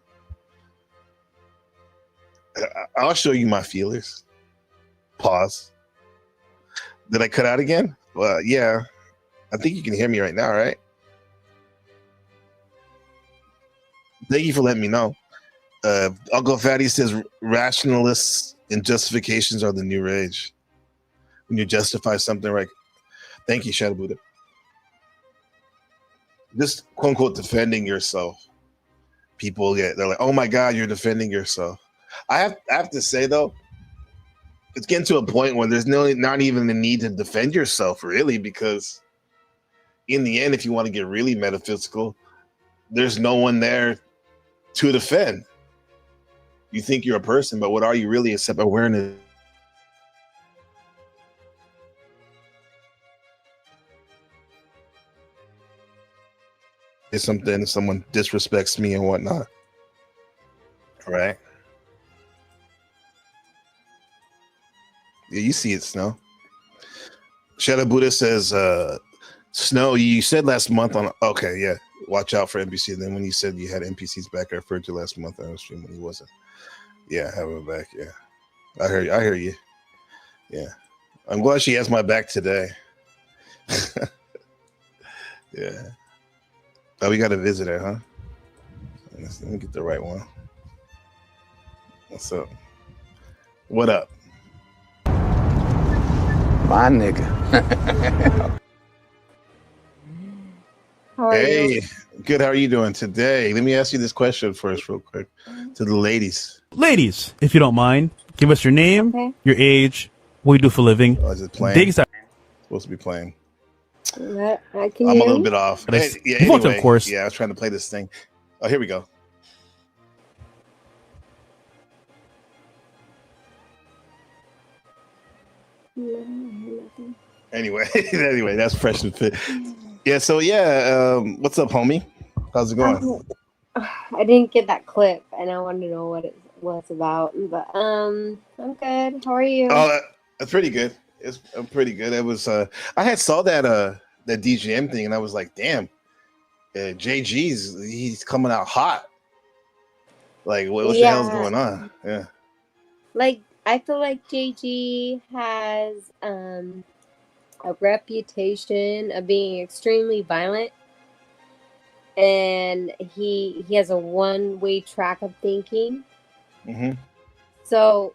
S3: I'll show you my feelers. Pause. Did I cut out again? Well, yeah. I think you can hear me right now, right? Thank you for letting me know. Uncle Fatty says rationalists and justifications are the new rage. When you justify something, right? Thank you, Shadow Buddha. Just quote unquote defending yourself. People they're like, oh my God, you're defending yourself. I have to say though, it's getting to a point where there's not even the need to defend yourself really, because in the end, if you want to get really metaphysical, there's no one there to defend. You think you're a person, but what are you really except awareness? It's something someone disrespects me and whatnot. All right. Yeah, you see it, Snow. Shadow Buddha says, Snow, you said last month on, okay, yeah, watch out for NPC. And then when you said you had NPCs back, I referred to last month on the stream when he wasn't. Yeah, have him back, yeah. I hear you. Yeah. I'm glad she has my back today. Yeah. Oh, we got a visitor, huh? Let me get the right one. What's up? What up?
S19: My nigga.
S3: How are you? Good. How are you doing today? Let me ask you this question first, real quick, to the ladies.
S20: Ladies, if you don't mind, give us your name, your age, what you do for a living.
S3: Oh, is it playing?
S20: Dig side.
S3: Supposed to be playing.
S17: Can
S3: I'm a little bit off. Yeah,
S20: Anyway,
S3: anyway,
S20: of course.
S3: Yeah, I was trying to play this thing. Oh, here we go. Anyway, that's fresh and fit. Yeah, so yeah, what's up, homie? How's it going?
S17: I didn't get that clip, and I wanted to know what it was about. But I'm good. How are you?
S3: Oh, that's pretty good. I'm pretty good. It was. I had saw that DJM thing, and I was like, damn, he's coming out hot. Like, what the hell's going on? Yeah.
S17: Like, I feel like JG has a reputation of being extremely violent, and he has a one-way track of thinking.
S3: Mm-hmm.
S17: So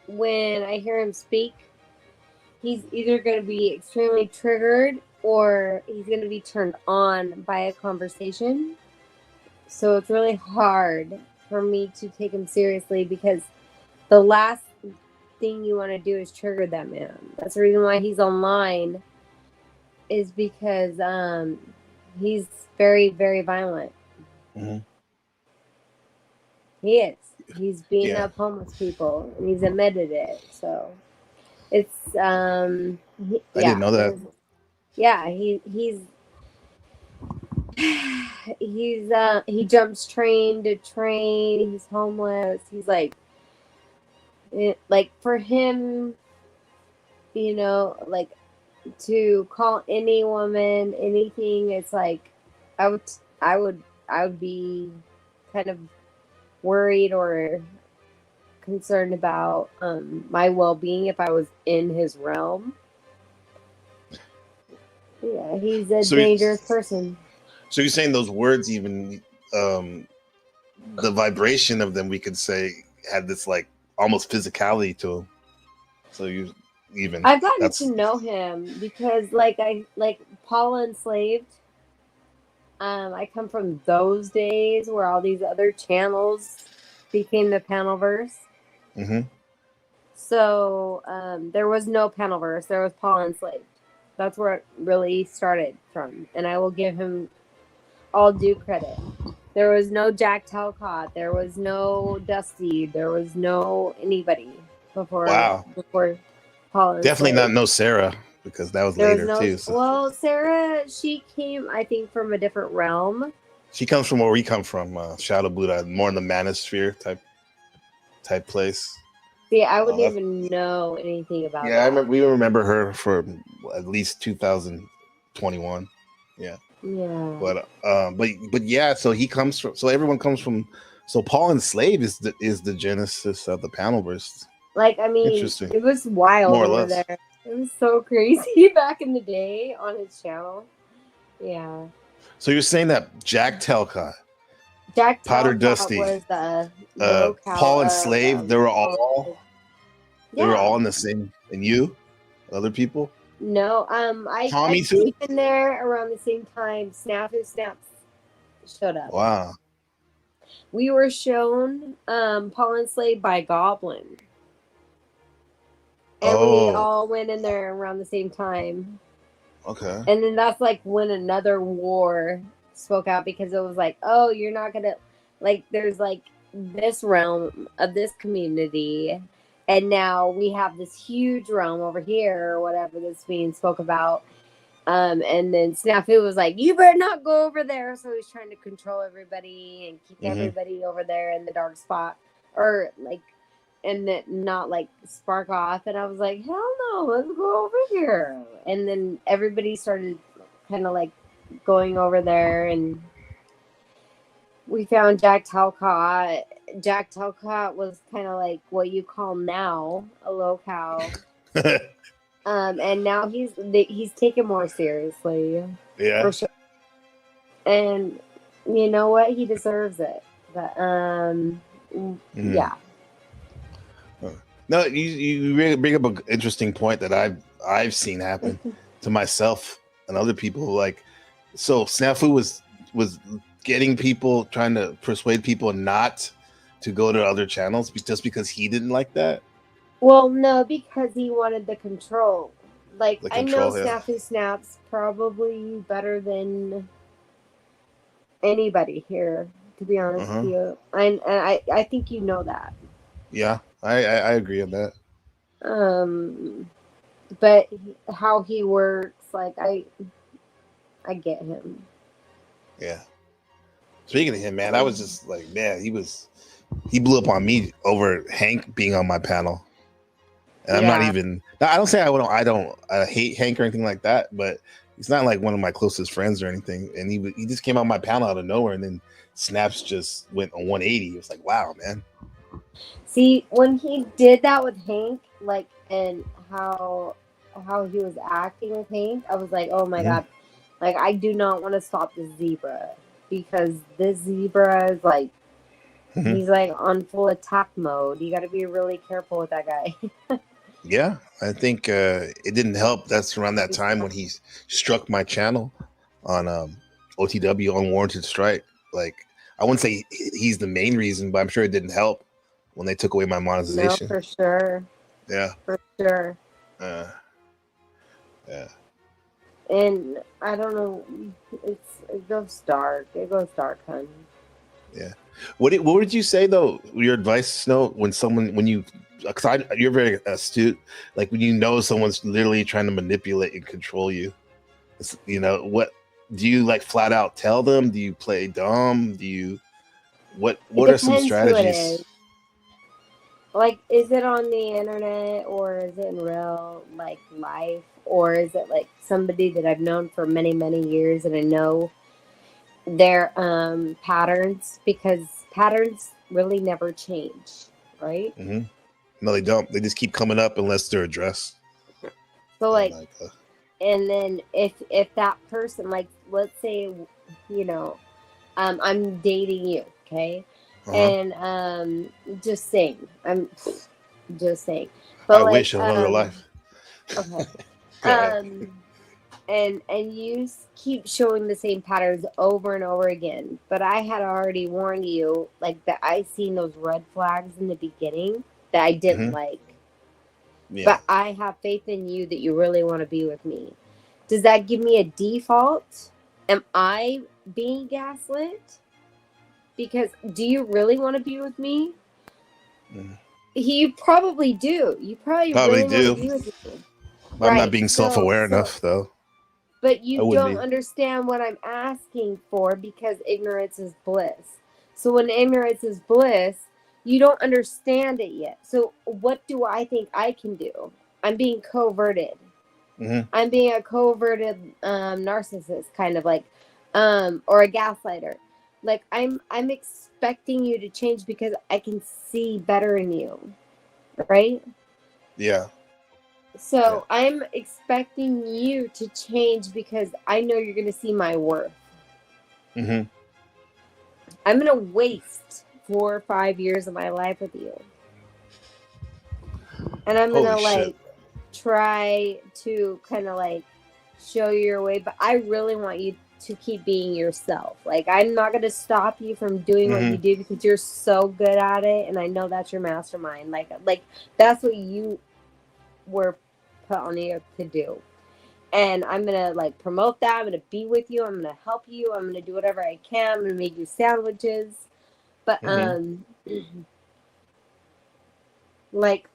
S17: when I hear him speak, he's either going to be extremely triggered or he's going to be turned on by a conversation. So it's really hard for me to take him seriously, because the last thing you want to do is trigger that man. That's the reason why he's online, is because he's very, very violent.
S3: Mm-hmm.
S17: He is. He's beating up homeless people, and he's admitted it. So it's
S3: I didn't know that.
S17: Yeah, he jumps train to train. He's homeless. He's like for him, like, to call any woman anything, it's like I would be kind of worried or concerned about my well-being if I was in his realm. Yeah, he's a dangerous person.
S3: So you're saying those words, even the vibration of them, we could say, had this like almost physicality to him. So
S17: I've gotten to know him because, Paula Enslaved. I come from those days where all these other channels became the Panelverse.
S3: Mm-hmm.
S17: So there was no Panelverse. There was Paula Enslaved. That's where it really started from, and I will give him all due credit. There was no Jack Talcott. There was no Dusty. There was no anybody before.
S3: Wow.
S17: Before Paula.
S3: Definitely not no Sarah. because that was
S17: There
S3: later
S17: was no.
S3: too. So
S17: Well, Sarah, she came, I think, from a different realm.
S3: she comes from where we come from, Shadow Buddha, more in the manosphere type place.
S17: See, I wouldn't even know anything about
S3: Yeah,
S17: that.
S3: we remember her for at least 2021. Yeah.
S17: Yeah.
S3: But yeah, so he comes from. So everyone comes from. So Paul and Slave is the genesis of the Panelverse.
S17: Like, I mean,
S3: Interesting.
S17: it was wild
S3: More or
S17: over
S3: less.
S17: there. It was so crazy back in the day on his channel. Yeah.
S3: So you're saying that Jack Talcott,
S17: Jack
S3: Powder
S17: Talcott
S3: Dusty,
S17: was the locale
S3: Paul and
S17: of,
S3: Slave, they were all
S17: Yeah.
S3: in the same. And you, other people.
S17: No, I
S3: Tommy too?
S17: came in there around the same time Snafu Snaps showed up.
S3: Wow.
S17: We were shown Paul and Slave by Goblin. And we all went in there around the same time.
S3: Okay.
S17: And then that's like when another war spoke out, because it was like, oh, you're not gonna, like, there's like this realm of this community, and now we have this huge realm over here, or whatever this being spoke about. And then Snafu was like, you better not go over there. So he's trying to control everybody and keep everybody over there in the dark spot, or like, and then not like spark off. And I was like, hell no, let's go over here. And then everybody started kind of like going over there, and we found Jack Talcott. Jack Talcott was kind of like what you call now a locale. And now he's taken more seriously.
S3: Yeah.
S17: For sure. And you know what? He deserves it. But yeah.
S3: No, you really bring up an interesting point that I've seen happen to myself and other people. Like, so Snafu was getting people, trying to persuade people not to go to other channels just because he didn't like that.
S17: Well, no, because he wanted the control. Like,
S3: The
S17: I know
S3: control, yeah.
S17: Snafu Snaps probably better than anybody here, to be honest with you. And I think you know that.
S3: Yeah, I agree on that.
S17: But how he works, like, I get him.
S3: Yeah. Speaking of him, man, I was just like, man, he blew up on me over Hank being on my panel. And I'm not even, I don't say I don't hate Hank or anything like that, but he's not like one of my closest friends or anything. And he just came on my panel out of nowhere, and then Snaps just went on 180. It was like, wow, man.
S17: See, when he did that with Hank, like, and how he was acting with Hank, I was like, oh my God, like, I do not want to stop this zebra, because this zebra is like, he's like on full attack mode. You got to be really careful with that guy.
S3: Yeah, I think it didn't help. That's around that time when he struck my channel on OTW, Unwarranted Strike. Like, I wouldn't say he's the main reason, but I'm sure it didn't help when they took away my monetization.
S17: No, for sure.
S3: Yeah.
S17: For sure.
S3: Yeah.
S17: And I don't know, it goes dark. It goes dark, hun.
S3: Yeah. What would you say though? Your advice, Snow, when you, because you're very astute. Like, when you know someone's literally trying to manipulate and control you, you know, what do you like? Flat out tell them? Do you play dumb? Do you? What are some strategies?
S17: Like, is it on the internet, or is it in real, like, life, or is it like somebody that I've known for many, many years, and I know their patterns, because patterns really never change, right?
S3: No, they don't. They just keep coming up unless they're addressed.
S17: So like and then if that person, like, let's say, you know, I'm dating you, okay? And just saying, I'm just saying. But
S3: I wish in real life.
S17: Okay. And you keep showing the same patterns over and over again. But I had already warned you, like, that I seen those red flags in the beginning that I didn't like. Yeah. But I have faith in you that you really want to be with me. Does that give me a default? Am I being gaslit? Because do you really want to be with me? You probably do. You probably really
S3: do.
S17: want to be with me.
S3: I'm not being self-aware enough, though.
S17: But you
S3: would
S17: don't
S3: be.
S17: understand what I'm asking for because ignorance is bliss. So when ignorance is bliss, you don't understand it yet. So what do I think I can do? I'm being coverted. I'm being a coverted narcissist, kind of like, or a gaslighter. Like I'm expecting you to change because I can see better in you, right?
S3: Yeah.
S17: So I'm expecting you to change because I know you're going to see my worth.
S3: Mm-hmm.
S17: I'm going to waste 4 or 5 years of my life with you. And I'm going to like try to kind of like show you your way. But I really want you to keep being yourself. Like I'm not going to stop you from doing what you do because you're so good at it. And I know that's your mastermind. Like that's what you were put on the earth to do. And I'm gonna like promote that. I'm gonna be with you. I'm gonna help you. I'm gonna do whatever I can. I'm gonna make you sandwiches. But like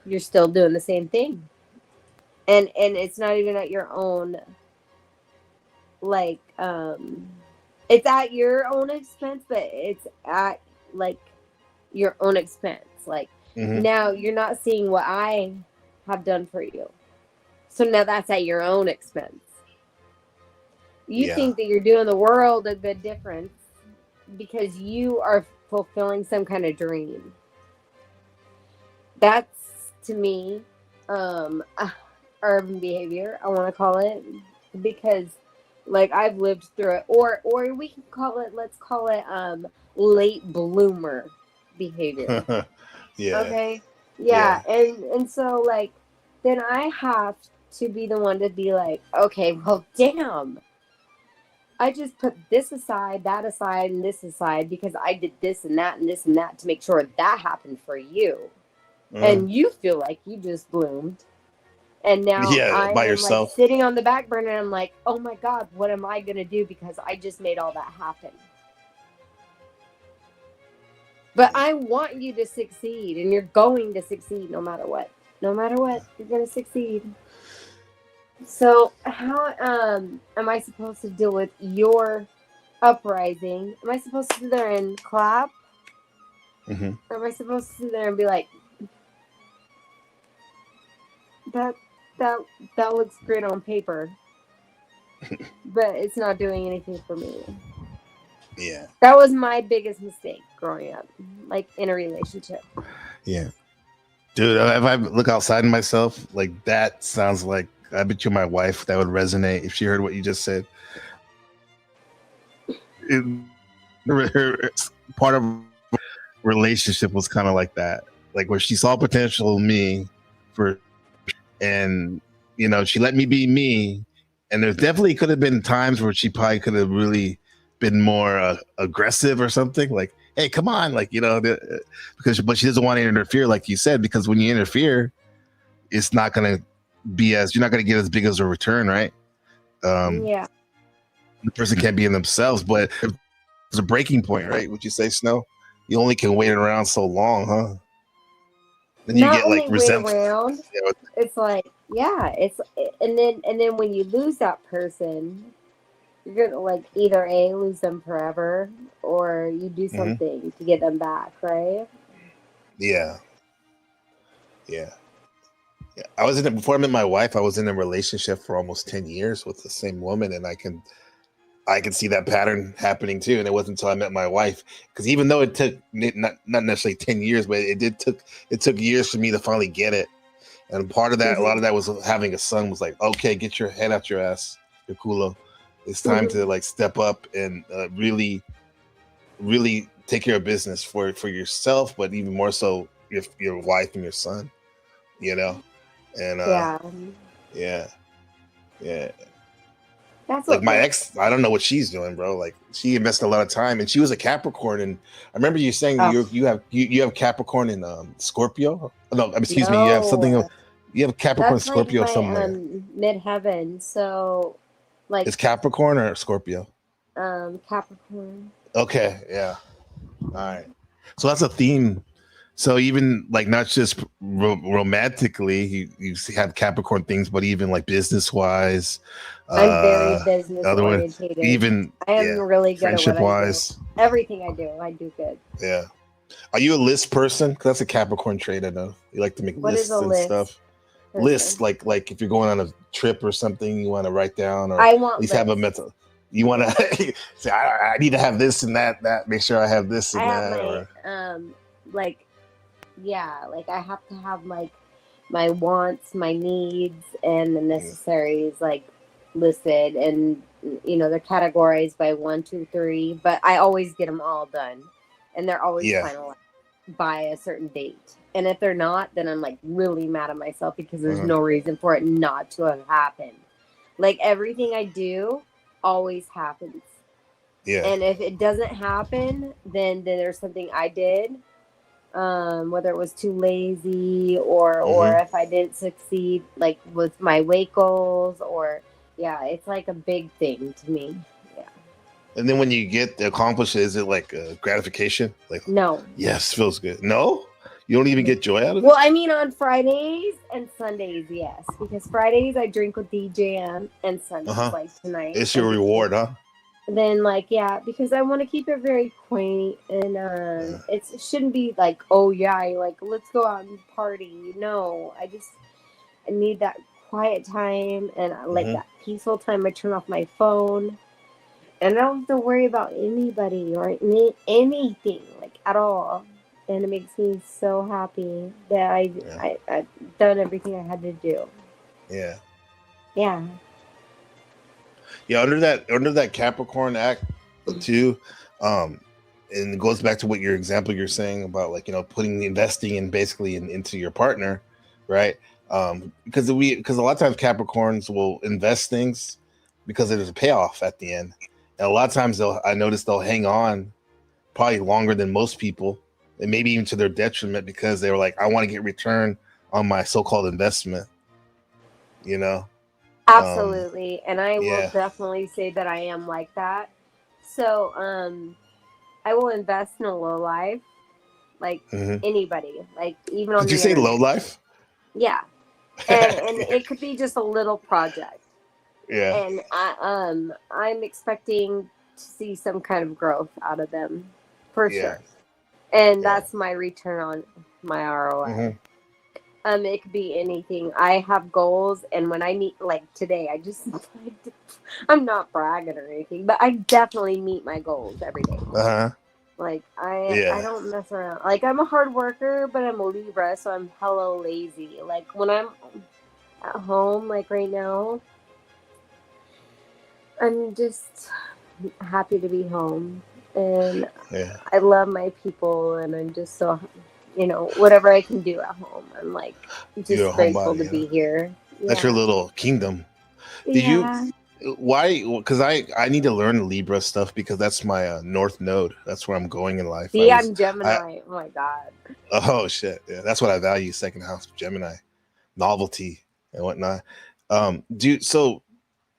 S17: you're still doing the same thing. And it's not even at your own like it's at your own expense, but it's at like your own expense. Like now you're not seeing what I have done for you. So now that's at your own expense. You think that you're doing the world a good difference because you are fulfilling some kind of dream. That's to me urban behavior, I want to call it, because like I've lived through it, or we can call it, let's call it late bloomer behavior. Okay. And so like then I have to be the one to be like, okay, well damn, I just put this aside, that aside, and this aside because I did this and that and this and that to make sure that happened for you. And you feel like you just bloomed. And now I am
S3: yourself.
S17: like sitting on the back burner and I'm like, oh my God, what am I going to do? Because I just made all that happen. But I want you to succeed, and you're going to succeed no matter what. No matter what, you're going to succeed. So how am I supposed to deal with your uprising? Am I supposed to sit there and clap? Or am I supposed to sit there and be like, that looks great on paper, but it's not doing anything for me?
S3: Yeah.
S17: That was my biggest mistake growing up, like in a relationship.
S3: Yeah. Dude, if I look outside of myself, like that sounds like, I bet you my wife, that would resonate if she heard what you just said. Part of relationship was kind of like that, like where she saw potential in me and you know, she let me be me. And there definitely could have been times where she probably could have really been more aggressive or something, like, hey, come on, like, you know, but she doesn't want to interfere, like you said, because when you interfere, it's not going to be you're not going to get as big as a return, right? The person can't be in themselves, but it's a breaking point, right? Would you say, Snow? You only can wait around so long, huh? Then you get like resentful.
S17: It's like, and then when you lose that person, you're gonna like either lose them forever, or you do something to get them back, right?
S3: Yeah. I was before I met my wife, I was in a relationship for almost 10 years with the same woman, and I can see that pattern happening too. And it wasn't until I met my wife, because even though it took not necessarily 10 years, but it took years for me to finally get it. And part of that, a lot of that was having a son. Was like, okay, get your head out your ass, your culo. It's time to like step up and really take care of business for yourself, but even more so your wife and your son, you know. And
S17: That's
S3: like my ex, I don't know what she's doing, bro. Like she invested a lot of time, and she was a Capricorn. And I remember you saying you have Capricorn in Scorpio. No, excuse me. You have something. You have Capricorn,
S17: that's
S3: Scorpio
S17: like my,
S3: somewhere.
S17: midheaven. So, like,
S3: is Capricorn or Scorpio?
S17: Capricorn.
S3: Okay, yeah. All right. So that's a theme So even like not just romantically, you have Capricorn things, but even like business wise,
S17: I'm very business oriented.
S3: Even
S17: I am really good at what I do.
S3: wise.
S17: Everything I do good.
S3: Yeah. Are you a list person? 'Cause that's a Capricorn trait, I know. You like to make
S17: What
S3: lists
S17: is a
S3: and
S17: list
S3: stuff.
S17: person?
S3: Lists like if you're going on a trip or something, you want to write down or
S17: I want
S3: at least have a mental. You want to say, I need to have this and that. Make sure I have this and
S17: I have
S3: that.
S17: my like, yeah, like I have to have like my wants, my needs, and the necessaries like listed, and they're categorized by 1, 2, 3. But I always get them all done, and they're always finalized by a certain date. And if they're not, then I'm like really mad at myself because there's no reason for it not to have happened. Like everything I do always happens.
S3: Yeah.
S17: And if it doesn't happen, then there's something I did, whether it was too lazy or if I didn't succeed, like with my weight goals, or it's like a big thing to me. Yeah.
S3: And then when you get the accomplished, is it like gratification? Like
S17: no.
S3: Yes, feels good. No, you don't even get joy out of it.
S17: Well, I mean, on Fridays and Sundays, yes, because Fridays I drink with DJM, and Sundays like tonight.
S3: It's your reward, huh?
S17: Then because I want to keep it very quaint, and it shouldn't be like, oh yeah, like let's go out and party. No, I need that quiet time, and I like that peaceful time. I turn off my phone, and I don't have to worry about anybody or anything like at all. And it makes me so happy that I've done everything I had to do.
S3: Yeah.
S17: Yeah.
S3: Yeah, under that Capricorn act too, and it goes back to what your example you're saying about like investing in basically into your partner, right? Because a lot of times Capricorns will invest things because there's a payoff at the end, and a lot of times I notice they'll hang on probably longer than most people, and maybe even to their detriment because they were like, I want to get return on my so-called investment,
S17: Absolutely. And I will definitely say that I am like that. So I will invest in a low life, like anybody, like even on
S3: Did you say low life?
S17: Yeah. And it could be just a little project.
S3: Yeah.
S17: And I'm expecting to see some kind of growth out of them for sure. And that's my return on my ROI. It could be anything. I have goals, and when I meet, like today, I'm not bragging or anything, but I definitely meet my goals every day. Like I don't mess around. Like I'm a hard worker, but I'm a Libra, so I'm hella lazy. Like when I'm at home, like right now, I'm just happy to be home, and I love my people, and I'm just so. Whatever I can do at home, I'm like just grateful to be here.
S3: That's your little kingdom. Did you? Why? Because I need to learn Libra stuff because that's my North Node. That's where I'm going in life.
S17: See, I'm Gemini. Oh my god.
S3: Oh shit! Yeah, that's what I value. Second house, Gemini, novelty and whatnot. So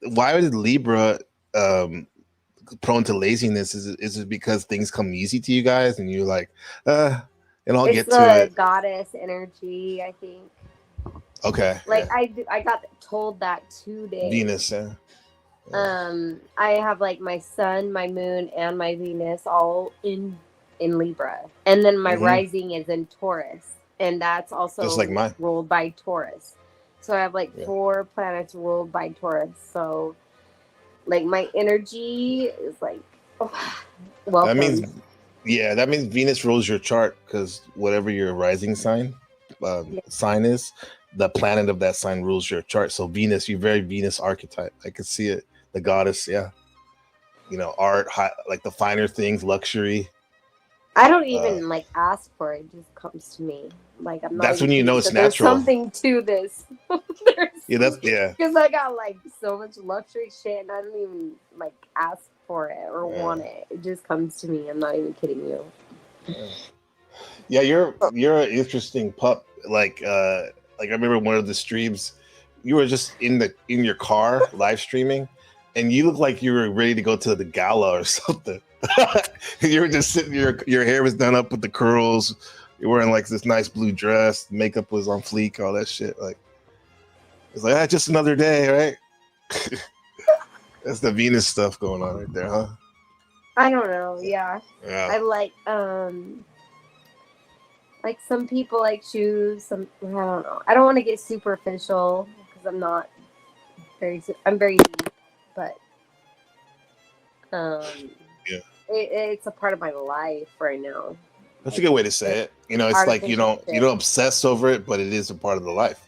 S3: why did Libra prone to laziness? Is it because things come easy to you guys and you're like, and I'll get to it.
S17: It's the goddess energy, I think.
S3: Okay.
S17: Like I got told that today.
S3: Venus.
S17: I have like my sun, my moon, and my Venus all in Libra, and then my rising is in Taurus, and that's also
S3: just like mine.
S17: Ruled by Taurus. So I have like 4 planets ruled by Taurus. So like my energy is like, welcome.
S3: That means Venus rules your chart because whatever your rising sign is, the planet of that sign rules your chart. So Venus, you're very Venus archetype. I can see it. The goddess, art, like the finer things, luxury.
S17: I don't even like ask for it; it just comes to me. Like I'm not.
S3: That's when you know it's natural.
S17: There's something to this. Because I got like so much luxury shit, and I don't even like ask for it or want it. It just comes to me. I'm not even kidding you.
S3: Yeah, you're an interesting pup. Like I remember one of the streams, you were just in your car live streaming, and you looked like you were ready to go to the gala or something. You were just sitting, your hair was done up with the curls, You're wearing like this nice blue dress, makeup was on fleek, all that shit. Like it's like just another day, right? That's the Venus stuff going on right there, huh?
S17: I don't know. Yeah.
S3: Yeah.
S17: I like some people like shoes. Some I don't know. I don't want to get superficial because I'm not I'm very deep, but
S3: yeah.
S17: It's a part of my life right now.
S3: That's a good way to say it. You know, it's like you don't obsess over it, but it is a part of the life.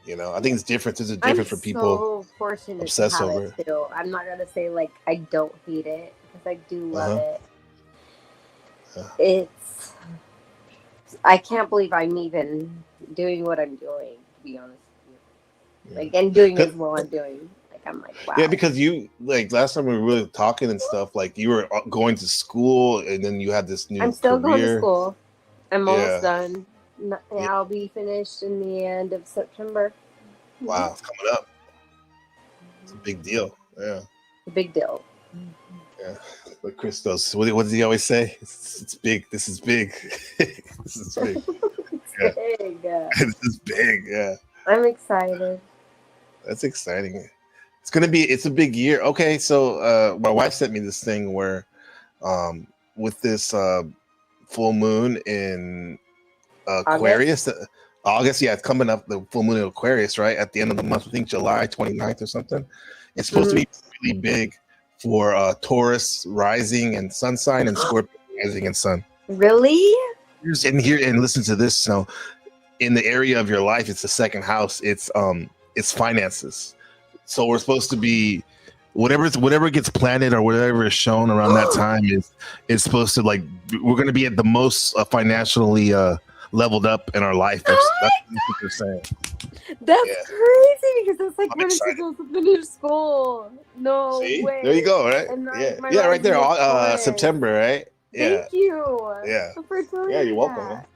S3: You know, I think it's different. There's a difference for people
S17: so fortunate
S3: obsess
S17: to have
S3: over
S17: it too. I'm not gonna say like I don't hate it because I do love it. It's I can't believe I'm even doing what I'm doing, to be honest with you. Like and doing as well I'm doing. Like I'm like wow.
S3: Yeah, because you like last time we were really talking and stuff. Like you were going to school, and then you had this new.
S17: I'm still going to
S3: career.
S17: school. I'm almost done. I'll be finished in the end of September.
S3: Wow, it's coming up. It's a big deal. Yeah.
S17: A big deal.
S3: Yeah. But Christos, what does he always say? It's big. This is big. This is big.
S17: It's big.
S3: This is big. Yeah.
S17: I'm excited.
S3: That's exciting. It's a big year. Okay, so my wife sent me this thing where with this full moon in Aquarius. August, yeah, it's coming up, the full moon in Aquarius, right? At the end of the month, I think July 29th or something. It's supposed to be really big for Taurus rising and sun sign and Scorpio rising and sun.
S17: Really?
S3: And listen to this. So in the area of your life, it's the second house. It's finances. So we're supposed to be whatever gets planted or whatever is shown around that time is supposed to like we're going to be at the most financially leveled up in our life. That's what they're saying.
S17: That's crazy because that's like when it's supposed to finish school. No way.
S3: There you go, right? Yeah, right there. September, right? Yeah.
S17: Thank you.
S3: Yeah.
S17: For telling
S3: you're
S17: me
S3: welcome.
S17: that.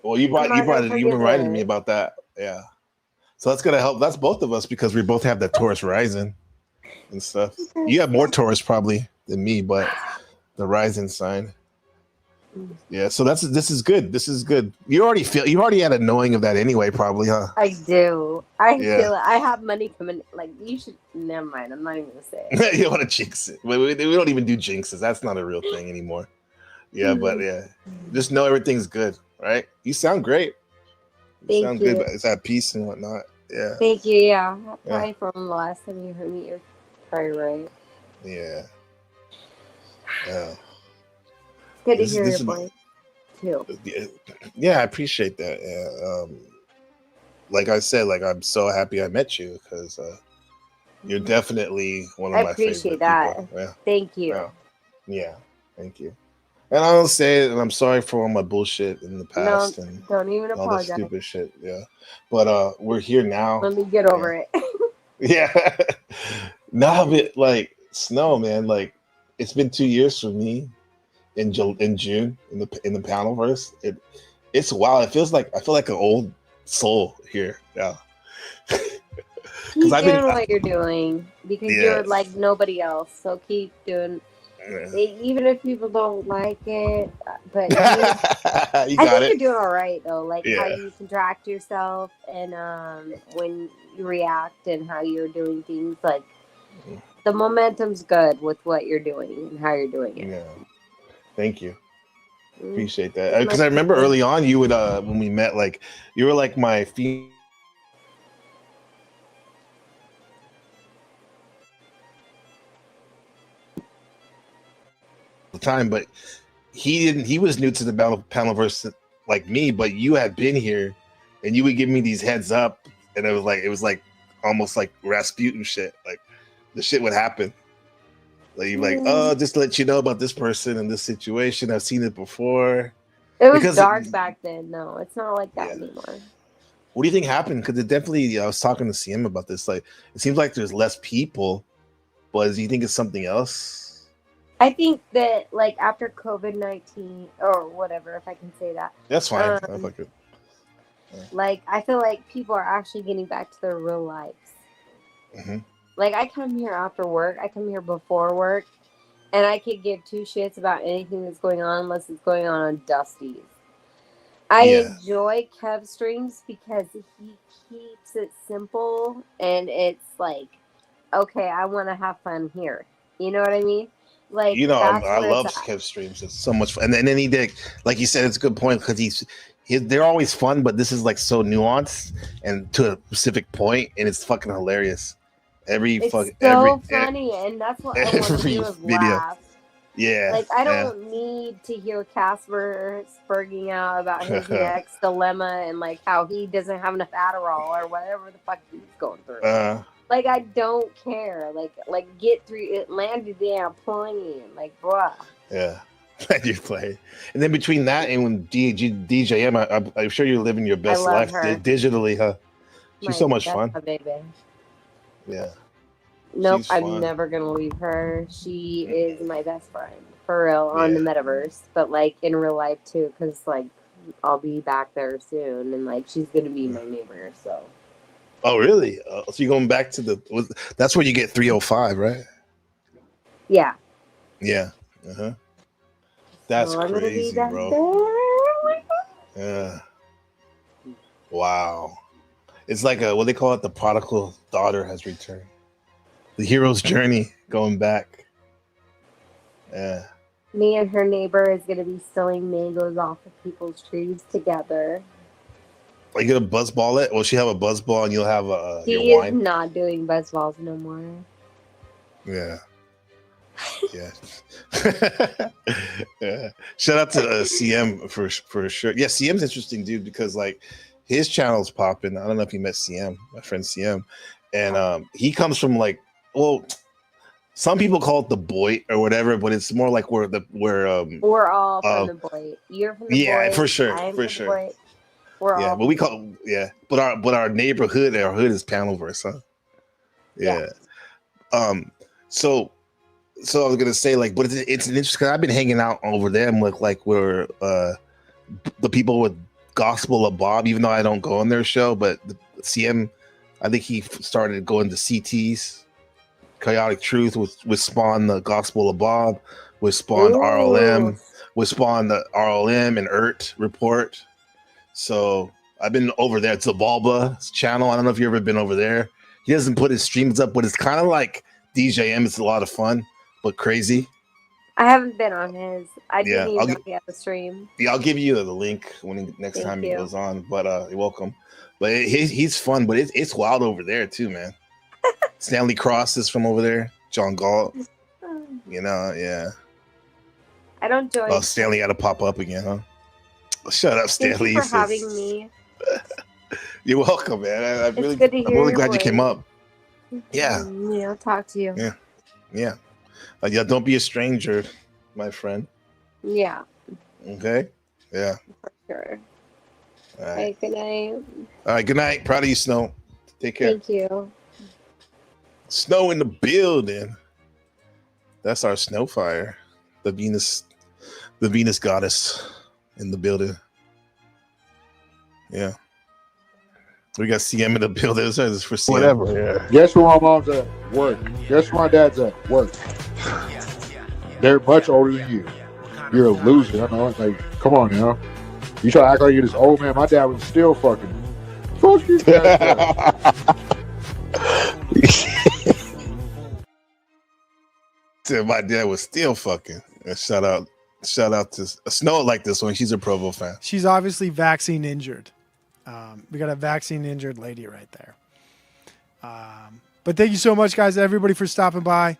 S3: Well, you reminded me about that. Yeah. So that's gonna help. That's both of us because we both have that Taurus rising and stuff. You have more Taurus probably than me, but the rising sign. Yeah, so this is good. This is good. You already had a knowing of that anyway, probably, huh?
S17: I do. I feel it. I have money coming. Like you should. Never mind. I'm not even gonna say it.
S3: You don't want to jinx it. We don't even do jinxes. That's not a real thing anymore. Yeah, but yeah, just know everything's good, right? You sound great. You sound good. It's at peace and whatnot. Yeah.
S17: Thank you. Yeah. Probably from the last time you heard me, you're probably right.
S3: Yeah. Yeah.
S17: Good to hear your voice too.
S3: Yeah, I appreciate that. Yeah. Like I said, like I'm so happy I met you because you're definitely one of my favorite people. I appreciate that. Yeah.
S17: Thank you.
S3: Yeah. Thank you. And I don't say it, and I'm sorry for all my bullshit in the past and
S17: don't even
S3: all
S17: apologize.
S3: that stupid shit. Yeah. But we're here now.
S17: Let me get over it.
S3: Yeah. Nah, but like Snow, man, like it's been 2 years for me. In June in the Panelverse, it's wild. I feel like an old soul here now.
S17: Keep doing what you're doing because you're like nobody else. So keep doing, even if people don't like it. But I think you're doing all right though. Like how you contract yourself and when you react and how you're doing things. Like the momentum's good with what you're doing and how you're doing it.
S3: Yeah. Thank you. Appreciate that. Because I remember early on you would when we met, like you were like my female time, but he was new to the Panelverse like me, but you had been here and you would give me these heads up and it was like almost like Rasputin shit. Like the shit would happen. Like you're like, oh, just to let you know about this person and this situation. I've seen it before.
S17: It was dark back then. No, it's not like that anymore.
S3: What do you think happened? Because it definitely, I was talking to CM about this. Like, it seems like there's less people, but do you think it's something else?
S17: I think that like after COVID-19 or whatever, if I can say that.
S3: That's fine.
S17: Like I feel like people are actually getting back to their real lives.
S3: Mm-hmm.
S17: Like I come here after work, I come here before work, and I could give two shits about anything that's going on unless it's going on Dusty's. I enjoy Kev streams because he keeps it simple and it's like, okay, I want to have fun here. You know what I mean? Like,
S3: I love Kev streams. It's so much fun. And then he did, like you said, it's a good point because they're always fun, but this is like so nuanced and to a specific point, and it's fucking hilarious. Funny,
S17: and that's what I want to do is laugh.
S3: Yeah.
S17: Like, I don't need to hear Casper spurging out about his next dilemma and like how he doesn't have enough Adderall or whatever the fuck he's going through. Like, I don't care. Like get through it, land your damn plane. Like, bruh.
S3: Yeah. You play. And then between that and when DJM, I'm sure you're living your best life digitally, huh? She's so much fun.
S17: Baby.
S3: Yeah.
S17: Nope, I'm never gonna leave her. She is my best friend for real on the metaverse, but like in real life too, because like I'll be back there soon, and like she's gonna be my neighbor. So.
S3: Oh really? So you're going back to that's where you get 305, right?
S17: Yeah.
S3: Yeah. That's crazy, bro. Yeah. Wow. It's like what they call it, the prodigal daughter has returned. The hero's journey going back. Yeah.
S17: Me and her neighbor is going to be stealing mangoes off of people's trees together.
S3: Are you going to buzzball it? Will she have a buzzball and you'll have
S17: your
S3: wine?
S17: He is not doing buzzballs no more.
S3: Yeah. Yeah. Yeah. Shout out to CM for sure. Yeah, CM's interesting, dude, because like his channel's popping. I don't know if you met CM, my friend CM. And he comes from like, well, some people call it the Boy or whatever, but it's more like we're
S17: all from the Boy. You're from the Boy.
S3: Yeah, for sure.
S17: I'm
S3: for
S17: from
S3: sure.
S17: The Boy. We're all
S3: but we call but our neighborhood, our hood is Panelverse, huh? Yeah. So I was gonna say like, but it's an interesting. Cause I've been hanging out over there. I'm like we're the people with Gospel of Bob, even though I don't go on their show, but the CM, I think he started going to CT's Chaotic Truth, with spawned the Gospel of Bob, with spawned RLM, with spawned the RLM and ERT report. So I've been over there. It's Zabalba's channel. I don't know if you've ever been over there. He doesn't put his streams up, but it's kind of like DJM. It's a lot of fun, but crazy.
S17: I haven't been on his. I didn't even know he had the stream.
S3: Yeah, I'll give you the link next time he goes on. But you're welcome. But he's fun, but it's wild over there too, man. Stanley Cross is from over there. John Galt. Yeah.
S17: I don't join.
S3: Oh, Stanley got to pop up again, huh? Shut up, Stanley.
S17: Thank you for having me.
S3: You're welcome, man. I'm really glad you came up. Yeah.
S17: I'll talk to you.
S3: Yeah. Yeah. Don't be a stranger, my friend.
S17: Yeah.
S3: Okay. Yeah.
S17: For sure.
S3: All right.
S17: Good night.
S3: All right. Good night. Proud of you, Snow. Take care.
S17: Thank you.
S3: Snow in the building. That's our Snowfire, the Venus goddess in the building. Yeah. We got CM in the building. This is for CM.
S19: Whatever. Yeah. Guess where my mom's at? Work. Guess where my dad's at? Work. They're much older than you. You're a loser. I know. Like, come on now. You try to act like you're this old man. My dad was still fucking. Fuck you.
S3: Said my dad was still fucking. And shout out to Snow like this one. She's a Provo fan.
S19: She's obviously vaccine injured. We got a vaccine injured lady right there. But thank you so much, guys, everybody, for stopping by.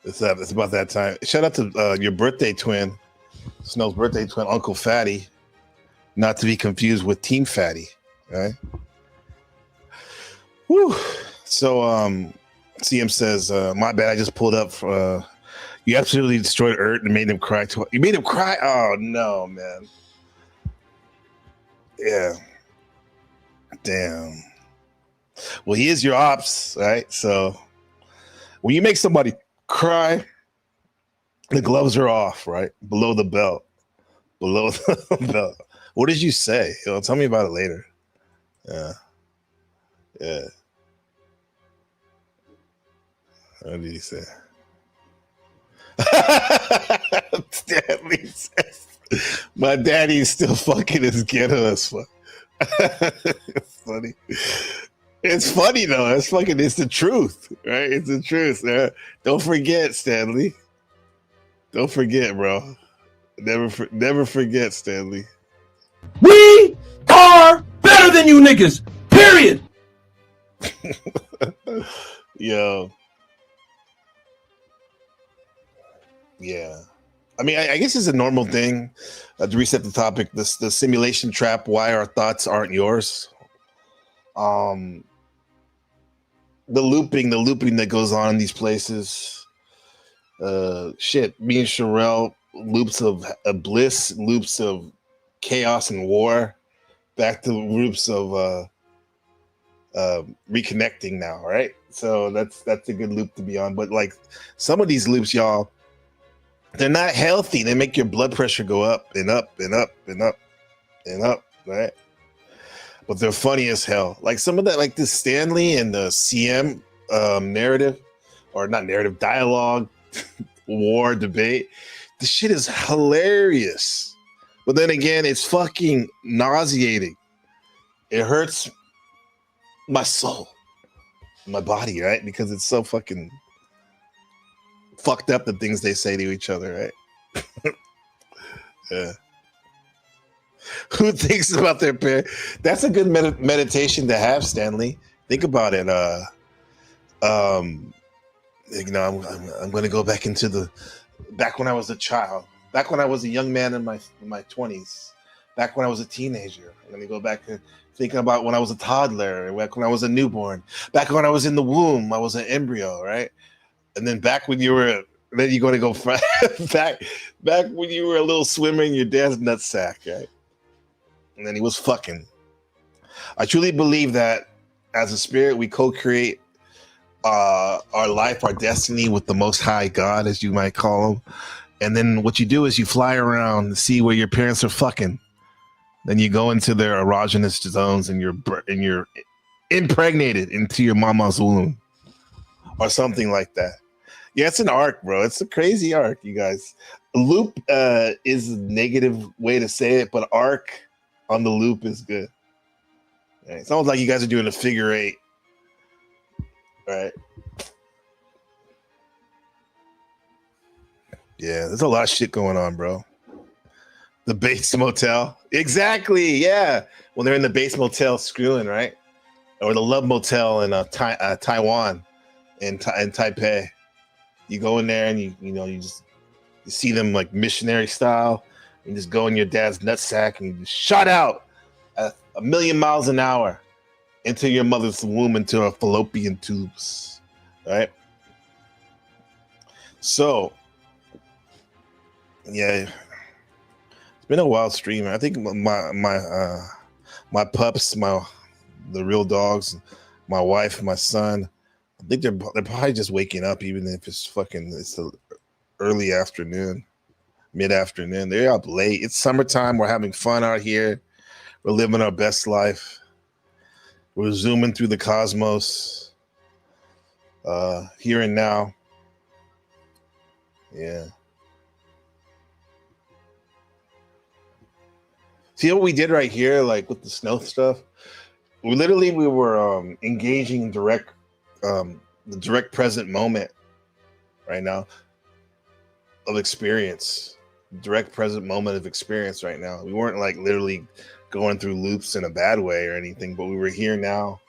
S3: It's about that time. Shout out to your birthday twin, Snow's birthday twin, Uncle Fatty, not to be confused with Team Fatty, right? Woo. So CM says, my bad, I just pulled up you absolutely destroyed Ert and made him cry. You made him cry? Oh no, man. Yeah. Damn. Well, he is your ops, right? So when you make somebody cry, the gloves are off, right? Below the belt. Below the belt. What did you say? Tell me about it later. Yeah. What did he say? Stanley says, my daddy's still fucking his ghetto as fuck. It's funny. It's funny though. It's the truth, right? It's the truth. Don't forget, Stanley. Don't forget, bro. Never forget, Stanley.
S5: We are better than you niggas. Period.
S3: Yo. Yeah. I mean, I guess it's a normal thing to reset the topic. The simulation trap, why our thoughts aren't yours. The looping that goes on in these places. Shit, me and Sherelle, loops of bliss, loops of chaos and war, back to loops of reconnecting now, right? So that's a good loop to be on. But like some of these loops, y'all, they're not healthy. They make your blood pressure go up and up and up and up and up, right? But they're funny as hell. Like some of that, like the Stanley and the CM narrative, or not narrative, dialogue, war, debate. The shit is hilarious. But then again, it's fucking nauseating. It hurts my soul, my body, right? Because it's so fucking fucked up the things they say to each other, right? Yeah. Who thinks about their parent? That's a good meditation to have, Stanley. Think about it. You know, I'm going to go back into back when I was a child, back when I was a young man in my 20s, back when I was a teenager. I'm going to go back and think about when I was a toddler, back when I was a newborn, back when I was in the womb, I was an embryo, right? And then back when you were, then you're going to go back when you were a little swimmer in your dad's nutsack, right? And then he was fucking. I truly believe that as a spirit, we co-create our life, our destiny with the Most High God, as you might call him. And then what you do is you fly around and see where your parents are fucking. Then you go into their erogenous zones and you're impregnated into your mama's womb or something like that. Yeah, it's an arc, bro. It's a crazy arc, you guys. Loop is a negative way to say it, but arc on the loop is good. Right? It's almost like you guys are doing a figure eight. Right. Yeah, there's a lot of shit going on, bro. The base motel. Exactly. Yeah. When they're in the base motel screwing, right? Or the love motel in Taiwan, in Taipei. You go in there and you see them like missionary style. You just go in your dad's nutsack and you just shot out at 1,000,000 miles an hour into your mother's womb, into her fallopian tubes, right? So, yeah, it's been a wild stream. I think my pups, the real dogs, my wife, my son, I think they're probably just waking up, even if it's the early afternoon, mid-afternoon. They're up late. It's summertime. We're having fun out here. We're living our best life. We're zooming through the cosmos, here and now. Yeah. See what we did right here, like with the snow stuff? We were engaging the direct present moment right now of experience. Direct present moment of experience right now. We weren't like literally going through loops in a bad way or anything, but we were here now.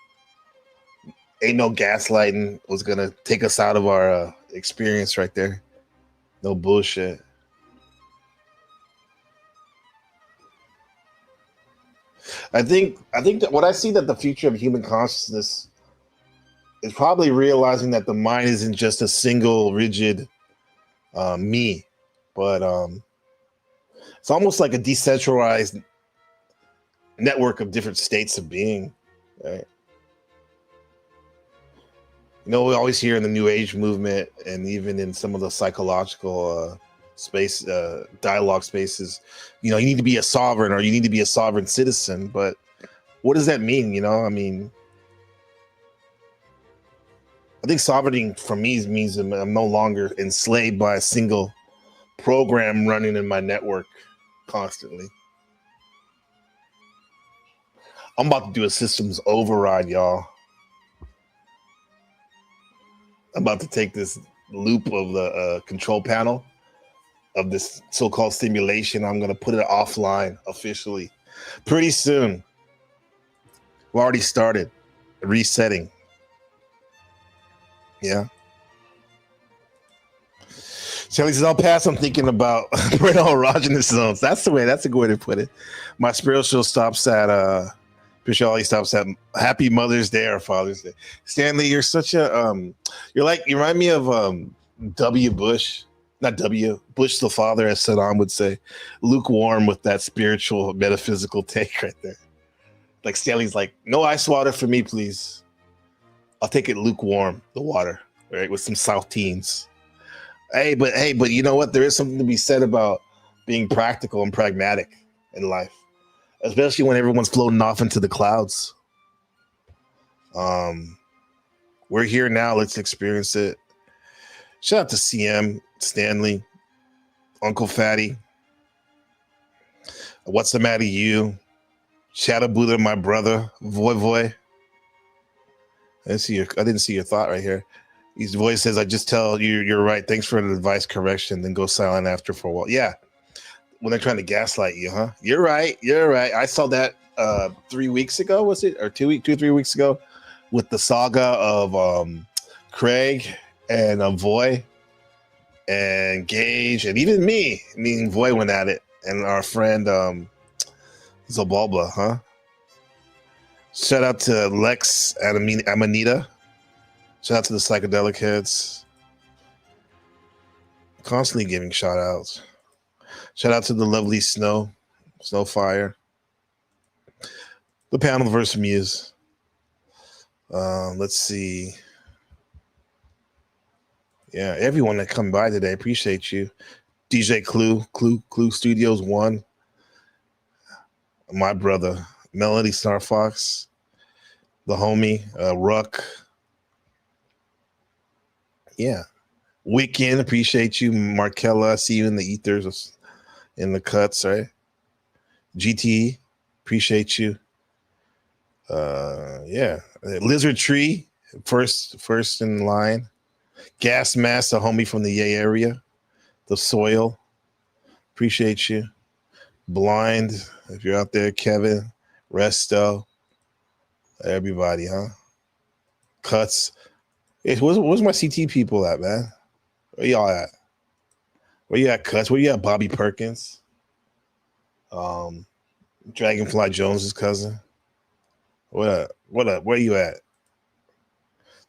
S3: Ain't no gaslighting was gonna take us out of our experience right there. No bullshit. I think that what I see that the future of human consciousness is probably realizing that the mind isn't just a single rigid me, but it's almost like a decentralized network of different states of being, right? We always hear in the New Age movement and even in some of the psychological space dialogue spaces, you need to be a sovereign or you need to be a sovereign citizen. But what does that mean? I mean, I think sovereignty for me means I'm no longer enslaved by a single program running in my network constantly. I'm about to do a systems override, y'all. I'm about to take this loop of the control panel of this so-called simulation. I'm going to put it offline officially pretty soon. We've already started resetting. Yeah. Shelly says, I'll pass. I'm thinking about parental erogenous zones. That's a good way to put it. My spiritual stops at Pishali stops at Happy Mother's Day or Father's Day. Stanley, you're such a you remind me of W. Bush. Not W. Bush the father, as Saddam would say. Lukewarm with that spiritual metaphysical take right there. Like Stanley's like, no ice water for me, please. I'll take it lukewarm, the water, right, with some saltines. Hey, but you know what? There is something to be said about being practical and pragmatic in life, especially when everyone's floating off into the clouds. We're here now. Let's experience it. Shout out to CM, Stanley, Uncle Fatty. What's the matter, you? Shadow Buddha, my brother, Voy. I didn't see your thought right here. His voice says, I just tell you, you're right. Thanks for the advice correction. Then go silent after for a while. Yeah. When they're trying to gaslight you, huh? You're right. I saw that 3 weeks ago, was it? Or 3 weeks ago with the saga of Craig and Voy and Gage and even me and Voy went at it. And our friend Zobalba, huh? Shout out to Lex and Amanita. Shout out to the psychedelic heads. Constantly giving shout outs. Shout out to the lovely Snowfire. The panel versus Muse. Let's see. Yeah, everyone that come by today, appreciate you. DJ Clue Studios 1. My brother, Melody Star Fox. The homie, Ruck. Yeah. Weekend, appreciate you. Markella, I see you in the ethers, in the cuts, right? GT, appreciate you. Yeah. Lizard Tree, first in line. Gas Mask, a homie from the Yay area. The Soil, appreciate you. Blind, if you're out there, Kevin, Resto, everybody, huh? Cuts. Hey, where's my CT people at, man? Where y'all at? Where you at, Cuts? Where you at, Bobby Perkins? Dragonfly Jones's cousin. What up? Where you at?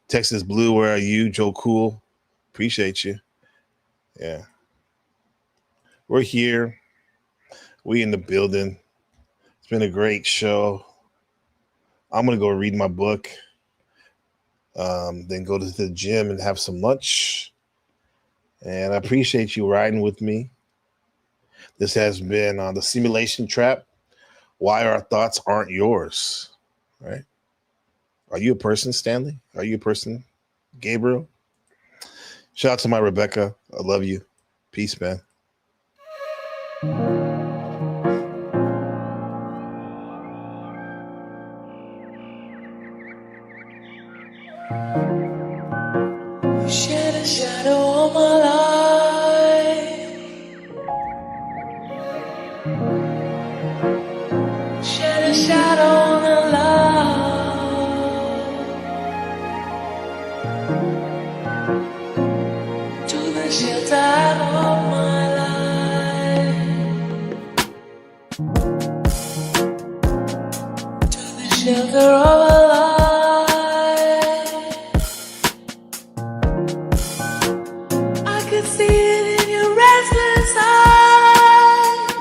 S3: Texas Blue, where are you? Joe Cool, appreciate you. Yeah. We're here. We in the building. It's been a great show. I'm going to go read my book. Then go to the gym and have some lunch. And I appreciate you riding with me. This has been on the Simulation Trap. Why our thoughts aren't yours, right? Are you a person, Stanley? Are you a person, Gabriel? Shout out to my Rebecca. I love you. Peace, man.
S5: Shed a shadow on my life. Shed a shadow on the light. To the shelter of my life. To the shelter of a life. See it in your restless eyes.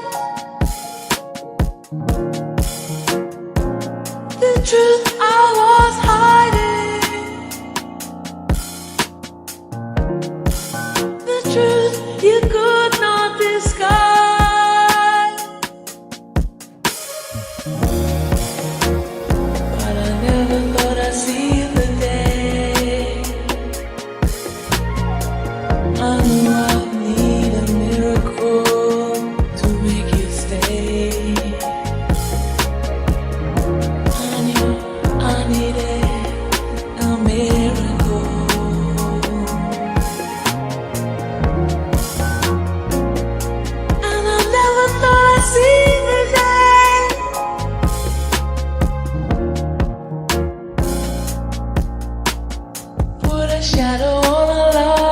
S5: The truth I was hiding. The truth you could I know I need a miracle to make you stay. I needed a miracle. And I never thought I'd see the day. Put a shadow on a love.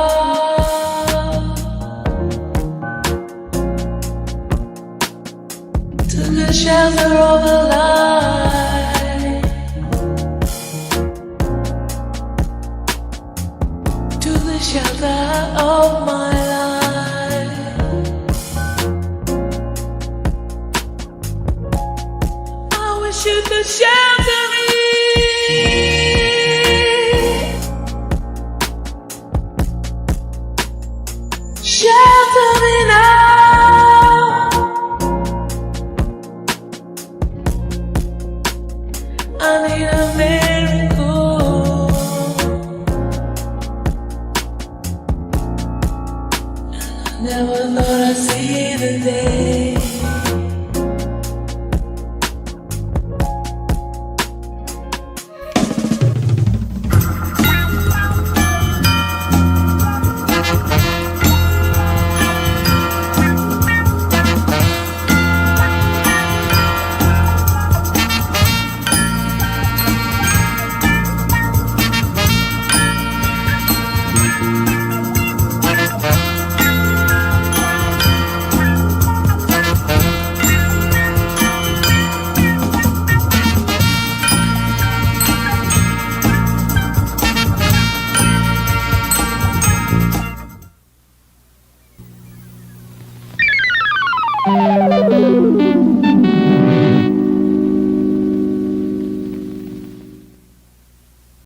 S5: Took a shelter of a lie. To the shelter of my life. I wish you could shelter me. Shelter me now. I need a miracle. Never thought I'd see the day.